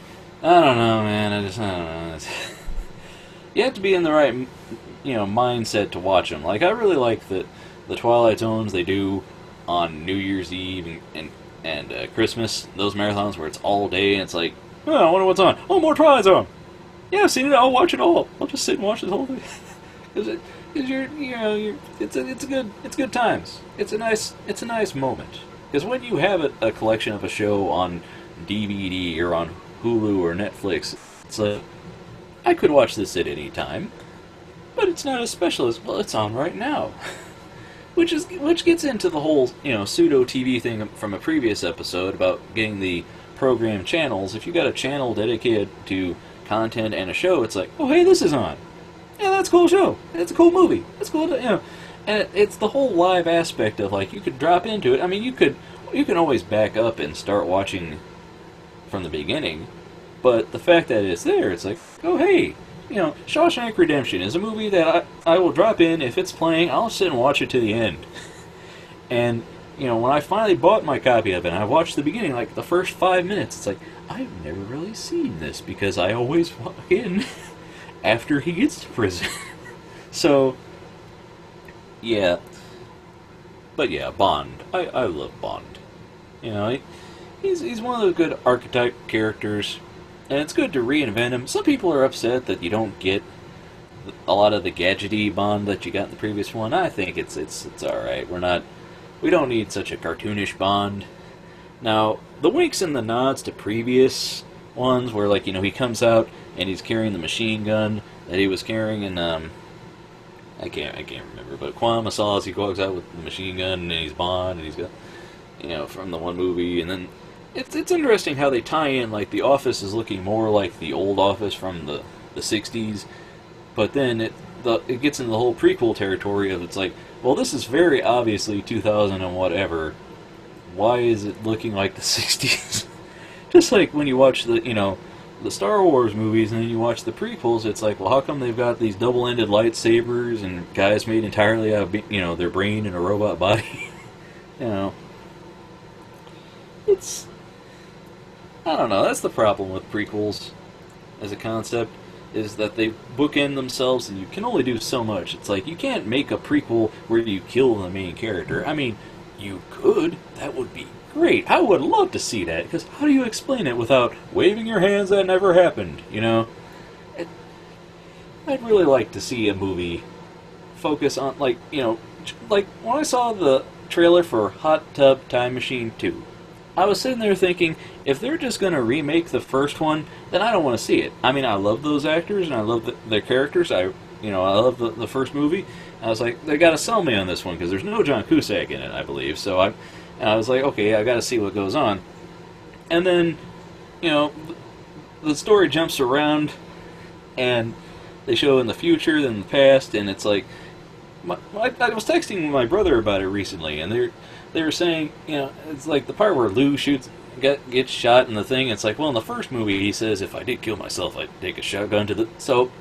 Speaker 1: I don't know, man, I don't know. you have to be in the right, mindset to watch them. Like, I really like the Twilight Zones they do on New Year's Eve and Christmas. Those marathons where it's all day and it's like, oh, I wonder what's on. Oh, more Twilight Zone. Yeah, I've seen it. I'll watch it all. I'll just sit and watch this whole thing. Because it's good times. It's a nice moment. Because when you have a collection of a show on DVD or on Hulu or Netflix, it's like, I could watch this at any time, but it's not as special as, well, it's on right now. Which gets into the whole, pseudo TV thing from a previous episode about getting the program channels. If you got a channel dedicated to content and a show, it's like, oh, hey, this is on. Yeah, that's a cool show. It's a cool movie. That's cool, And it's the whole live aspect of, like, you could drop into it. I mean, you can always back up and start watching from the beginning, but the fact that it's there, it's like, oh, hey, Shawshank Redemption is a movie that I will drop in. If it's playing, I'll sit and watch it to the end. And, when I finally bought my copy of it, and I watched the beginning, like the first 5 minutes, it's like, I've never really seen this, because I always walk in after he gets to prison. So, yeah. But yeah, Bond. I love Bond. He's one of those good archetype characters, and it's good to reinvent him. Some people are upset that you don't get a lot of the gadgety Bond that you got in the previous one. I think it's alright. We don't need such a cartoonish Bond. Now, the winks and the nods to previous ones where, like, he comes out and he's carrying the machine gun that he was carrying in, I can't remember, but Quantum of Solace, he walks out with the machine gun and he's Bond and he's got, from the one movie, and then it's interesting how they tie in, like, the Office is looking more like the old Office from the 60s, but then it gets into the whole prequel territory of, it's like, well, this is very obviously 2000 and whatever. Why is it looking like the 60s? Just like when you watch the Star Wars movies and then you watch the prequels, it's like, well, how come they've got these double-ended lightsabers and guys made entirely out of, their brain in a robot body? It's... I don't know, that's the problem with prequels as a concept, is that they bookend themselves and you can only do so much. It's like, you can't make a prequel where you kill the main character. I mean, you could. That would be great. I would love to see that, because how do you explain it without waving your hands that never happened, I'd really like to see a movie focus on, like when I saw the trailer for Hot Tub Time Machine 2, I was sitting there thinking, if they're just going to remake the first one, then I don't want to see it. I mean, I love those actors, and I love their characters. I love the first movie. I was like, they got to sell me on this one, because there's no John Cusack in it, I believe. So I was like, okay, I got to see what goes on. And then, the story jumps around, and they show in the future, then the past, and it's like, I was texting my brother about it recently, and they were saying, it's like the part where Lou gets shot in the thing. It's like, well, in the first movie, he says, if I did kill myself, I'd take a shotgun to the... So,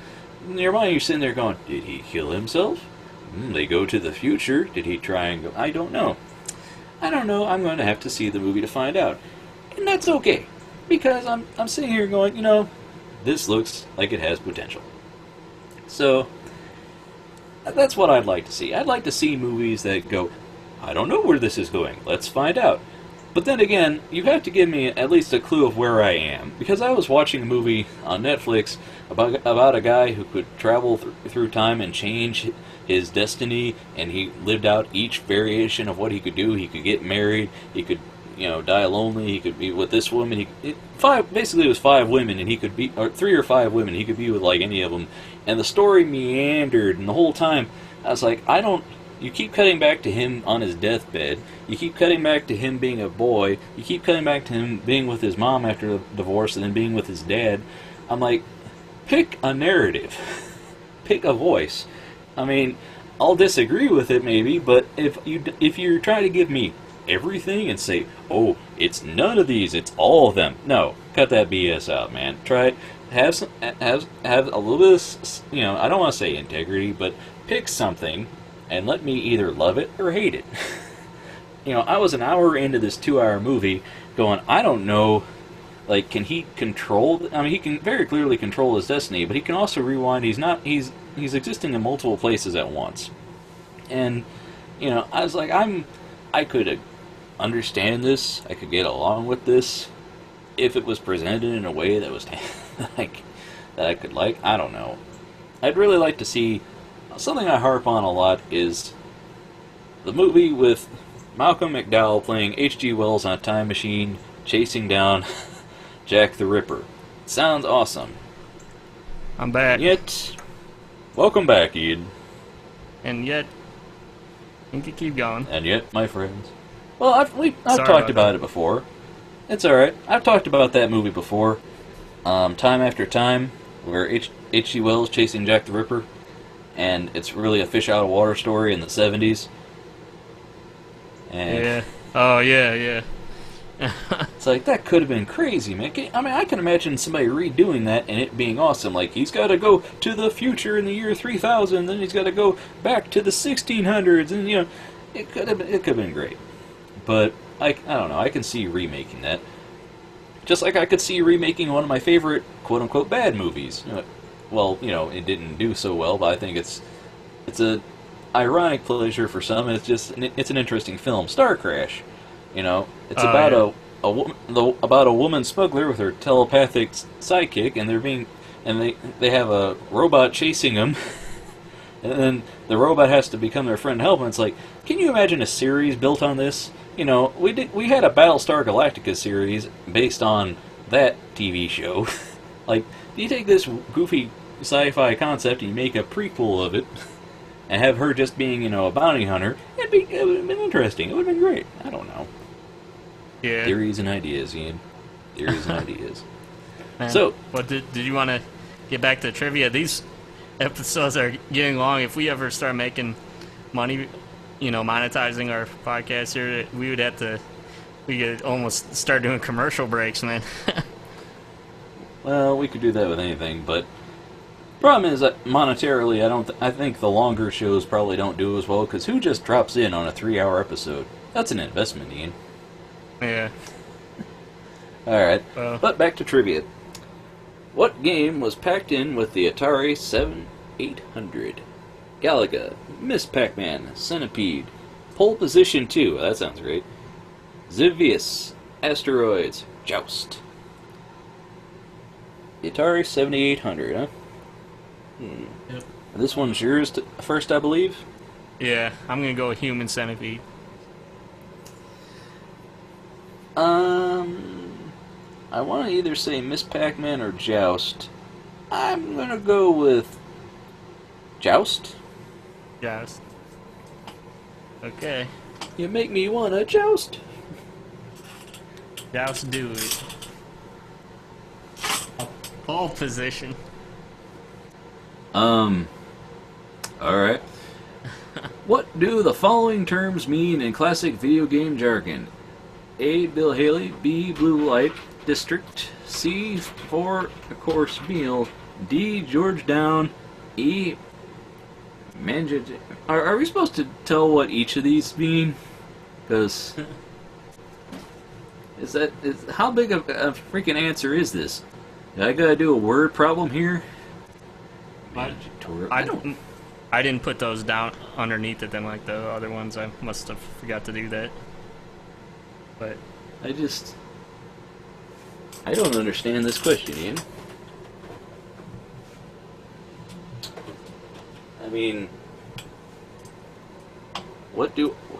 Speaker 1: in your mind, you're sitting there going, did he kill himself? They go to the future. Did he try and go... I don't know. I'm going to have to see the movie to find out. And that's okay, because I'm sitting here going, this looks like it has potential. So, that's what I'd like to see. I'd like to see movies that go, I don't know where this is going. Let's find out. But then again, you have to give me at least a clue of where I am. Because I was watching a movie on Netflix about a guy who could travel through time and change his destiny, and he lived out each variation of what he could do. He could get married, he could, die lonely, he could be with this woman. Basically it was 5 women, and he could be, or 3 or 5 women, he could be with like any of them. And the story meandered, and the whole time I was like, you keep cutting back to him on his deathbed. You keep cutting back to him being a boy. You keep cutting back to him being with his mom after the divorce and then being with his dad. I'm like, pick a narrative. Pick a voice. I mean, I'll disagree with it maybe, but if you're trying to give me everything and say, oh, it's none of these, it's all of them. No, cut that BS out, man. Try it. Have a little bit of, I don't want to say integrity, but pick something and let me either love it or hate it. I was an hour into this 2-hour movie going, I don't know Like, can he control? I mean, he can very clearly control his destiny, but he can also rewind. He's existing in multiple places at once. And, I was like, I could understand this. I could get along with this if it was presented in a way that was like that I could like. I don't know. I'd really like to see something I harp on a lot is the movie with Malcolm McDowell playing H.G. Wells on a time machine chasing down Jack the Ripper. Sounds awesome.
Speaker 2: I'm back.
Speaker 1: And yet, welcome back, Ian.
Speaker 2: And yet, you can keep going.
Speaker 1: And yet, my friends. Well, I've talked about it before. It's alright. I've talked about that movie before. Time after time, where H.G. Wells chasing Jack the Ripper, and it's really a fish out of water story in the 70s. And
Speaker 2: yeah. Oh, yeah.
Speaker 1: it's like, that could have been crazy, man. I mean, I can imagine somebody redoing that and it being awesome. Like, he's got to go to the future in the year 3000, then he's got to go back to the 1600s, and, it could have been great. But, I don't know, I can see remaking that. Just like I could see remaking one of my favorite, quote-unquote, bad movies. Well, it didn't do so well, but I think it's a ironic pleasure for some, and it's an interesting film. Star Crash. It's about about a woman smuggler with her telepathic sidekick, and they have a robot chasing them, and then the robot has to become their friend and help. And it's like, can you imagine a series built on this? We had a Battlestar Galactica series based on that TV show. Like, you take this goofy sci-fi concept and you make a prequel of it, and have her just being, a bounty hunter, it would have been interesting. It would have been great. I don't know.
Speaker 2: Yeah.
Speaker 1: Theories and ideas, Ian. Theories and ideas.
Speaker 2: Man,
Speaker 1: So,
Speaker 2: did you want to get back to trivia? These episodes are getting long. If we ever start making money, monetizing our podcast here, we could almost start doing commercial breaks, man.
Speaker 1: well, we could do that with anything, but problem is that monetarily, I think the longer shows probably don't do as well, because who just drops in on a 3-hour episode? That's an investment, Ian.
Speaker 2: Yeah.
Speaker 1: Alright, but back to trivia. What game was packed in with the Atari 7800? Galaga, Miss Pac-Man, Centipede, Pole Position 2, that sounds great, Zivius, Asteroids, Joust. The Atari 7800, huh?
Speaker 2: Yep.
Speaker 1: This one's yours first, I believe?
Speaker 2: Yeah, I'm going to go with Human Centipede.
Speaker 1: I want to either say Miss Pac-Man or Joust. I'm gonna go with Joust.
Speaker 2: Joust. Okay.
Speaker 1: You make me wanna joust.
Speaker 2: Joust, do it. Pole position.
Speaker 1: Alright. What do the following terms mean in classic video game jargon? A. Bill Haley. B. Blue Light District. C. 4-course meal. D. George Down. E. Manjit. Are we supposed to tell what each of these mean? Because how big of a freaking answer is this? I gotta do a word problem here.
Speaker 2: I didn't put those down underneath it then like the other ones. I must have forgot to do that. But
Speaker 1: I don't understand this question, Ian. I mean,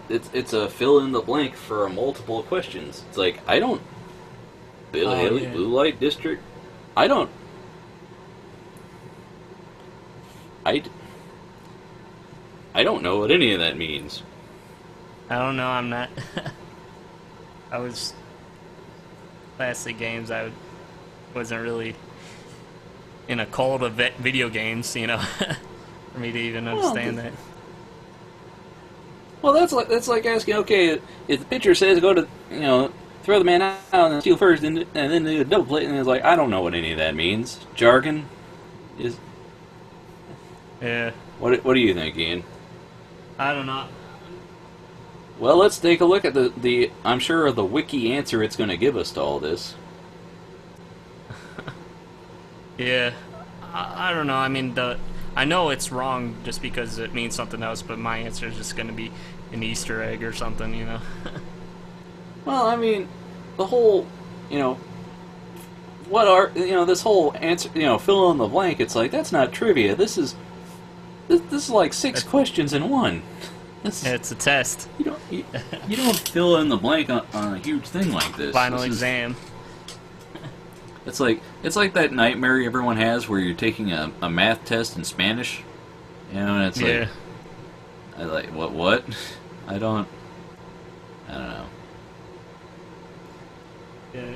Speaker 1: it's a fill in the blank for multiple questions. It's like, Bill Haley, yeah. Blue Light District, I don't know what any of that means.
Speaker 2: I don't know, I'm not... I was... Classic games, wasn't really in a cult of video games, for me to even understand that.
Speaker 1: Well, that's like asking, okay, if the pitcher says go to, throw the man out and steal first, and then do a double play, and it's like, I don't know what any of that means. Jargon is...
Speaker 2: Yeah.
Speaker 1: What do you think, Ian?
Speaker 2: I don't know.
Speaker 1: Well, let's take a look at the I'm sure, the wiki answer it's going to give us to all this.
Speaker 2: Yeah, I don't know. I mean, I know it's wrong just because it means something else, but my answer is just going to be an Easter egg or something, you know?
Speaker 1: Well, I mean, the whole, you know, this whole answer, fill in the blank, it's like, that's not trivia. This is like six questions in one.
Speaker 2: It's a test.
Speaker 1: You don't fill in the blank on a huge thing like this.
Speaker 2: Final exam.
Speaker 1: It's like that nightmare everyone has where you're taking a math test in Spanish. And it's like, what? I don't know.
Speaker 2: Yeah.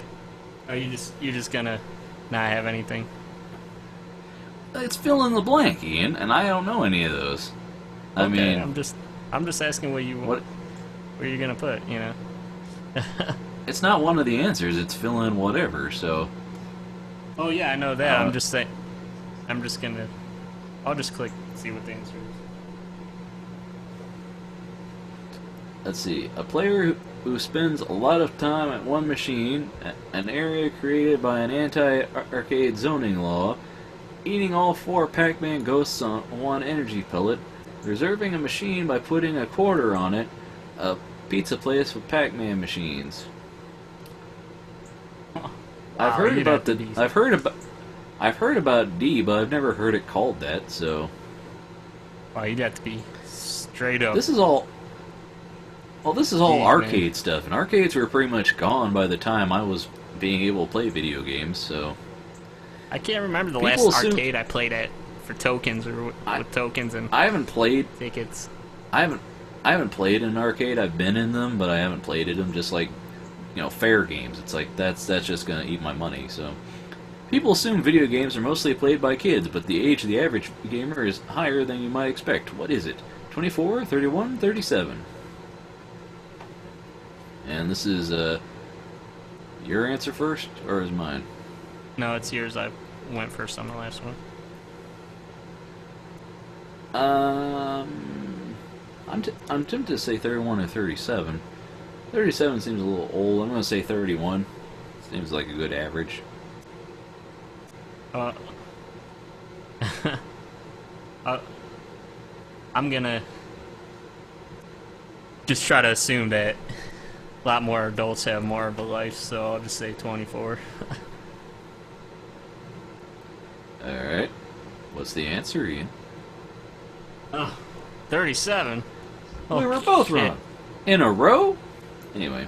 Speaker 2: Are you're just gonna not have anything?
Speaker 1: It's fill in the blank, Ian, and I don't know any of those. I mean,
Speaker 2: I'm just asking what you're gonna put, you know.
Speaker 1: It's not one of the answers. It's fill in whatever. So.
Speaker 2: Oh yeah, I know that. I'm just saying. I'll just click see what the answer is.
Speaker 1: Let's see. A player who spends a lot of time at one machine, an area created by an anti-arcade zoning law, eating all 4 Pac-Man ghosts on one energy pellet, reserving a machine by putting a quarter on it, a pizza place with Pac-Man machines. I've heard about D, but I've never heard it called that. So.
Speaker 2: Wow, you'd have to be straight up.
Speaker 1: This is all arcade stuff, and arcades were pretty much gone by the time I was being able to play video games. So.
Speaker 2: I can't remember the last arcade I played at for tokens or with tokens and.
Speaker 1: I haven't played
Speaker 2: tickets.
Speaker 1: I haven't played in an arcade. I've been in them, but I haven't played in them. Just like. Fair games. It's like, that's just gonna eat my money, so... People assume video games are mostly played by kids, but the age of the average gamer is higher than you might expect. What is it? 24, 31, 37? And this is, your answer first, or is mine?
Speaker 2: No, it's yours. I went first on the last one.
Speaker 1: I'm tempted to say 31 or 37. 37 seems a little old. I'm going to say 31. Seems like a good average.
Speaker 2: I'm going to just try to assume that a lot more adults have more of a life, so I'll just say 24.
Speaker 1: Alright. What's the answer, Ian?
Speaker 2: 37? Oh,
Speaker 1: we were both wrong. In a row? Anyway.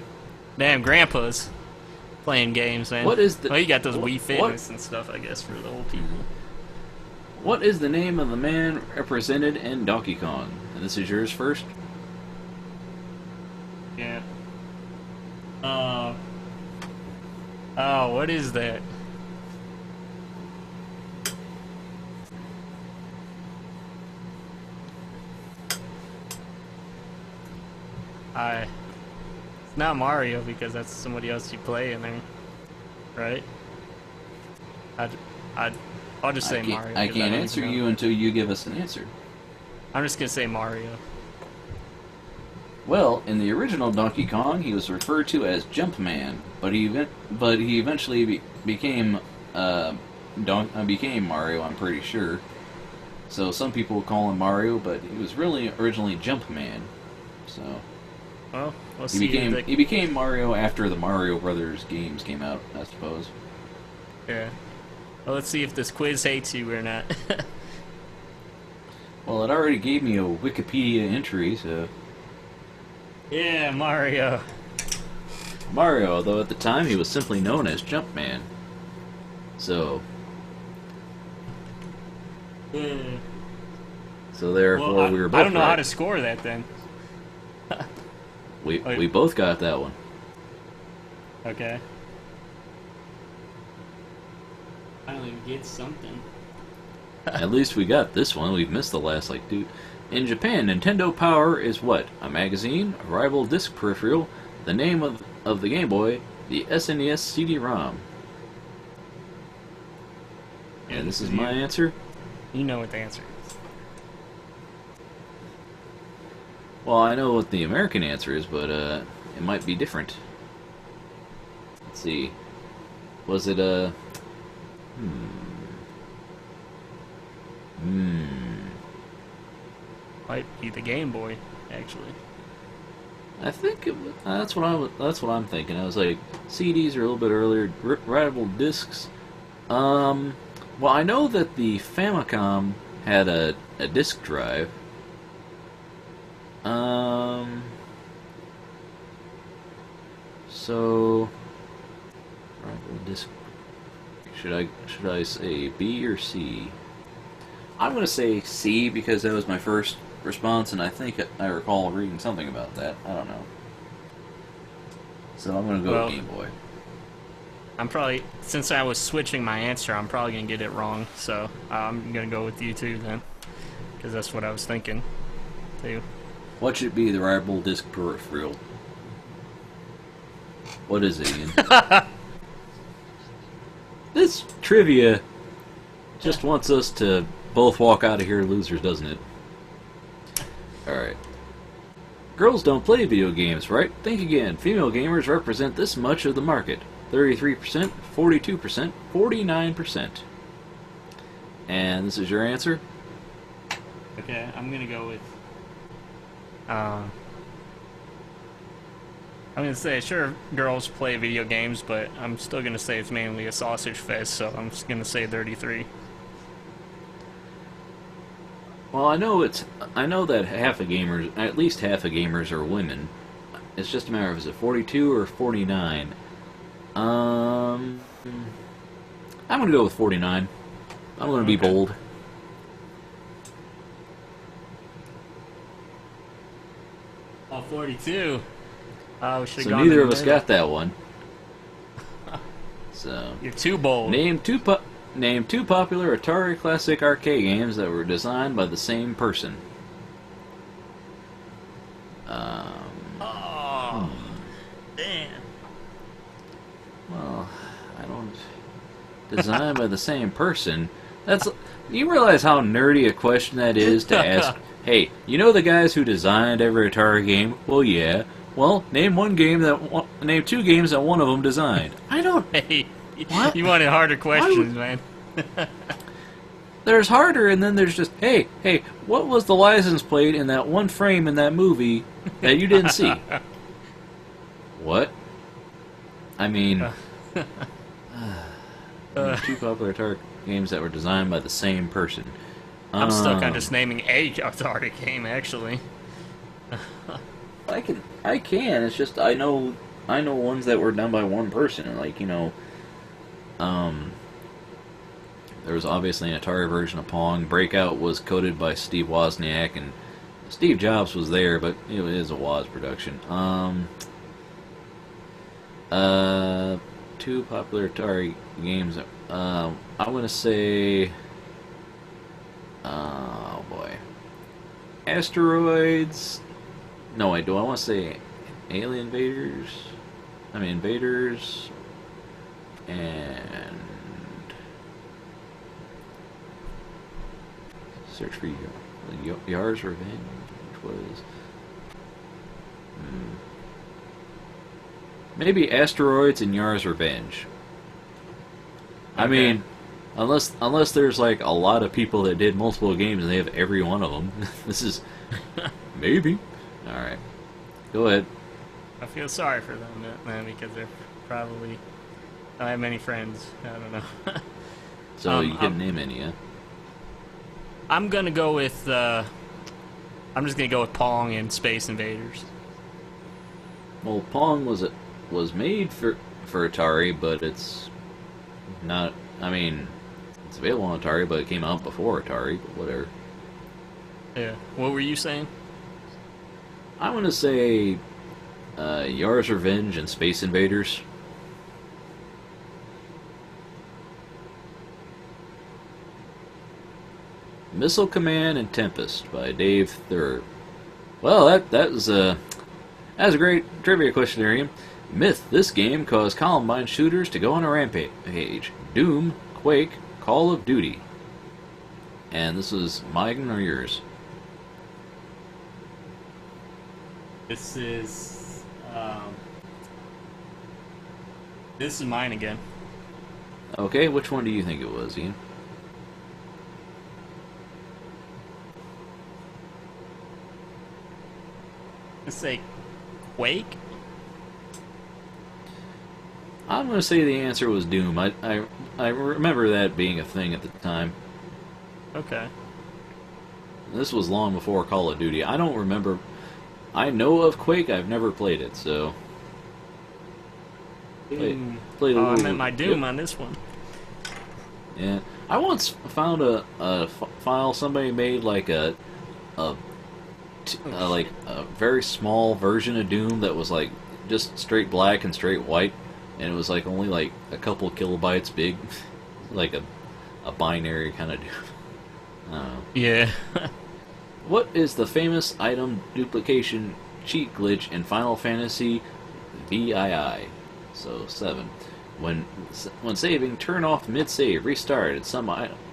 Speaker 2: Damn, grandpas playing games, man.
Speaker 1: What is the...
Speaker 2: Well, you got those Wii Fitness and stuff, I guess, for the old people.
Speaker 1: What is the name of the man represented in Donkey Kong? And this is yours first?
Speaker 2: Yeah. Oh, what is that? It's not Mario because that's somebody else you play in there, right? I'll just say Mario.
Speaker 1: I can't answer you until you give us an answer.
Speaker 2: I'm just gonna say Mario.
Speaker 1: Well, in the original Donkey Kong, he was referred to as Jumpman, but he eventually became Mario. I'm pretty sure. So some people call him Mario, but he was really originally Jumpman. So.
Speaker 2: Well, we'll see.
Speaker 1: He became Mario after the Mario Brothers games came out, I suppose.
Speaker 2: Yeah. Well, let's see if this quiz hates you or not.
Speaker 1: Well, it already gave me a Wikipedia entry, so...
Speaker 2: Yeah, Mario.
Speaker 1: Mario, although at the time he was simply known as Jumpman. So... So therefore we were both
Speaker 2: I don't know
Speaker 1: right.
Speaker 2: how to score that then.
Speaker 1: We both got that one.
Speaker 2: Okay. Finally get something.
Speaker 1: At least we got this one. We've missed the last, two. In Japan, Nintendo Power is what? A magazine, a rival disc peripheral, the name of the Game Boy, the SNES CD-ROM.
Speaker 2: Yeah,
Speaker 1: and this is my answer?
Speaker 2: You know what the answer is.
Speaker 1: Well, I know what the American answer is, but it might be different. Let's see. Was it
Speaker 2: Might be the Game Boy, actually.
Speaker 1: I think that's what I'm thinking. I was like, CDs are a little bit earlier. Writable discs. Well, I know that the Famicom had a disk drive. So, writable disc. Should I say B or C? I'm gonna say C because that was my first response, and I think I recall reading something about that. I don't know. So I'm gonna go with Game Boy.
Speaker 2: I'm probably, since I was switching my answer, I'm probably gonna get it wrong. So I'm gonna go with you too then, because that's what I was thinking too.
Speaker 1: What should be the writable disc peripheral? What is it, Ian? This trivia just wants us to both walk out of here losers, doesn't it? Alright. Girls don't play video games, right? Think again. Female gamers represent this much of the market. 33%, 42%, 49%. And this is your answer?
Speaker 2: Okay, I'm gonna go with... I'm gonna say, sure, girls play video games, but I'm still gonna say it's mainly a sausage fest, so I'm just gonna say 33.
Speaker 1: Well, I know that at least half of gamers are women. It's just a matter of, is it 42 or 49? I'm gonna go with 49. I'm gonna be bold.
Speaker 2: Oh, 42. We should
Speaker 1: So neither of us got that one. So
Speaker 2: you're too bold.
Speaker 1: Name two popular Atari classic arcade games that were designed by the same person.
Speaker 2: Damn.
Speaker 1: Well, I don't. Designed by the same person. That's. You realize how nerdy a question that is to ask? Hey, you know the guys who designed every Atari game? Well, yeah. Well, name name two games that one of them designed. I don't.
Speaker 2: Hey,
Speaker 1: what?
Speaker 2: You wanted harder questions, man.
Speaker 1: There's harder, and then there's just, hey, what was the license plate in that one frame in that movie that you didn't see? What? I mean, two popular Atari games that were designed by the same person.
Speaker 2: I'm stuck on just naming a Atari game, actually.
Speaker 1: I can. It's just I know ones that were done by one person. Like, there was obviously an Atari version of Pong. Breakout was coded by Steve Wozniak, and Steve Jobs was there, but it is a Woz production. Two popular Atari games. I'm gonna say, oh boy, Asteroids. No, I do. I want to say Alien Invaders. Invaders. And search for Yar's Revenge, which was maybe Asteroids and Yar's Revenge. Okay. I mean, unless there's like a lot of people that did multiple games and they have every one of them. This is maybe. All right, go ahead.
Speaker 2: I feel sorry for them, man, because they're probably don't have many friends. I don't know.
Speaker 1: So you couldn't name any, huh?
Speaker 2: I'm gonna go with. I'm just gonna go with Pong and Space Invaders.
Speaker 1: Well, Pong was made for Atari, but it's not. I mean, it's available on Atari, but it came out before Atari. But whatever.
Speaker 2: Yeah. What were you saying?
Speaker 1: I want to say Yar's Revenge and Space Invaders. Missile Command and Tempest by Dave Thurr. Well, that was a great trivia question there, Ian. Myth: this game caused Columbine shooters to go on a rampage. Doom, Quake, Call of Duty. And this is mine or yours?
Speaker 2: This is mine again.
Speaker 1: Okay, which one do you think it was, Ian?
Speaker 2: Let's say Quake.
Speaker 1: I'm going to say the answer was Doom. I remember that being a thing at the time.
Speaker 2: Okay.
Speaker 1: This was long before Call of Duty. I don't remember. I know of Quake. I've never played it, so.
Speaker 2: Doom.
Speaker 1: Played a
Speaker 2: I
Speaker 1: little,
Speaker 2: meant my Doom
Speaker 1: yep.
Speaker 2: on this one.
Speaker 1: Yeah, I once found a file somebody made like a like a very small version of Doom that was like just straight black and straight white, and it was like only like a couple kilobytes big, like a binary kind of Doom. I don't know.
Speaker 2: Yeah.
Speaker 1: What is the famous item duplication cheat glitch in Final Fantasy VII? So 7. When saving, turn off mid-save, restart, and some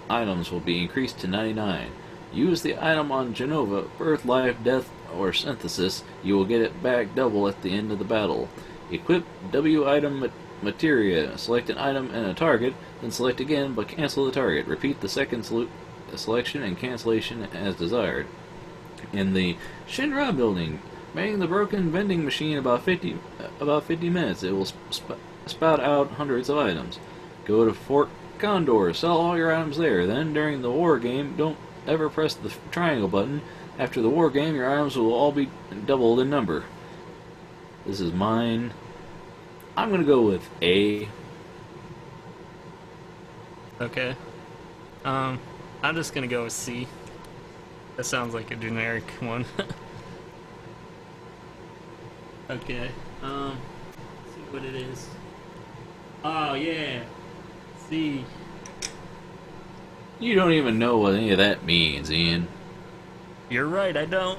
Speaker 1: items will be increased to 99. Use the item on Genova, Birth, Life, Death, or Synthesis. You will get it back double at the end of the battle. Equip W item materia. Select an item and a target, then select again, but cancel the target. Repeat the second selection and cancellation as desired. In the Shinra building, bang the broken vending machine about 50 minutes. It will spout out hundreds of items. Go to Fort Condor, sell all your items there. Then, during the war game, don't ever press the triangle button. After the war game, your items will all be doubled in number. This is mine. I'm gonna go with A.
Speaker 2: Okay. I'm just gonna go with C. That sounds like a generic one. Okay. Let's see what it is. Oh yeah. C.
Speaker 1: You don't even know what any of that means, Ian.
Speaker 2: You're right, I don't.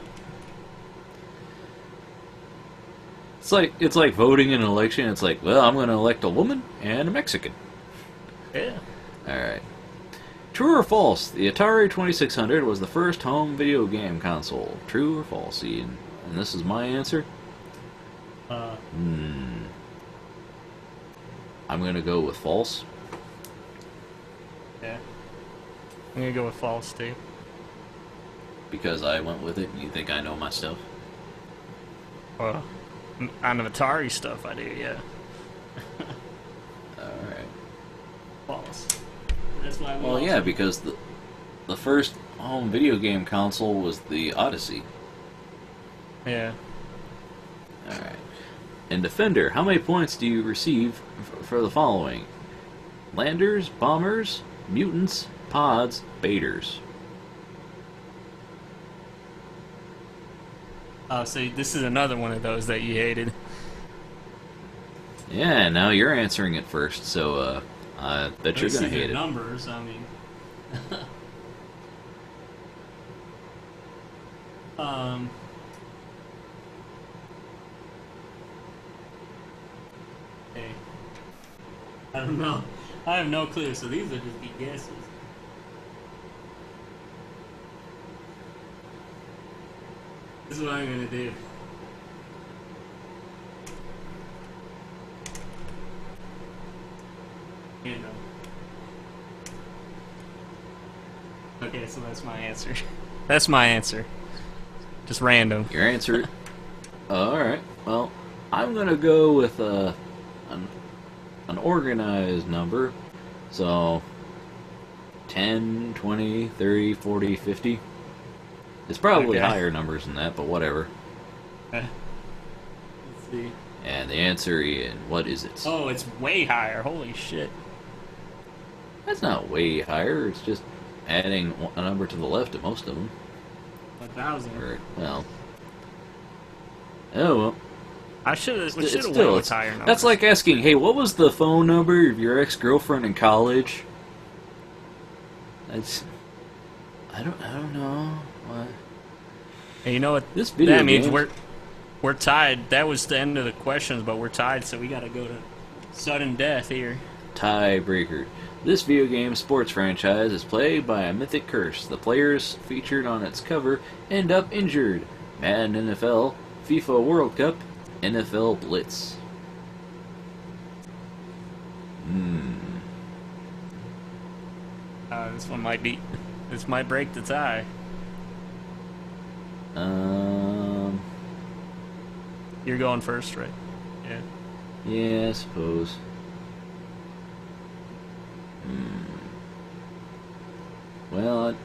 Speaker 1: It's like voting in an election. It's like, well, I'm going to elect a woman and a Mexican.
Speaker 2: Yeah.
Speaker 1: All right. True or false? The Atari 2600 was the first home video game console. True or false, Ian? And this is my answer. I'm going to go with false.
Speaker 2: Yeah. I'm gonna go with false too.
Speaker 1: Because I went with it and you think I know my stuff?
Speaker 2: Well, on the Atari stuff, I do, yeah.
Speaker 1: Alright.
Speaker 2: False. That's why.
Speaker 1: Well, yeah, because the first home video game console was the Odyssey.
Speaker 2: Yeah.
Speaker 1: Alright. In Defender, how many points do you receive for the following? Landers, bombers, mutants, pods, baiters.
Speaker 2: Oh, so this is another one of those that you hated.
Speaker 1: Yeah, now you're answering it first, so I bet you're gonna hate it.
Speaker 2: Numbers, I mean. Okay. I don't know. I have no clue, so these are just be guesses. This is what I'm gonna do. Random. Okay, so that's my answer. That's my answer. Just random.
Speaker 1: Your answer. Alright, well, I'm gonna go with an organized number. So, 10, 20, 30, 40, 50. It's probably
Speaker 2: Okay.
Speaker 1: higher numbers than that, but whatever.
Speaker 2: Let's see.
Speaker 1: And the answer, Ian, what is it?
Speaker 2: Oh, it's way higher. Holy shit.
Speaker 1: That's not way higher, it's just adding a number to the left of most of them.
Speaker 2: 1,000.
Speaker 1: Or, well. Oh, well.
Speaker 2: I should have went
Speaker 1: Still,
Speaker 2: with higher numbers.
Speaker 1: that's like asking, hey, what was the phone number of your ex-girlfriend in college? That's... I don't know. What?
Speaker 2: Hey, you know what?
Speaker 1: This video
Speaker 2: that means
Speaker 1: games-
Speaker 2: we're tied. That was the end of the questions, but we're tied, so we gotta go to sudden death here.
Speaker 1: Tiebreaker. This video game sports franchise is plagued by a mythic curse. The players featured on its cover end up injured. Madden NFL, FIFA World Cup, NFL Blitz.
Speaker 2: This might break the tie. You're going first, right? Yeah.
Speaker 1: Yeah, I suppose. Well,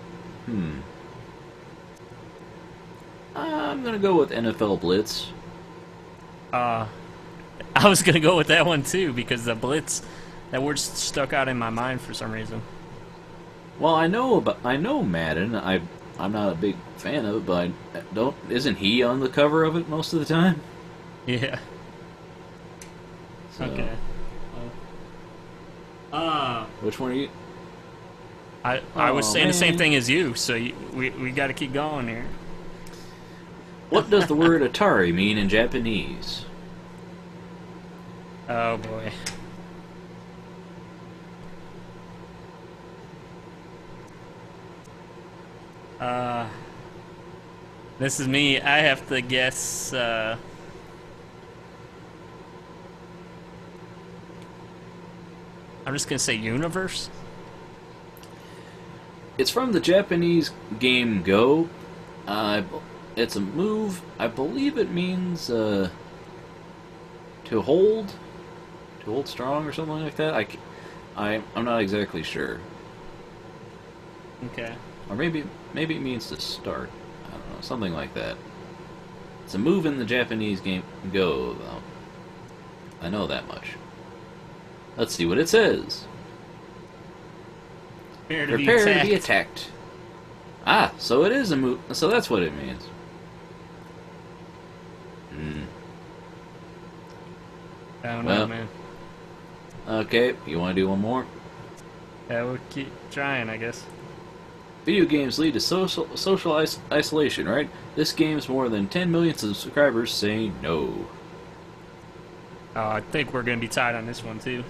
Speaker 1: I'm gonna go with NFL Blitz.
Speaker 2: I was gonna go with that one too because the Blitz, that word stuck out in my mind for some reason.
Speaker 1: Well, I know Madden. I'm not a big fan of it, but isn't he on the cover of it most of the time?
Speaker 2: Yeah.
Speaker 1: So,
Speaker 2: okay.
Speaker 1: Which one are you?
Speaker 2: I was saying
Speaker 1: man.
Speaker 2: the same thing as you, so we got to keep going here.
Speaker 1: What does the word Atari mean in Japanese?
Speaker 2: Oh boy. This is me. I have to guess. I'm just gonna say universe.
Speaker 1: It's from the Japanese game Go. It's a move. I believe it means to hold strong or something like that. I'm not exactly sure.
Speaker 2: Okay.
Speaker 1: Or maybe it means to start. I don't know, something like that. It's a move in the Japanese game Go, though. I know that much. Let's see what it says. Prepare to be attacked. Ah, so it is a move. So that's what it means.
Speaker 2: I don't know, man.
Speaker 1: Okay, you want to do one more?
Speaker 2: Yeah, we'll keep trying, I guess.
Speaker 1: Video games lead to social isolation, right? This game's more than 10 million subscribers say no.
Speaker 2: I think we're gonna be tied on this one too.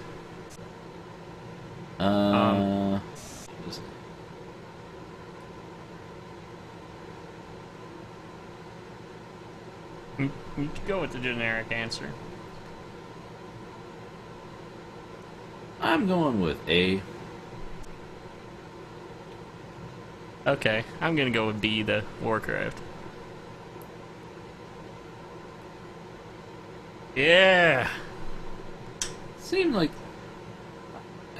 Speaker 2: You could go with the generic answer.
Speaker 1: I'm going with A.
Speaker 2: Okay, I'm gonna go with B, the Warcraft. Yeah!
Speaker 1: Seemed like...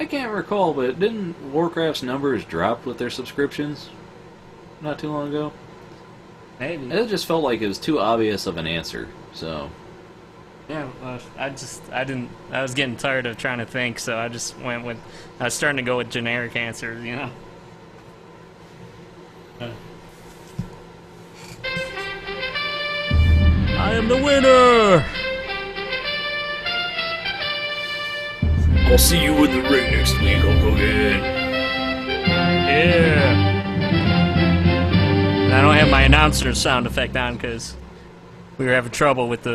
Speaker 1: I can't recall, but didn't Warcraft's numbers drop with their subscriptions not too long ago?
Speaker 2: Maybe.
Speaker 1: It just felt like it was too obvious of an answer, so...
Speaker 2: Yeah, well, I was getting tired of trying to think, so I just went with... I was starting to go with generic answers, you know? I am the winner!
Speaker 1: I'll see you in the ring next week, Hulk Hogan.
Speaker 2: Yeah! And I don't have my announcer sound effect on because we were having trouble with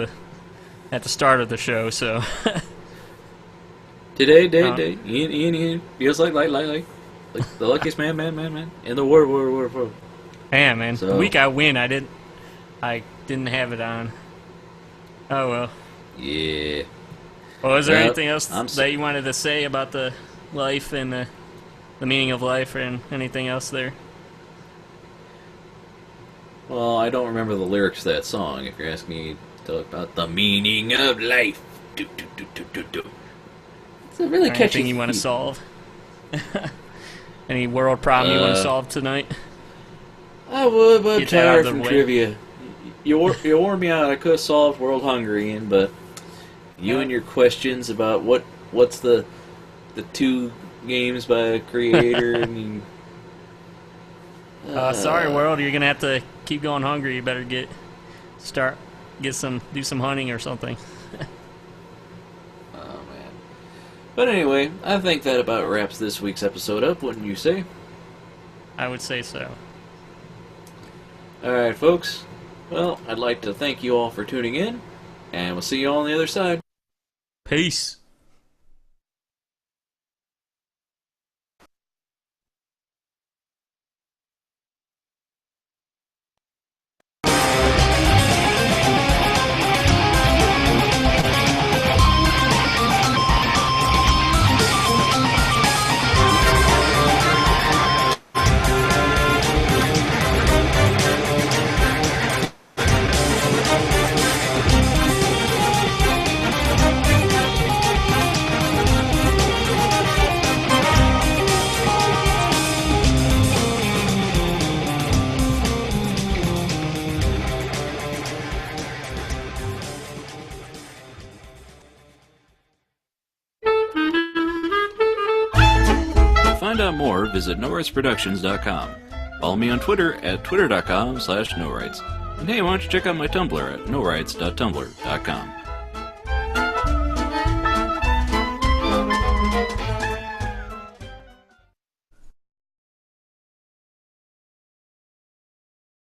Speaker 2: at the start of the show, so...
Speaker 1: Today, Ian, feels like the luckiest man in the world.
Speaker 2: Yeah, man.
Speaker 1: So,
Speaker 2: the week I win, I didn't have it on. Oh, well.
Speaker 1: Yeah.
Speaker 2: Well, is there anything else that you wanted to say about the life and the meaning of life and anything else there?
Speaker 1: Well, I don't remember the lyrics to that song, if you're asking me to talk about the meaning of life. It's a really catchy
Speaker 2: anything you want to solve? Any world problem you want to solve tonight?
Speaker 1: I would, but I'm
Speaker 2: Get that out of
Speaker 1: tired
Speaker 2: the
Speaker 1: from
Speaker 2: way.
Speaker 1: trivia. You wore me out. I could have solved world hunger, Ian, but you and your questions about what's the two games by a creator. I mean,
Speaker 2: sorry, world. You're gonna have to keep going hungry. You better do some hunting or something.
Speaker 1: Oh man. But anyway, I think that about wraps this week's episode up. Wouldn't you say?
Speaker 2: I would say so.
Speaker 1: All right, folks. Well, I'd like to thank you all for tuning in, and we'll see you all on the other side.
Speaker 2: Peace.
Speaker 1: find out more, visit NoRightsProductions.com. Follow me on Twitter at twitter.com/NoRights. And hey, why don't you check out my Tumblr at NoRights.tumblr.com.